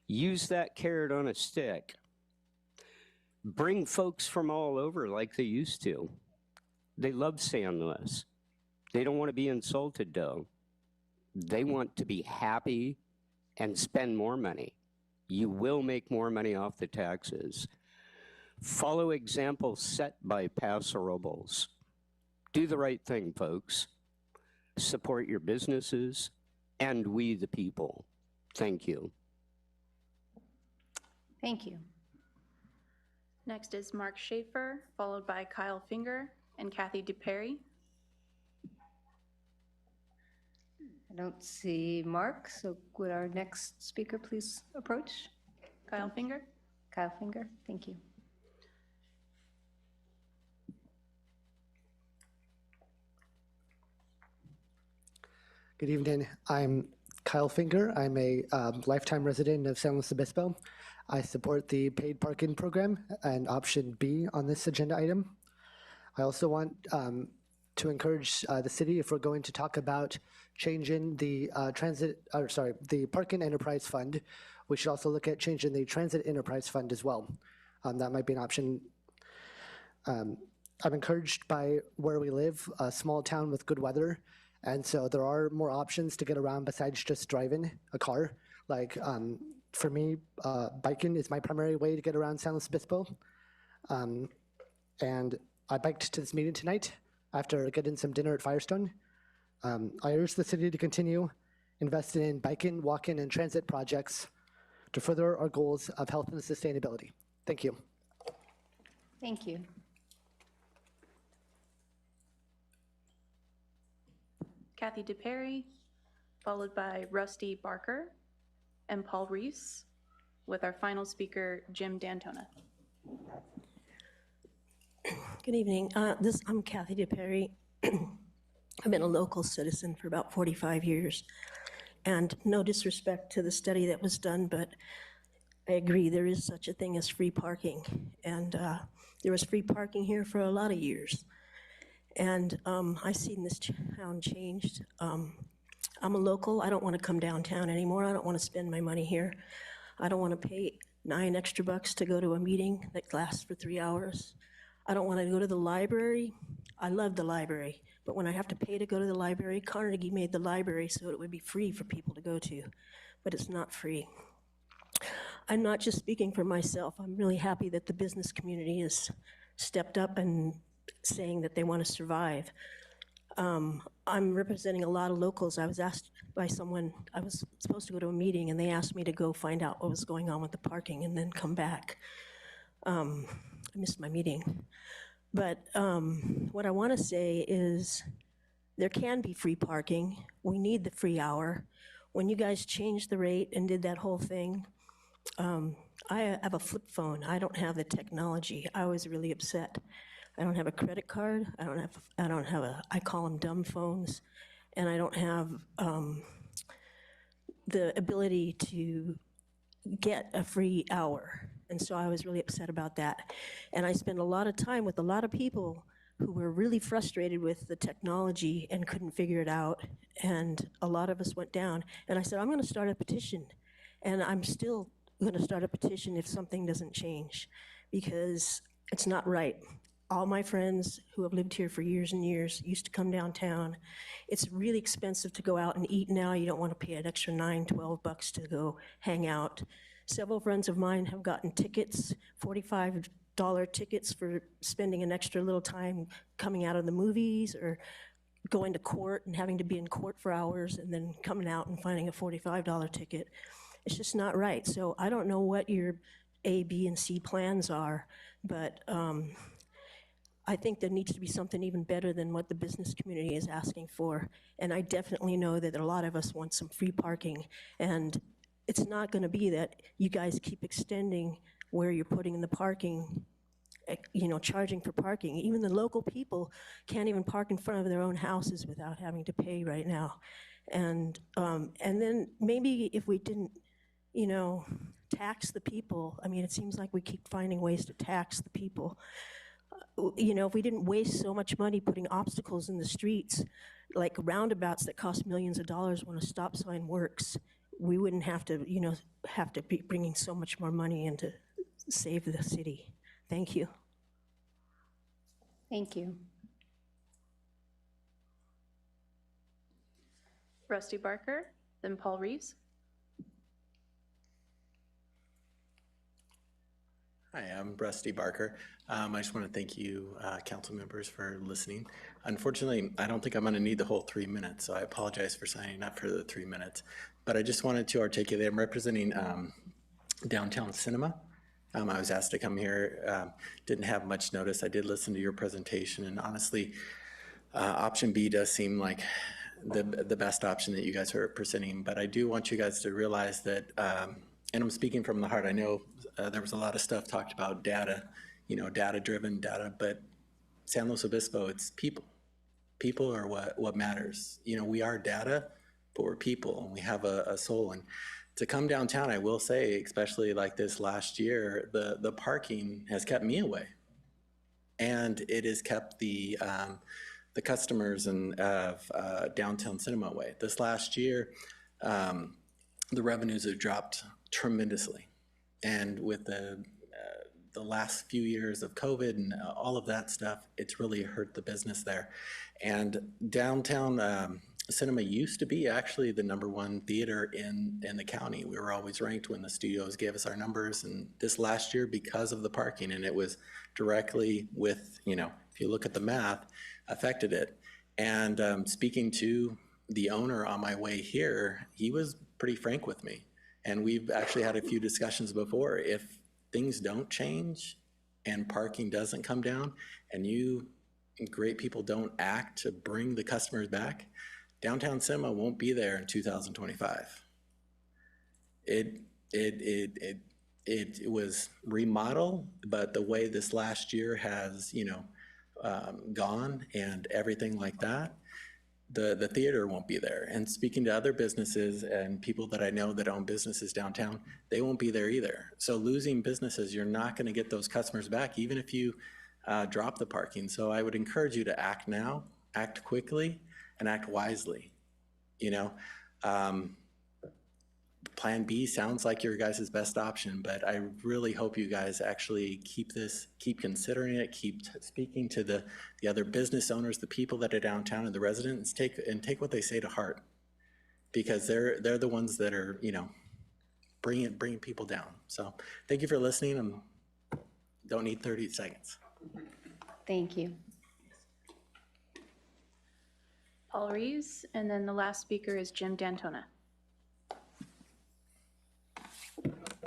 Use that carrot on a stick. Bring folks from all over like they used to. They love San Luis. They don't want to be insulted though. They want to be happy and spend more money. You will make more money off the taxes. Follow examples set by Paso Robles. Do the right thing, folks. Support your businesses and we the people. Thank you. Thank you. Next is Mark Schaefer, followed by Kyle Finger and Kathy DePerry. I don't see Mark, so would our next speaker please approach? Kyle Finger. Kyle Finger, thank you. Good evening. I'm Kyle Finger. I'm a lifetime resident of San Luis Obispo. I support the paid parking program and option B on this agenda item. I also want to encourage the city, if we're going to talk about changing the the parking enterprise fund, we should also look at changing the transit enterprise fund as well. That might be an option. I'm encouraged by where we live, a small town with good weather. And so there are more options to get around besides just driving a car. Like for me, biking is my primary way to get around San Luis Obispo. And I biked to this meeting tonight after getting some dinner at Firestone. I urge the city to continue investing in biking, walking, and transit projects to further our goals of health and sustainability. Thank you. Thank you. Kathy DePerry, followed by Rusty Barker and Paul Reese, with our final speaker, Jim D'Antona. Good evening. I'm Kathy DePerry. I've been a local citizen for about 45 years. And no disrespect to the study that was done, but I agree there is such a thing as free parking. And there was free parking here for a lot of years. And I've seen this town changed. I'm a local. I don't want to come downtown anymore. I don't want to spend my money here. I don't want to pay $9 extra to go to a meeting that lasts for 3 hours. I don't want to go to the library. I love the library. But when I have to pay to go to the library, Carnegie made the library so it would be free for people to go to. But it's not free. I'm not just speaking for myself. I'm really happy that the business community has stepped up and saying that they want to survive. I'm representing a lot of locals. I was asked by someone, I was supposed to go to a meeting and they asked me to go find out what was going on with the parking and then come back. I missed my meeting. But what I want to say is there can be free parking. We need the free hour. When you guys changed the rate and did that whole thing, I have a flip phone. I don't have the technology. I was really upset. I don't have a credit card. I don't have I call them dumb phones, and I don't have the ability to get a free hour. And so I was really upset about that. And I spent a lot of time with a lot of people who were really frustrated with the technology and couldn't figure it out. And a lot of us went down. And I said, I'm going to start a petition. And I'm still going to start a petition if something doesn't change, because it's not right. all my friends who have lived here for years and years used to come downtown. It's really expensive to go out and eat now. You don't want to pay an extra $9, $12 to go hang out. Several friends of mine have gotten tickets, $45 tickets for spending an extra little time coming out of the movies or going to court and having to be in court for hours and then coming out and finding a $45 ticket. It's just not right. So I don't know what your A, B, and C plans are, but I think there needs to be something even better than what the business community is asking for. And I definitely know that a lot of us want some free parking. And it's not going to be that you guys keep extending where you're putting the parking, charging for parking. Even the local people can't even park in front of their own houses without having to pay right now. And then maybe if we didn't, tax the people. I mean, it seems like we keep finding ways to tax the people. If we didn't waste so much money putting obstacles in the streets, like roundabouts that cost millions of dollars when a stop sign works, we wouldn't have to, be bringing so much more money in to save the city. Thank you. Thank you. Rusty Barker, then Paul Reeves. Hi, I'm Rusty Barker. I just want to thank you, council members, for listening. Unfortunately, I don't think I'm going to need the whole 3 minutes, so I apologize for signing up for the 3 minutes. But I just wanted to articulate, I'm representing Downtown Cinema. I was asked to come here, didn't have much notice. I did listen to your presentation, and honestly, option B does seem like the best option that you guys are presenting. But I do want you guys to realize that, and I'm speaking from the heart, I know there was a lot of stuff talked about data, data-driven data, but San Luis Obispo, it's people. People are what matters. We are data, but we're people, and we have a soul. And to come downtown, I will say, especially like this last year, the parking has kept me away, and it has kept the customers of Downtown Cinema away. This last year, the revenues have dropped tremendously, and with the last few years of COVID and all of that stuff, it's really hurt the business there. And Downtown Cinema used to be actually the #1 theater in the county. We were always ranked when the studios gave us our numbers, and this last year, because of the parking, and it was directly with, if you look at the math, affected it. And speaking to the owner on my way here, he was pretty frank with me. And we've actually had a few discussions before. If things don't change and parking doesn't come down, and you great people don't act to bring the customers back, Downtown Cinema won't be there in 2025. It was remodeled, but the way this last year has, gone and everything like that, the theater won't be there. And speaking to other businesses and people that I know that own businesses downtown, they won't be there either. So losing businesses, you're not going to get those customers back, even if you drop the parking. So I would encourage you to act now, act quickly, and act wisely. Plan B sounds like your guys' best option, but I really hope you guys actually keep considering it, keep speaking to the other business owners, the people that are downtown, and the residents, take what they say to heart, because they're the ones that are, bringing people down. So thank you for listening. Don't need 30 seconds. Thank you. Paul Reeves, and then the last speaker is Jim D'Antona.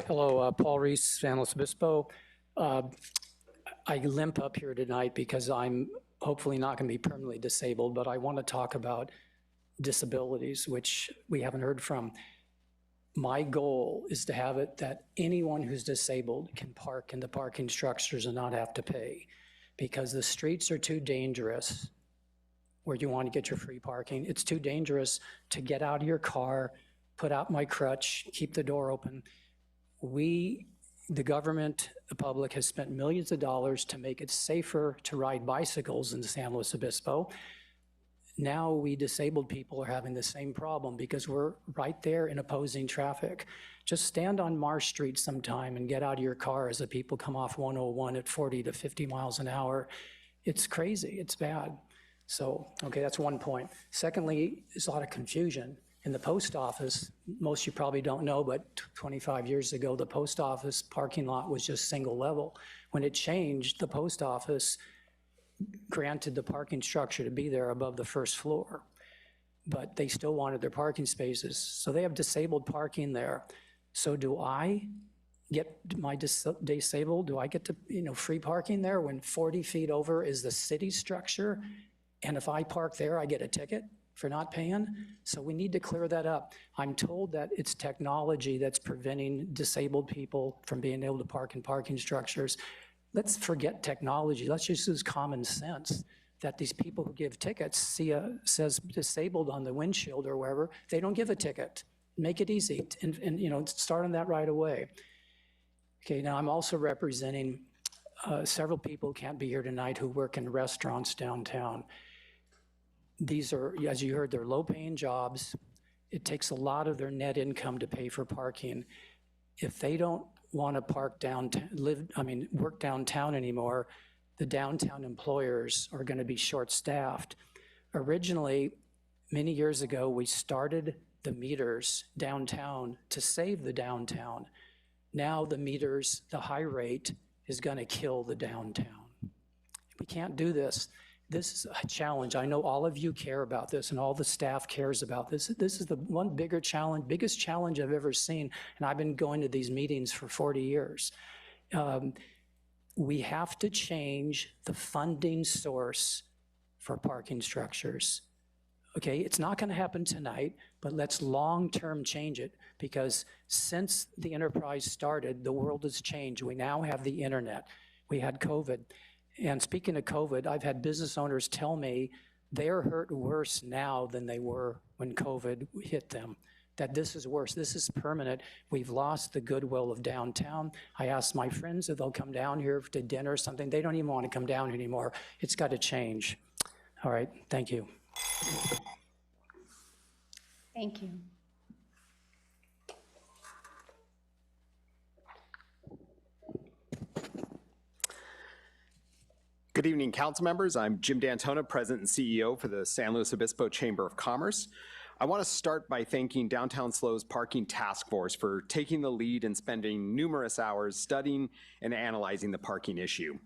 Hello, Paul Reese, San Luis Obispo. I limp up here tonight because I'm hopefully not going to be permanently disabled, but I want to talk about disabilities, which we haven't heard from. My goal is to have it that anyone who's disabled can park in the parking structures and not have to pay, because the streets are too dangerous where you want to get your free parking. It's too dangerous to get out of your car, put out my crutch, keep the door open. The government, the public has spent millions of dollars to make it safer to ride bicycles in San Luis Obispo. Now we disabled people are having the same problem because we're right there in opposing traffic. Just stand on Marsh Street sometime and get out of your car as the people come off 101 at 40 to 50 miles an hour. It's crazy, it's bad. So, okay, that's one point. Secondly, there's a lot of confusion. In the post office, most of you probably don't know, but 25 years ago, the post office parking lot was just single level. When it changed, the post office granted the parking structure to be there above the first floor, but they still wanted their parking spaces. So they have disabled parking there. So do I get my disabled? Do I get to, free parking there when 40 feet over is the city structure? And if I park there, I get a ticket for not paying? So we need to clear that up. I'm told that it's technology that's preventing disabled people from being able to park in parking structures. Let's forget technology. Let's just use common sense that these people who give tickets see says disabled on the windshield or wherever, they don't give a ticket. Make it easy and start on that right away. Okay, now I'm also representing several people who can't be here tonight who work in restaurants downtown. These are, as you heard, they're low-paying jobs. It takes a lot of their net income to pay for parking. If they don't want to park downtown, work downtown anymore, the downtown employers are going to be short-staffed. Originally, many years ago, we started the meters downtown to save the downtown. Now the meters, the high rate, is going to kill the downtown. We can't do this. This is a challenge. I know all of you care about this and all the staff cares about this. This is the one biggest challenge I've ever seen, and I've been going to these meetings for 40 years. We have to change the funding source for parking structures. Okay, it's not going to happen tonight, but let's long-term change it, because since the enterprise started, the world has changed. We now have the internet. We had COVID. And speaking of COVID, I've had business owners tell me they're hurt worse now than they were when COVID hit them, that this is worse. This is permanent. We've lost the goodwill of downtown. I asked my friends if they'll come down here to dinner or something. They don't even want to come down anymore. It's got to change. All right, thank you. Thank you. Good evening, council members. I'm Jim D'Antona, President and CEO for the San Luis Obispo Chamber of Commerce. I want to start by thanking Downtown SLO's Parking Task Force for taking the lead and spending numerous hours studying and analyzing the parking issue.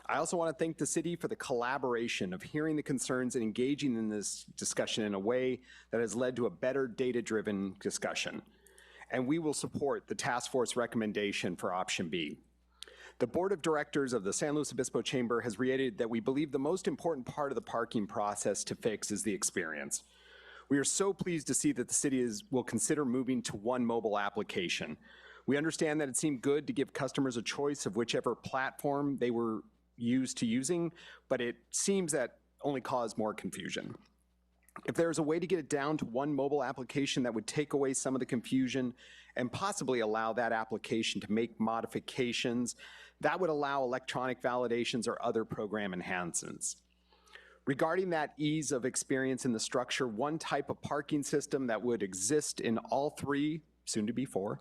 I also want to thank the city for the collaboration of hearing the concerns and engaging in this discussion in a way that has led to a better data-driven discussion. And we will support the task force recommendation for option B. The board of directors of the San Luis Obispo Chamber has reiterated that we believe the most important part of the parking process to fix is the experience. We are so pleased to see that the city will consider moving to one mobile application. We understand that it seemed good to give customers a choice of whichever platform they were used to using, but it seems that only caused more confusion. If there's a way to get it down to one mobile application that would take away some of the confusion and possibly allow that application to make modifications, that would allow electronic validations or other program enhancements. Regarding that ease of experience in the structure, one type of parking system that would exist in all three, soon to be four,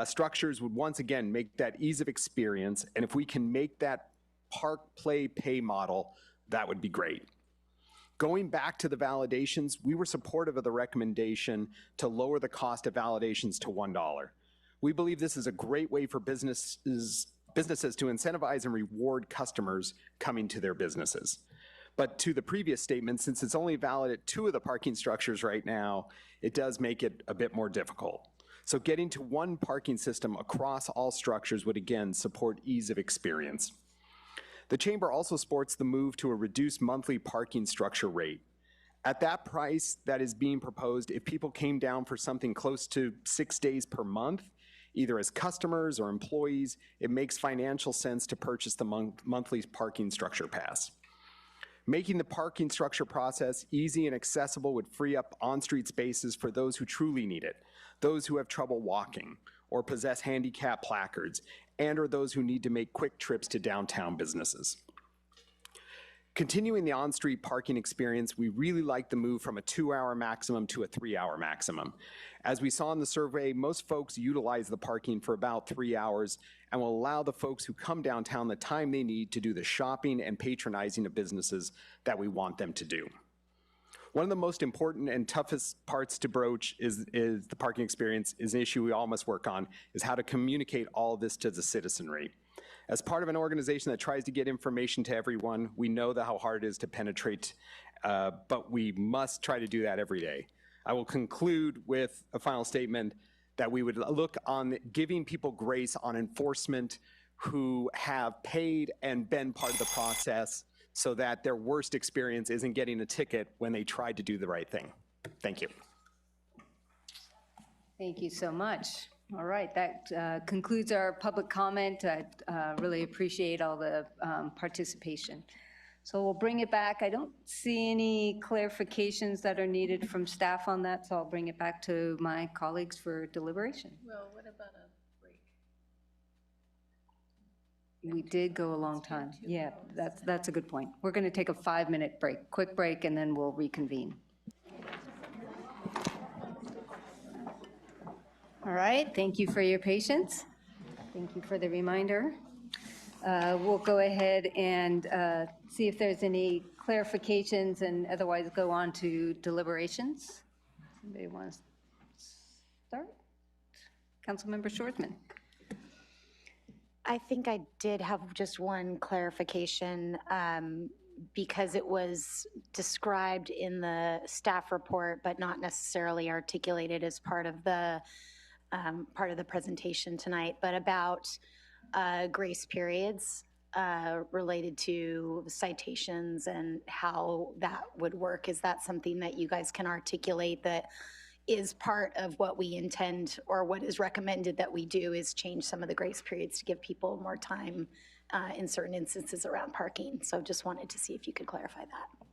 structures would once again make that ease of experience. And if we can make that park, play, pay model, that would be great. Going back to the validations, we were supportive of the recommendation to lower the cost of validations to $1. We believe this is a great way for businesses to incentivize and reward customers coming to their businesses. But to the previous statement, since it's only valid at 2 of the parking structures right now, it does make it a bit more difficult. So getting to one parking system across all structures would again support ease of experience. The Chamber also supports the move to a reduced monthly parking structure rate. At that price that is being proposed, if people came down for something close to 6 days per month, either as customers or employees, it makes financial sense to purchase the monthly parking structure pass. Making the parking structure process easy and accessible would free up on-street spaces for those who truly need it, those who have trouble walking or possess handicap placards, and or those who need to make quick trips to downtown businesses. Continuing the on-street parking experience, we really like the move from a 2-hour maximum to a 3-hour maximum. As we saw in the survey, most folks utilize the parking for about 3 hours and will allow the folks who come downtown the time they need to do the shopping and patronizing of businesses that we want them to do. One of the most important and toughest parts to broach is the parking experience, is an issue we all must work on, is how to communicate all of this to the citizenry. As part of an organization that tries to get information to everyone, we know that how hard it is to penetrate, but we must try to do that every day. I will conclude with a final statement that we would look on giving people grace on enforcement who have paid and been part of the process so that their worst experience isn't getting a ticket when they tried to do the right thing. Thank you. Thank you so much. All right, that concludes our public comment. I really appreciate all the participation. So we'll bring it back. I don't see any clarifications that are needed from staff on that, so I'll bring it back to my colleagues for deliberation. Well, what about a break? We did go a long time. Yeah, that's a good point. We're going to take a 5-minute break, quick break, and then we'll reconvene. All right, thank you for your patience. Thank you for the reminder. We'll go ahead and see if there's any clarifications and otherwise go on to deliberations. Somebody want to start? Councilmember Schwartzman. I think I did have just one clarification because it was described in the staff report, but not necessarily articulated as part of the presentation tonight, but about grace periods related to citations and how that would work. Is that something that you guys can articulate that is part of what we intend, or what is recommended that we do, is change some of the grace periods to give people more time in certain instances around parking? So just wanted to see if you could clarify that.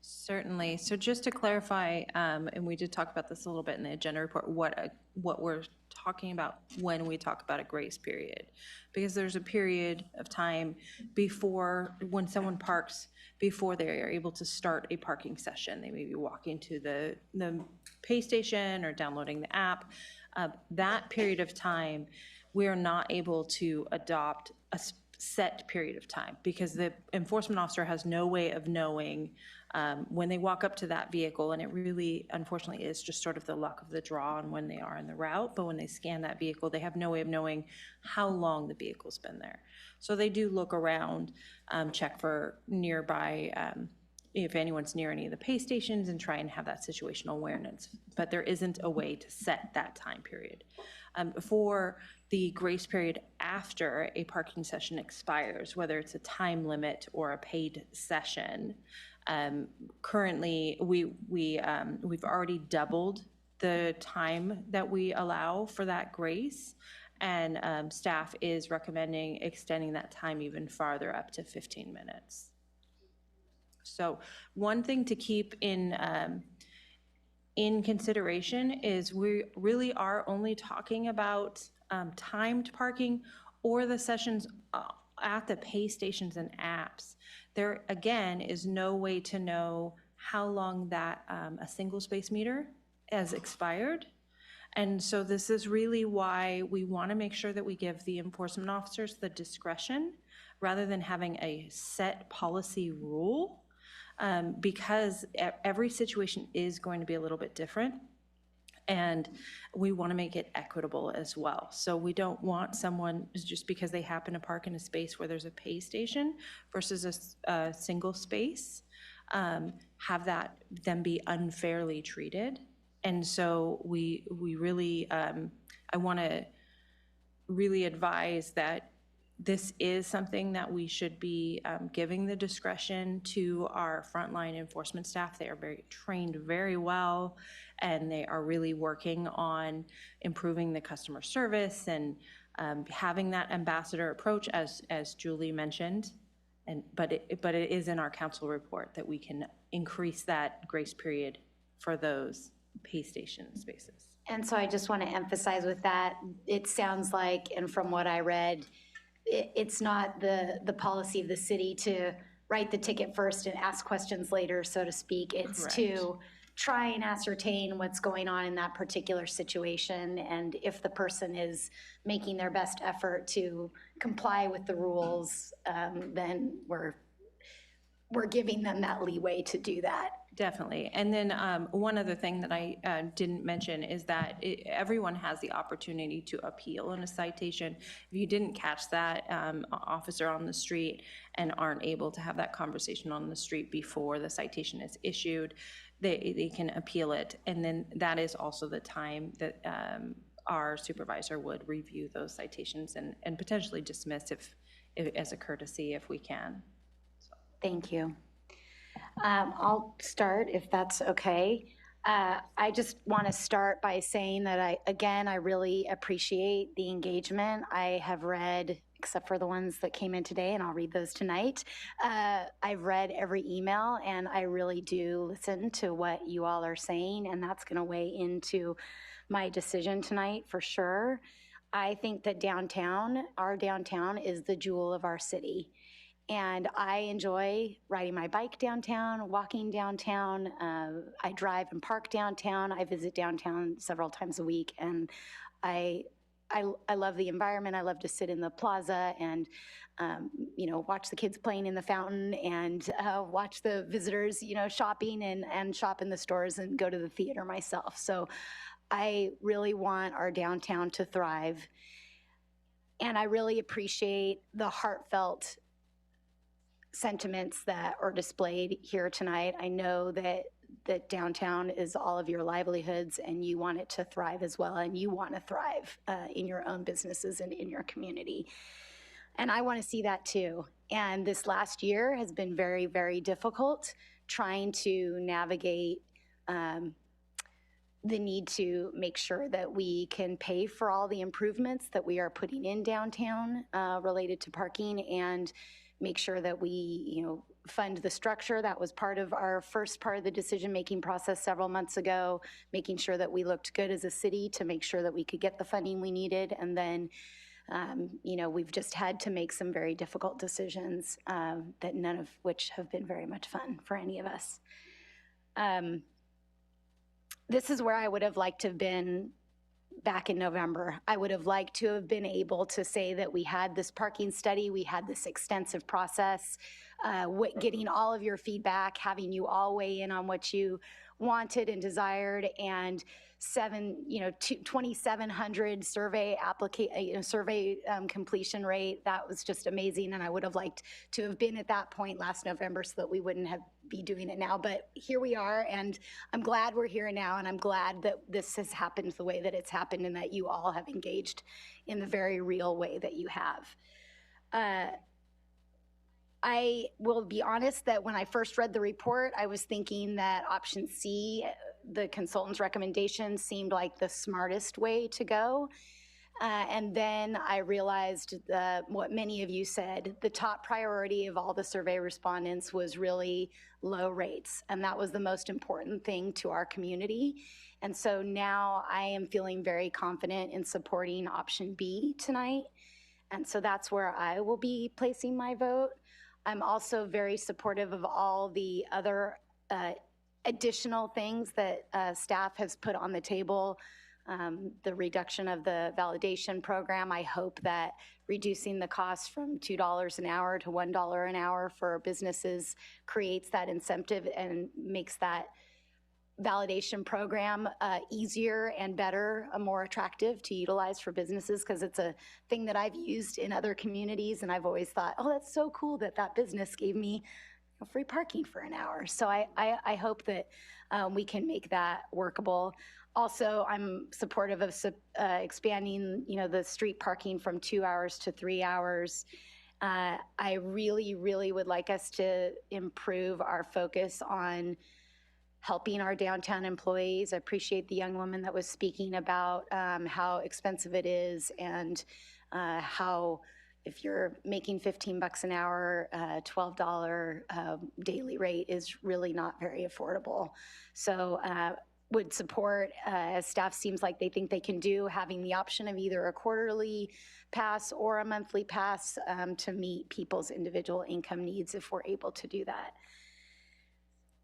Certainly. So just to clarify, and we did talk about this a little bit in the agenda report, what we're talking about when we talk about a grace period, because there's a period of time before, when someone parks, before they are able to start a parking session. They may be walking to the pay station or downloading the app. That period of time, we are not able to adopt a set period of time because the enforcement officer has no way of knowing when they walk up to that vehicle, and it really, unfortunately, is just sort of the luck of the draw on when they are in the route, but when they scan that vehicle, they have no way of knowing how long the vehicle's been there. So they do look around, check for nearby, if anyone's near any of the pay stations, and try and have that situational awareness, but there isn't a way to set that time period. For the grace period after a parking session expires, whether it's a time limit or a paid session, currently we've already doubled the time that we allow for that grace, and staff is recommending extending that time even farther, up to 15 minutes. So one thing to keep in consideration is we really are only talking about timed parking or the sessions at the pay stations and apps. There, again, is no way to know how long that a single space meter has expired. And so this is really why we want to make sure that we give the enforcement officers the discretion rather than having a set policy rule, because every situation is going to be a little bit different. And we want to make it equitable as well. So we don't want someone, just because they happen to park in a space where there's a pay station versus a single space, have that them be unfairly treated. And so we really, I want to really advise that this is something that we should be giving the discretion to our frontline enforcement staff. They are trained very well, and they are really working on improving the customer service and having that ambassador approach, as Julie mentioned. But it is in our council report that we can increase that grace period for those pay station spaces. And so I just want to emphasize with that, it sounds like, and from what I read, it's not the policy of the city to write the ticket first and ask questions later, so to speak. It's Correct. to try and ascertain what's going on in that particular situation, and if the person is making their best effort to comply with the rules, then we're giving them that leeway to do that. Definitely. And then one other thing that I didn't mention is that everyone has the opportunity to appeal in a citation. If you didn't catch that officer on the street and aren't able to have that conversation on the street before the citation is issued, they can appeal it. And then that is also the time that our supervisor would review those citations and potentially dismiss if as a courtesy if we can. Thank you. I'll start if that's okay. I just want to start by saying that I really appreciate the engagement. I have read, except for the ones that came in today, and I'll read those tonight. I've read every email, and I really do listen to what you all are saying, and that's going to weigh into my decision tonight for sure. I think that our downtown is the jewel of our city. And I enjoy riding my bike downtown, walking downtown. I drive and park downtown. I visit downtown several times a week, and I love the environment. I love to sit in the plaza and watch the kids playing in the fountain and watch the visitors shopping and shop in the stores and go to the theater myself. So I really want our downtown to thrive, and I really appreciate the heartfelt sentiments that are displayed here tonight. I know that downtown is all of your livelihoods, and you want it to thrive as well, and you want to thrive in your own businesses and in your community. And I want to see that too. And this last year has been very, very difficult trying to navigate the need to make sure that we can pay for all the improvements that we are putting in downtown related to parking, and make sure that we, fund the structure. That was part of our first part of the decision-making process several months ago, making sure that we looked good as a city to make sure that we could get the funding we needed. And then, we've just had to make some very difficult decisions that none of which have been very much fun for any of us. This is where I would have liked to have been back in November. I would have liked to have been able to say that we had this parking study, we had this extensive process, getting all of your feedback, having you all weigh in on what you wanted and desired, and 2,700 survey completion rate. That was just amazing, and I would have liked to have been at that point last November so that we wouldn't be doing it now. But here we are, and I'm glad we're here now, and I'm glad that this has happened the way that it's happened, and that you all have engaged in the very real way that you have. I will be honest that when I first read the report, I was thinking that option C, the consultant's recommendation, seemed like the smartest way to go. And then I realized what many of you said, the top priority of all the survey respondents was really low rates. And that was the most important thing to our community. And so now I am feeling very confident in supporting option B tonight. And so that's where I will be placing my vote. I'm also very supportive of all the other additional things that staff has put on the table. The reduction of the validation program. I hope that reducing the cost from $2 an hour to $1 an hour for businesses creates that incentive and makes that validation program easier and better, more attractive to utilize for businesses, because it's a thing that I've used in other communities, and I've always thought, oh, that's so cool that that business gave me free parking for an hour. So I hope that we can make that workable. Also, I'm supportive of expanding, the street parking from 2 hours to 3 hours. I really, really would like us to improve our focus on helping our downtown employees. I appreciate the young woman that was speaking about how expensive it is, and how if you're making $15 an hour, $12 daily rate is really not very affordable. So would support, as staff seems like they think they can do, having the option of either a quarterly pass or a monthly pass to meet people's individual income needs if we're able to do that.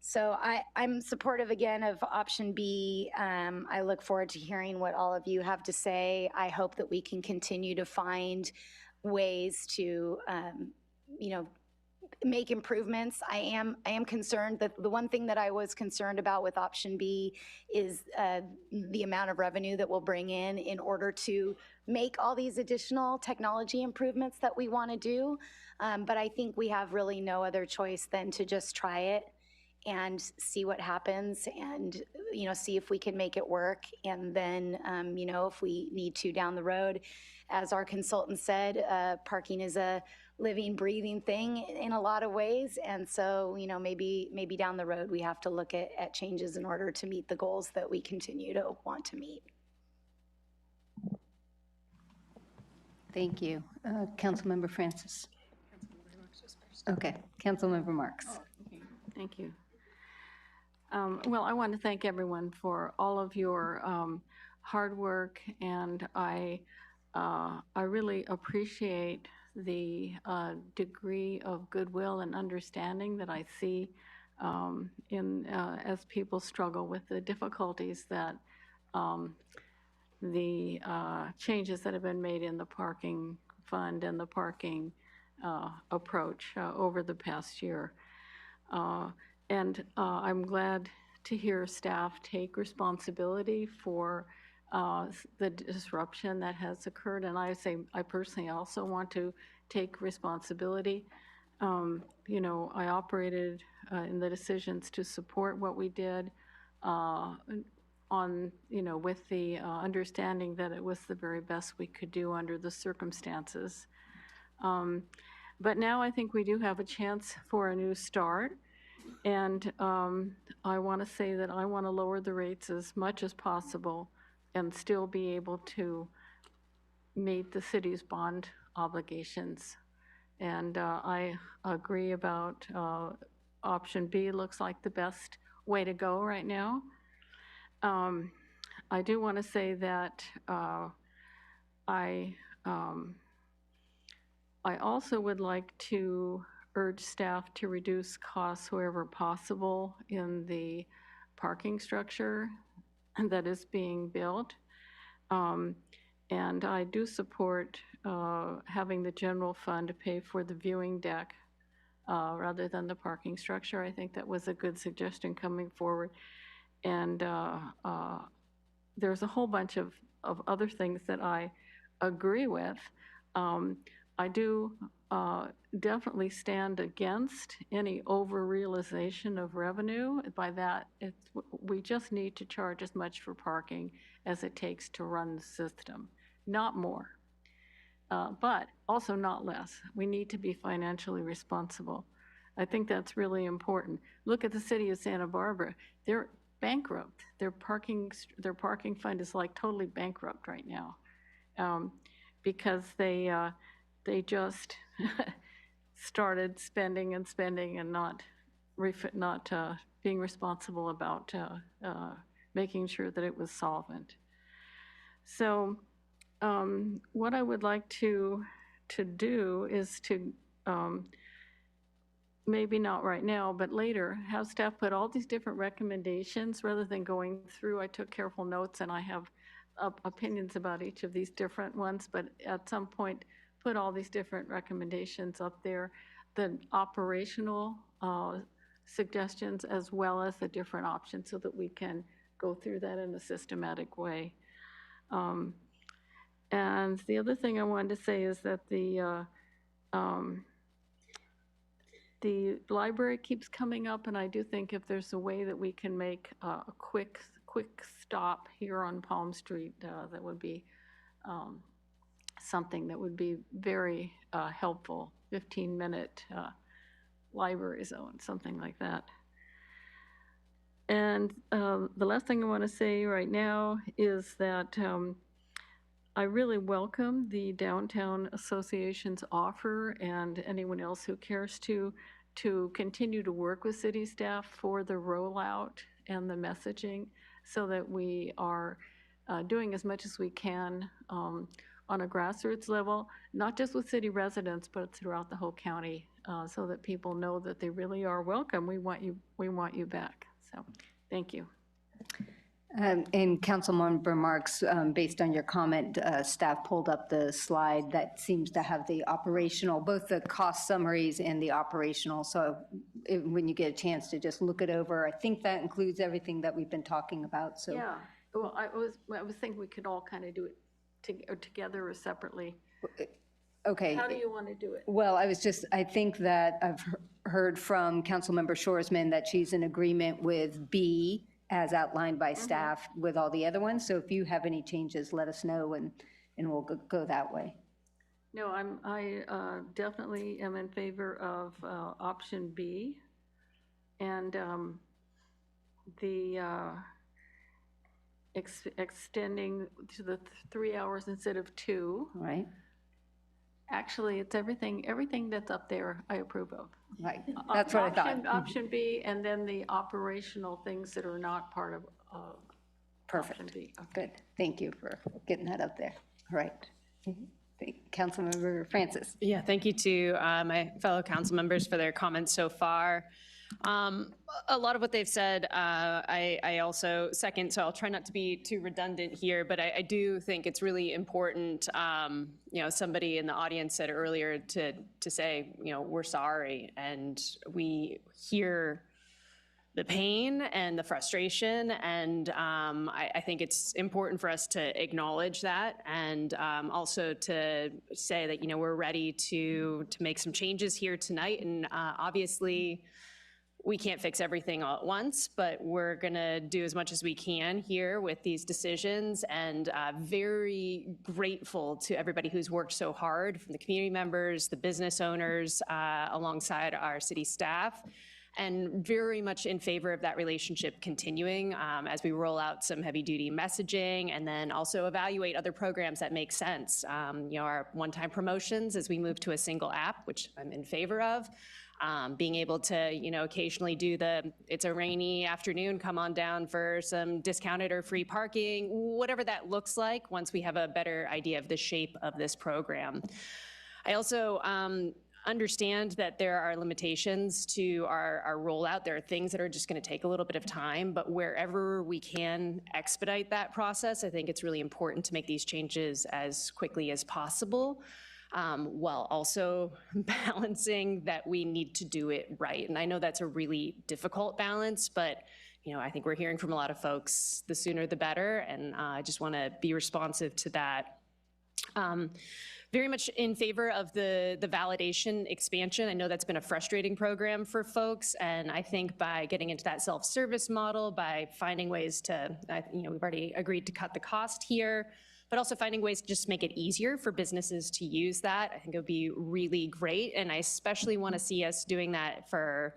So I'm supportive again of option B. I look forward to hearing what all of you have to say. I hope that we can continue to find ways to, make improvements. I am concerned that the one thing that I was concerned about with option B is the amount of revenue that we'll bring in order to make all these additional technology improvements that we want to do. But I think we have really no other choice than to just try it and see what happens and, see if we can make it work. And then, if we need to down the road, as our consultant said, parking is a living, breathing thing in a lot of ways. And so, maybe down the road, we have to look at changes in order to meet the goals that we continue to want to meet. Thank you. Councilmember Francis. Okay, Councilmember Marks. Thank you. Well, I want to thank everyone for all of your hard work, and I really appreciate the degree of goodwill and understanding that I see as people struggle with the difficulties that the changes that have been made in the parking fund and the parking approach over the past year. And I'm glad to hear staff take responsibility for the disruption that has occurred. And I personally also want to take responsibility. I operated in the decisions to support what we did with the understanding that it was the very best we could do under the circumstances. But now I think we do have a chance for a new start. And I want to say that I want to lower the rates as much as possible and still be able to meet the city's bond obligations. And I agree about option B. Looks like the best way to go right now. I do want to say that I also would like to urge staff to reduce costs wherever possible in the parking structure that is being built. And I do support having the general fund to pay for the viewing deck rather than the parking structure. I think that was a good suggestion coming forward. And there's a whole bunch of other things that I agree with. I do definitely stand against any over-realization of revenue. By that, we just need to charge as much for parking as it takes to run the system, not more, but also not less. We need to be financially responsible. I think that's really important. Look at the city of Santa Barbara. They're bankrupt. Their parking fund is like totally bankrupt right now because they just started spending and not being responsible about making sure that it was solvent. So what I would like to do is to maybe not right now, but later, have staff put all these different recommendations rather than going through. I took careful notes and I have opinions about each of these different ones, but at some point, put all these different recommendations up there, the operational suggestions as well as the different options so that we can go through that in a systematic way. And the other thing I wanted to say is that the library keeps coming up, and I do think if there's a way that we can make a quick stop here on Palm Street, that would be something that would be very helpful, 15-minute library zone, something like that. And the last thing I want to say right now is that I really welcome the Downtown Association's offer and anyone else who cares to continue to work with city staff for the rollout and the messaging. so that we are doing as much as we can on a grassroots level, not just with city residents, but throughout the whole county, so that people know that they really are welcome. We want you back. So, thank you. And Councilmember Marks, based on your comment, staff pulled up the slide that seems to have the operational, both the cost summaries and the operational. So when you get a chance to just look it over, I think that includes everything that we've been talking about. So Yeah. Well, I was thinking we could all kind of do it together or separately. Okay. How do you want to do it? Well, I think that I've heard from Councilmember Shoresman that she's in agreement with B as outlined by staff with all the other ones. So if you have any changes, let us know and we'll go that way. No, I definitely am in favor of option B, and the extending to the 3 hours instead of 2. Right. Actually, it's everything that's up there I approve of. Right, that's what I thought. Option B, and then the operational things that are not part of Perfect. option B. Okay. Good, thank you for getting that up there. All right. Councilmember Francis. Yeah, thank you to my fellow council members for their comments so far. A lot of what they've said, I also second, so I'll try not to be too redundant here, but I do think it's really important, somebody in the audience said earlier to say, we're sorry, and we hear the pain and the frustration, and I think it's important for us to acknowledge that, and also to say that, we're ready to make some changes here tonight, and obviously, we can't fix everything all at once, but we're gonna do as much as we can here with these decisions, and very grateful to everybody who's worked so hard, from the community members, the business owners, alongside our city staff, and very much in favor of that relationship continuing as we roll out some heavy-duty messaging, and then also evaluate other programs that make sense. Our one-time promotions as we move to a single app, which I'm in favor of. Being able to, occasionally do it's a rainy afternoon, come on down for some discounted or free parking, whatever that looks like once we have a better idea of the shape of this program. I also understand that there are limitations to our rollout. There are things that are just going to take a little bit of time, but wherever we can expedite that process, I think it's really important to make these changes as quickly as possible. While also balancing that we need to do it right. And I know that's a really difficult balance, but I think we're hearing from a lot of folks, the sooner the better, and I just want to be responsive to that. Very much in favor of the validation expansion. I know that's been a frustrating program for folks, and I think by getting into that self-service model, by finding ways to, we've already agreed to cut the cost here, but also finding ways to just make it easier for businesses to use that. I think it would be really great, and I especially want to see us doing that for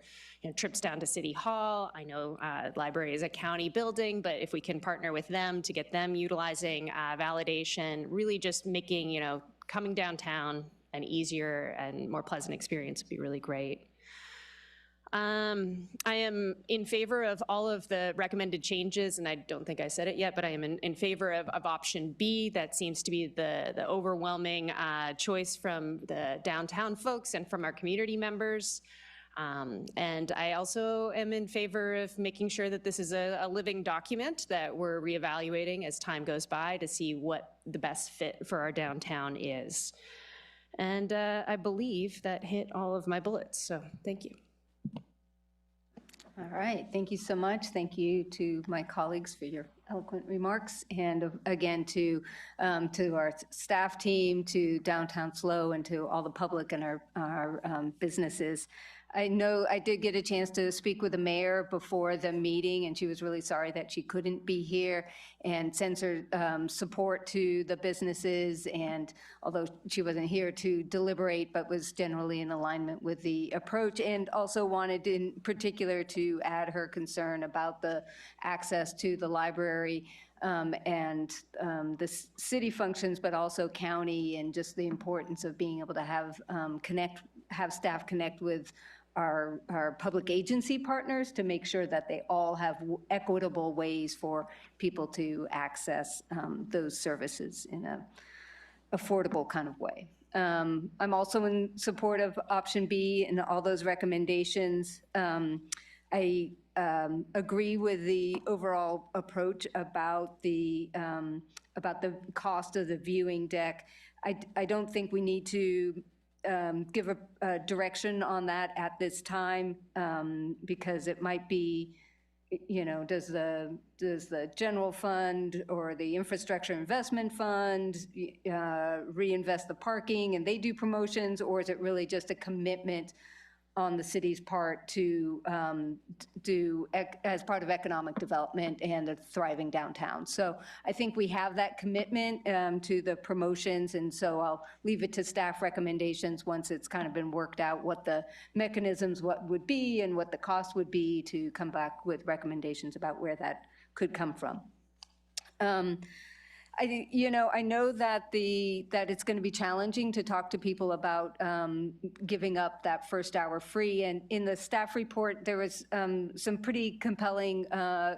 trips down to City Hall. I know library is a county building, but if we can partner with them to get them utilizing validation, really just making coming downtown an easier and more pleasant experience would be really great. I am in favor of all of the recommended changes, and I don't think I said it yet, but I am in favor of option B. That seems to be the overwhelming choice from the downtown folks and from our community members. And I also am in favor of making sure that this is a living document that we're reevaluating as time goes by to see what the best fit for our downtown is. And I believe that hit all of my bullets, so thank you. All right, thank you so much. Thank you to my colleagues for your eloquent remarks, and again to our staff team, to Downtown SLO, and to all the public and our businesses. I know I did get a chance to speak with the mayor before the meeting, and she was really sorry that she couldn't be here, and sends her support to the businesses, and although she wasn't here to deliberate, but was generally in alignment with the approach, and also wanted in particular to add her concern about the access to the library and the city functions, but also county, and just the importance of being able to have staff connect with our public agency partners to make sure that they all have equitable ways for people to access those services in a affordable kind of way. I'm also in support of option B and all those recommendations. I agree with the overall approach about the cost of the viewing deck. I don't think we need to give a direction on that at this time, because it might be, you know, does the general fund or the infrastructure investment fund reinvest the parking and they do promotions, or is it really just a commitment on the city's part to do as part of economic development and a thriving downtown? So I think we have that commitment to the promotions, and so I'll leave it to staff recommendations once it's kind of been worked out what the mechanisms would be and what the cost would be, to come back with recommendations about where that could come from. I know that it's going to be challenging to talk to people about giving up that first hour free. And in the staff report, there was some pretty compelling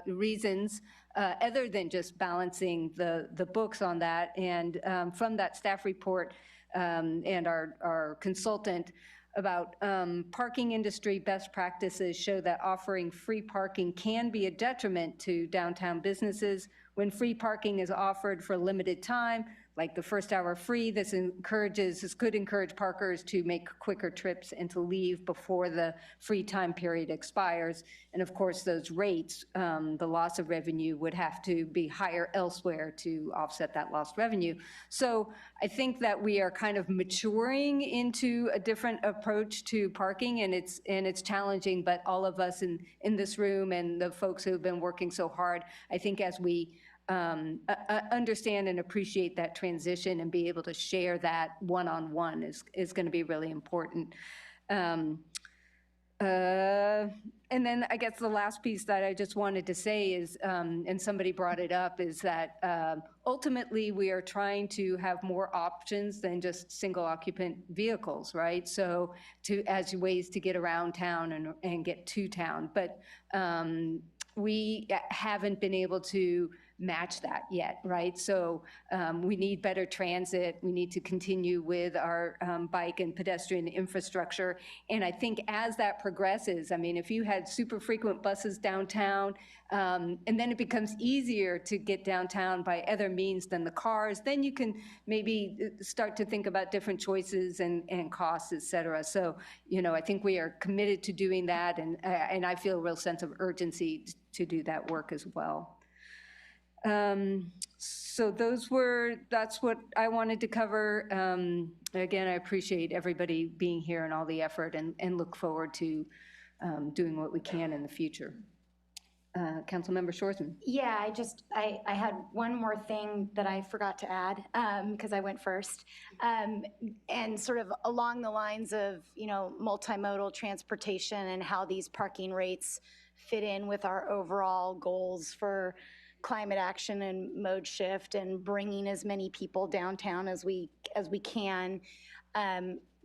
reasons other than just balancing the books on that. And from that staff report and our consultant about parking industry best practices show that offering free parking can be a detriment to downtown businesses. When free parking is offered for a limited time, like the first hour free, this could encourage parkers to make quicker trips and to leave before the free time period expires. And of course, those rates, the loss of revenue would have to be higher elsewhere to offset that lost revenue. So I think that we are kind of maturing into a different approach to parking, and it's challenging, but all of us in this room and the folks who have been working so hard, I think as we understand and appreciate that transition and be able to share that one-on-one is going to be really important. And then I guess the last piece that I just wanted to say is, and somebody brought it up, is that ultimately we are trying to have more options than just single occupant vehicles, right? So as ways to get around town and get to town. But we haven't been able to match that yet, right? So we need better transit. We need to continue with our bike and pedestrian infrastructure. And I think as that progresses, I mean, if you had super frequent buses downtown, and then it becomes easier to get downtown by other means than the cars, then you can maybe start to think about different choices and costs, et cetera. So, you know, I think we are committed to doing that, and I feel a real sense of urgency to do that work as well. So that's what I wanted to cover. Again, I appreciate everybody being here and all the effort, and look forward to doing what we can in the future. Councilmember Shorsman. Yeah, I had one more thing that I forgot to add, because I went first. And sort of along the lines of, you know, multimodal transportation and how these parking rates fit in with our overall goals for climate action and mode shift and bringing as many people downtown as we can.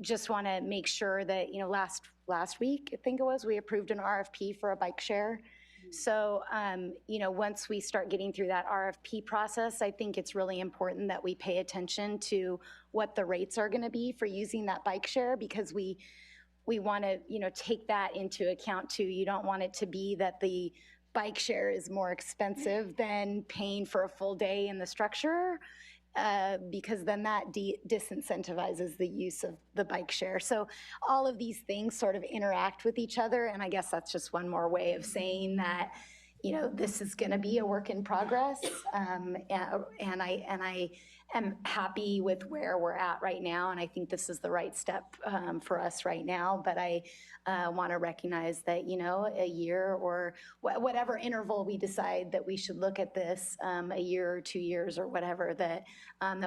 Just want to make sure that, you know, last week, I think it was, we approved an RFP for a bike share. So, you know, once we start getting through that RFP process, I think it's really important that we pay attention to what the rates are going to be for using that bike share, because we want to, you know, take that into account too. You don't want it to be that the bike share is more expensive than paying for a full day in the structure, because then that disincentivizes the use of the bike share. So all of these things sort of interact with each other, and I guess that's just one more way of saying that, you know, this is going to be a work in progress, and I am happy with where we're at right now, and I think this is the right step for us right now. But I want to recognize that, you know, a year or whatever interval we decide that we should look at this, a year or 2 years or whatever, that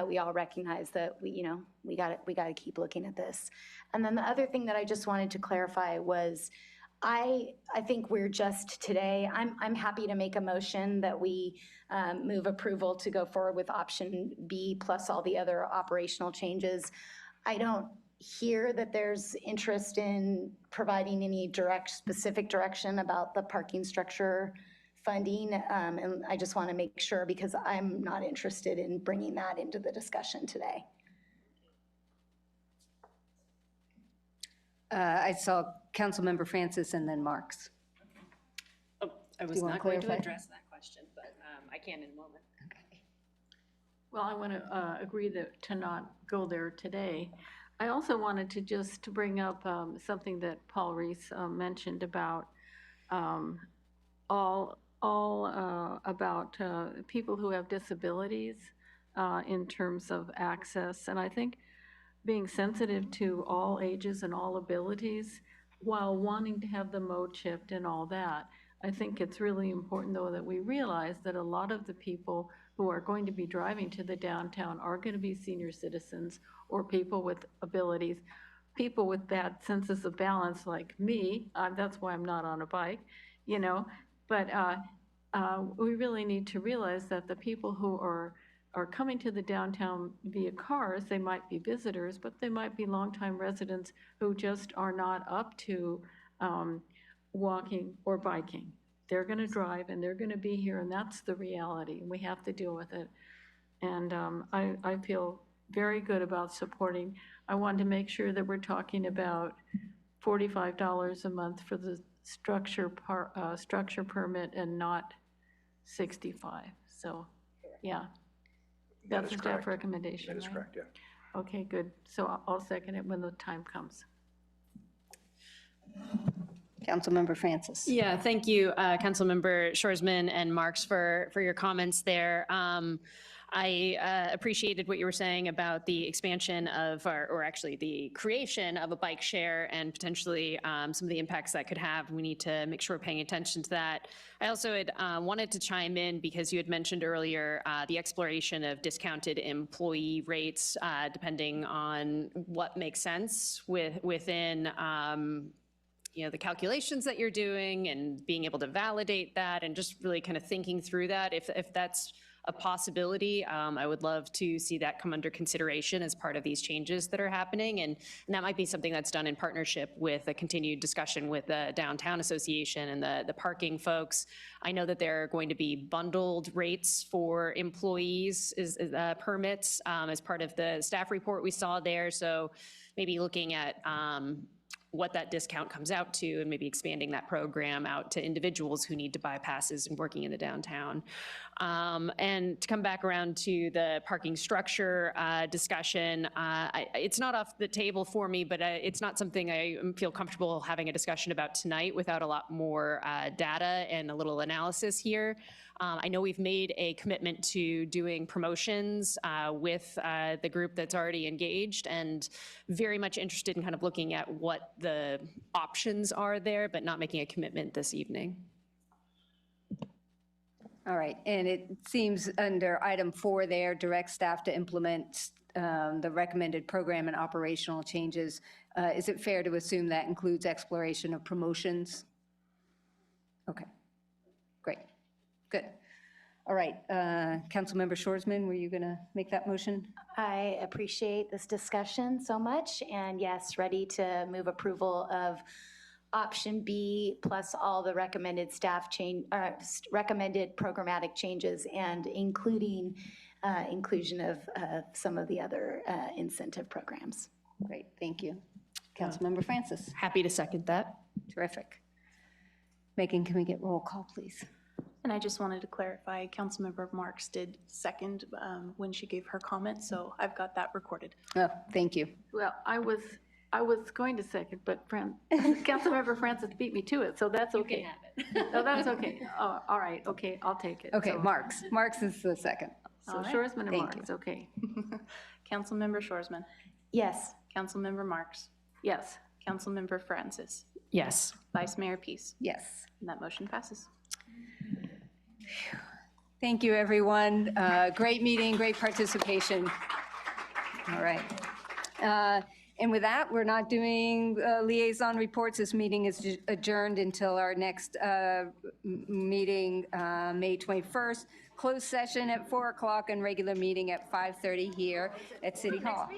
we all recognize that we got to keep looking at this. And then the other thing that I just wanted to clarify was, I think we're just today, I'm happy to make a motion that we move approval to go forward with option B plus all the other operational changes. I don't hear that there's interest in providing any specific direction about the parking structure funding. And I just want to make sure, because I'm not interested in bringing that into the discussion today. I saw Councilmember Francis and then Marks. Oh, I Do was you wanna not going to clarify? address that question, but I can in a moment. Well, I want to agree to not go there today. I also wanted to just bring up something that Paul Reese mentioned about all about people who have disabilities in terms of access. And I think being sensitive to all ages and all abilities while wanting to have the mode shift and all that, I think it's really important, though, that we realize that a lot of the people who are going to be driving to the downtown are going to be senior citizens or people with abilities, people with bad senses of balance like me. That's why I'm not on a bike, you know. But we really need to realize that the people who are coming to the downtown via cars, they might be visitors, but they might be longtime residents who just are not up to walking or biking. They're going to drive and they're going to be here, and that's the reality. We have to deal with it. And I feel very good about supporting. I wanted to make sure that we're talking about $45 a month for the structure permit and not 65. So, yeah. That's a staff recommendation, That is right? correct, yeah. Okay, good. So I'll second it when the time comes. Councilmember Francis. Yeah, thank you, Councilmember Shorsman and Marks for your comments there. I appreciated what you were saying about the expansion of, or actually the creation of a bike share and potentially some of the impacts that could have. We need to make sure we're paying attention to that. I also had wanted to chime in because you had mentioned earlier the exploration of discounted employee rates depending on what makes sense within the calculations that you're doing and being able to validate that and just really kind of thinking through that. If that's a possibility, I would love to see that come under consideration as part of these changes that are happening. And that might be something that's done in partnership with a continued discussion with the Downtown Association and the parking folks. I know that there are going to be bundled rates for employees permits as part of the staff report we saw there. So maybe looking at what that discount comes out to and maybe expanding that program out to individuals who need to buy passes and working in the downtown. And to come back around to the parking structure discussion, it's not off the table for me, but it's not something I feel comfortable having a discussion about tonight without a lot more data and a little analysis here. I know we've made a commitment to doing promotions with the group that's already engaged and very much interested in kind of looking at what the options are there, but not making a commitment this evening. All right, and it seems under item 4 there, direct staff to implement the recommended program and operational changes. Is it fair to assume that includes exploration of promotions? Okay, great, good. All right, Councilmember Shorsman, were you gonna make that motion? I appreciate this discussion so much, and yes, ready to move approval of option B plus all the recommended recommended programmatic changes, and including inclusion of some of the other incentive programs. Great, thank you. Councilmember Francis. Happy to second that. Terrific. Megan, can we get roll call, please? And I just wanted to clarify, Councilmember Marks did second when she gave her comment, so I've got that recorded. Oh, thank you. Well, I was going to second, but Councilmember Francis beat me to it, so that's okay. You can have it. No, that's okay. Oh, all right, okay, I'll take it. Okay, So- Marks. Marks is the second. So All right, Shorsman and thank Marks, okay. Councilmember Shorsman. Yes. Councilmember Marks. Yes. Councilmember Francis. Yes. Vice Mayor Peace. Yes. And that motion passes. Thank you, everyone. Great meeting, great participation. All right. And with that, we're not doing liaison reports. This meeting is adjourned until our next meeting, May 21st. Closed session at 4 o'clock and regular meeting at 5:30 here at City Hall.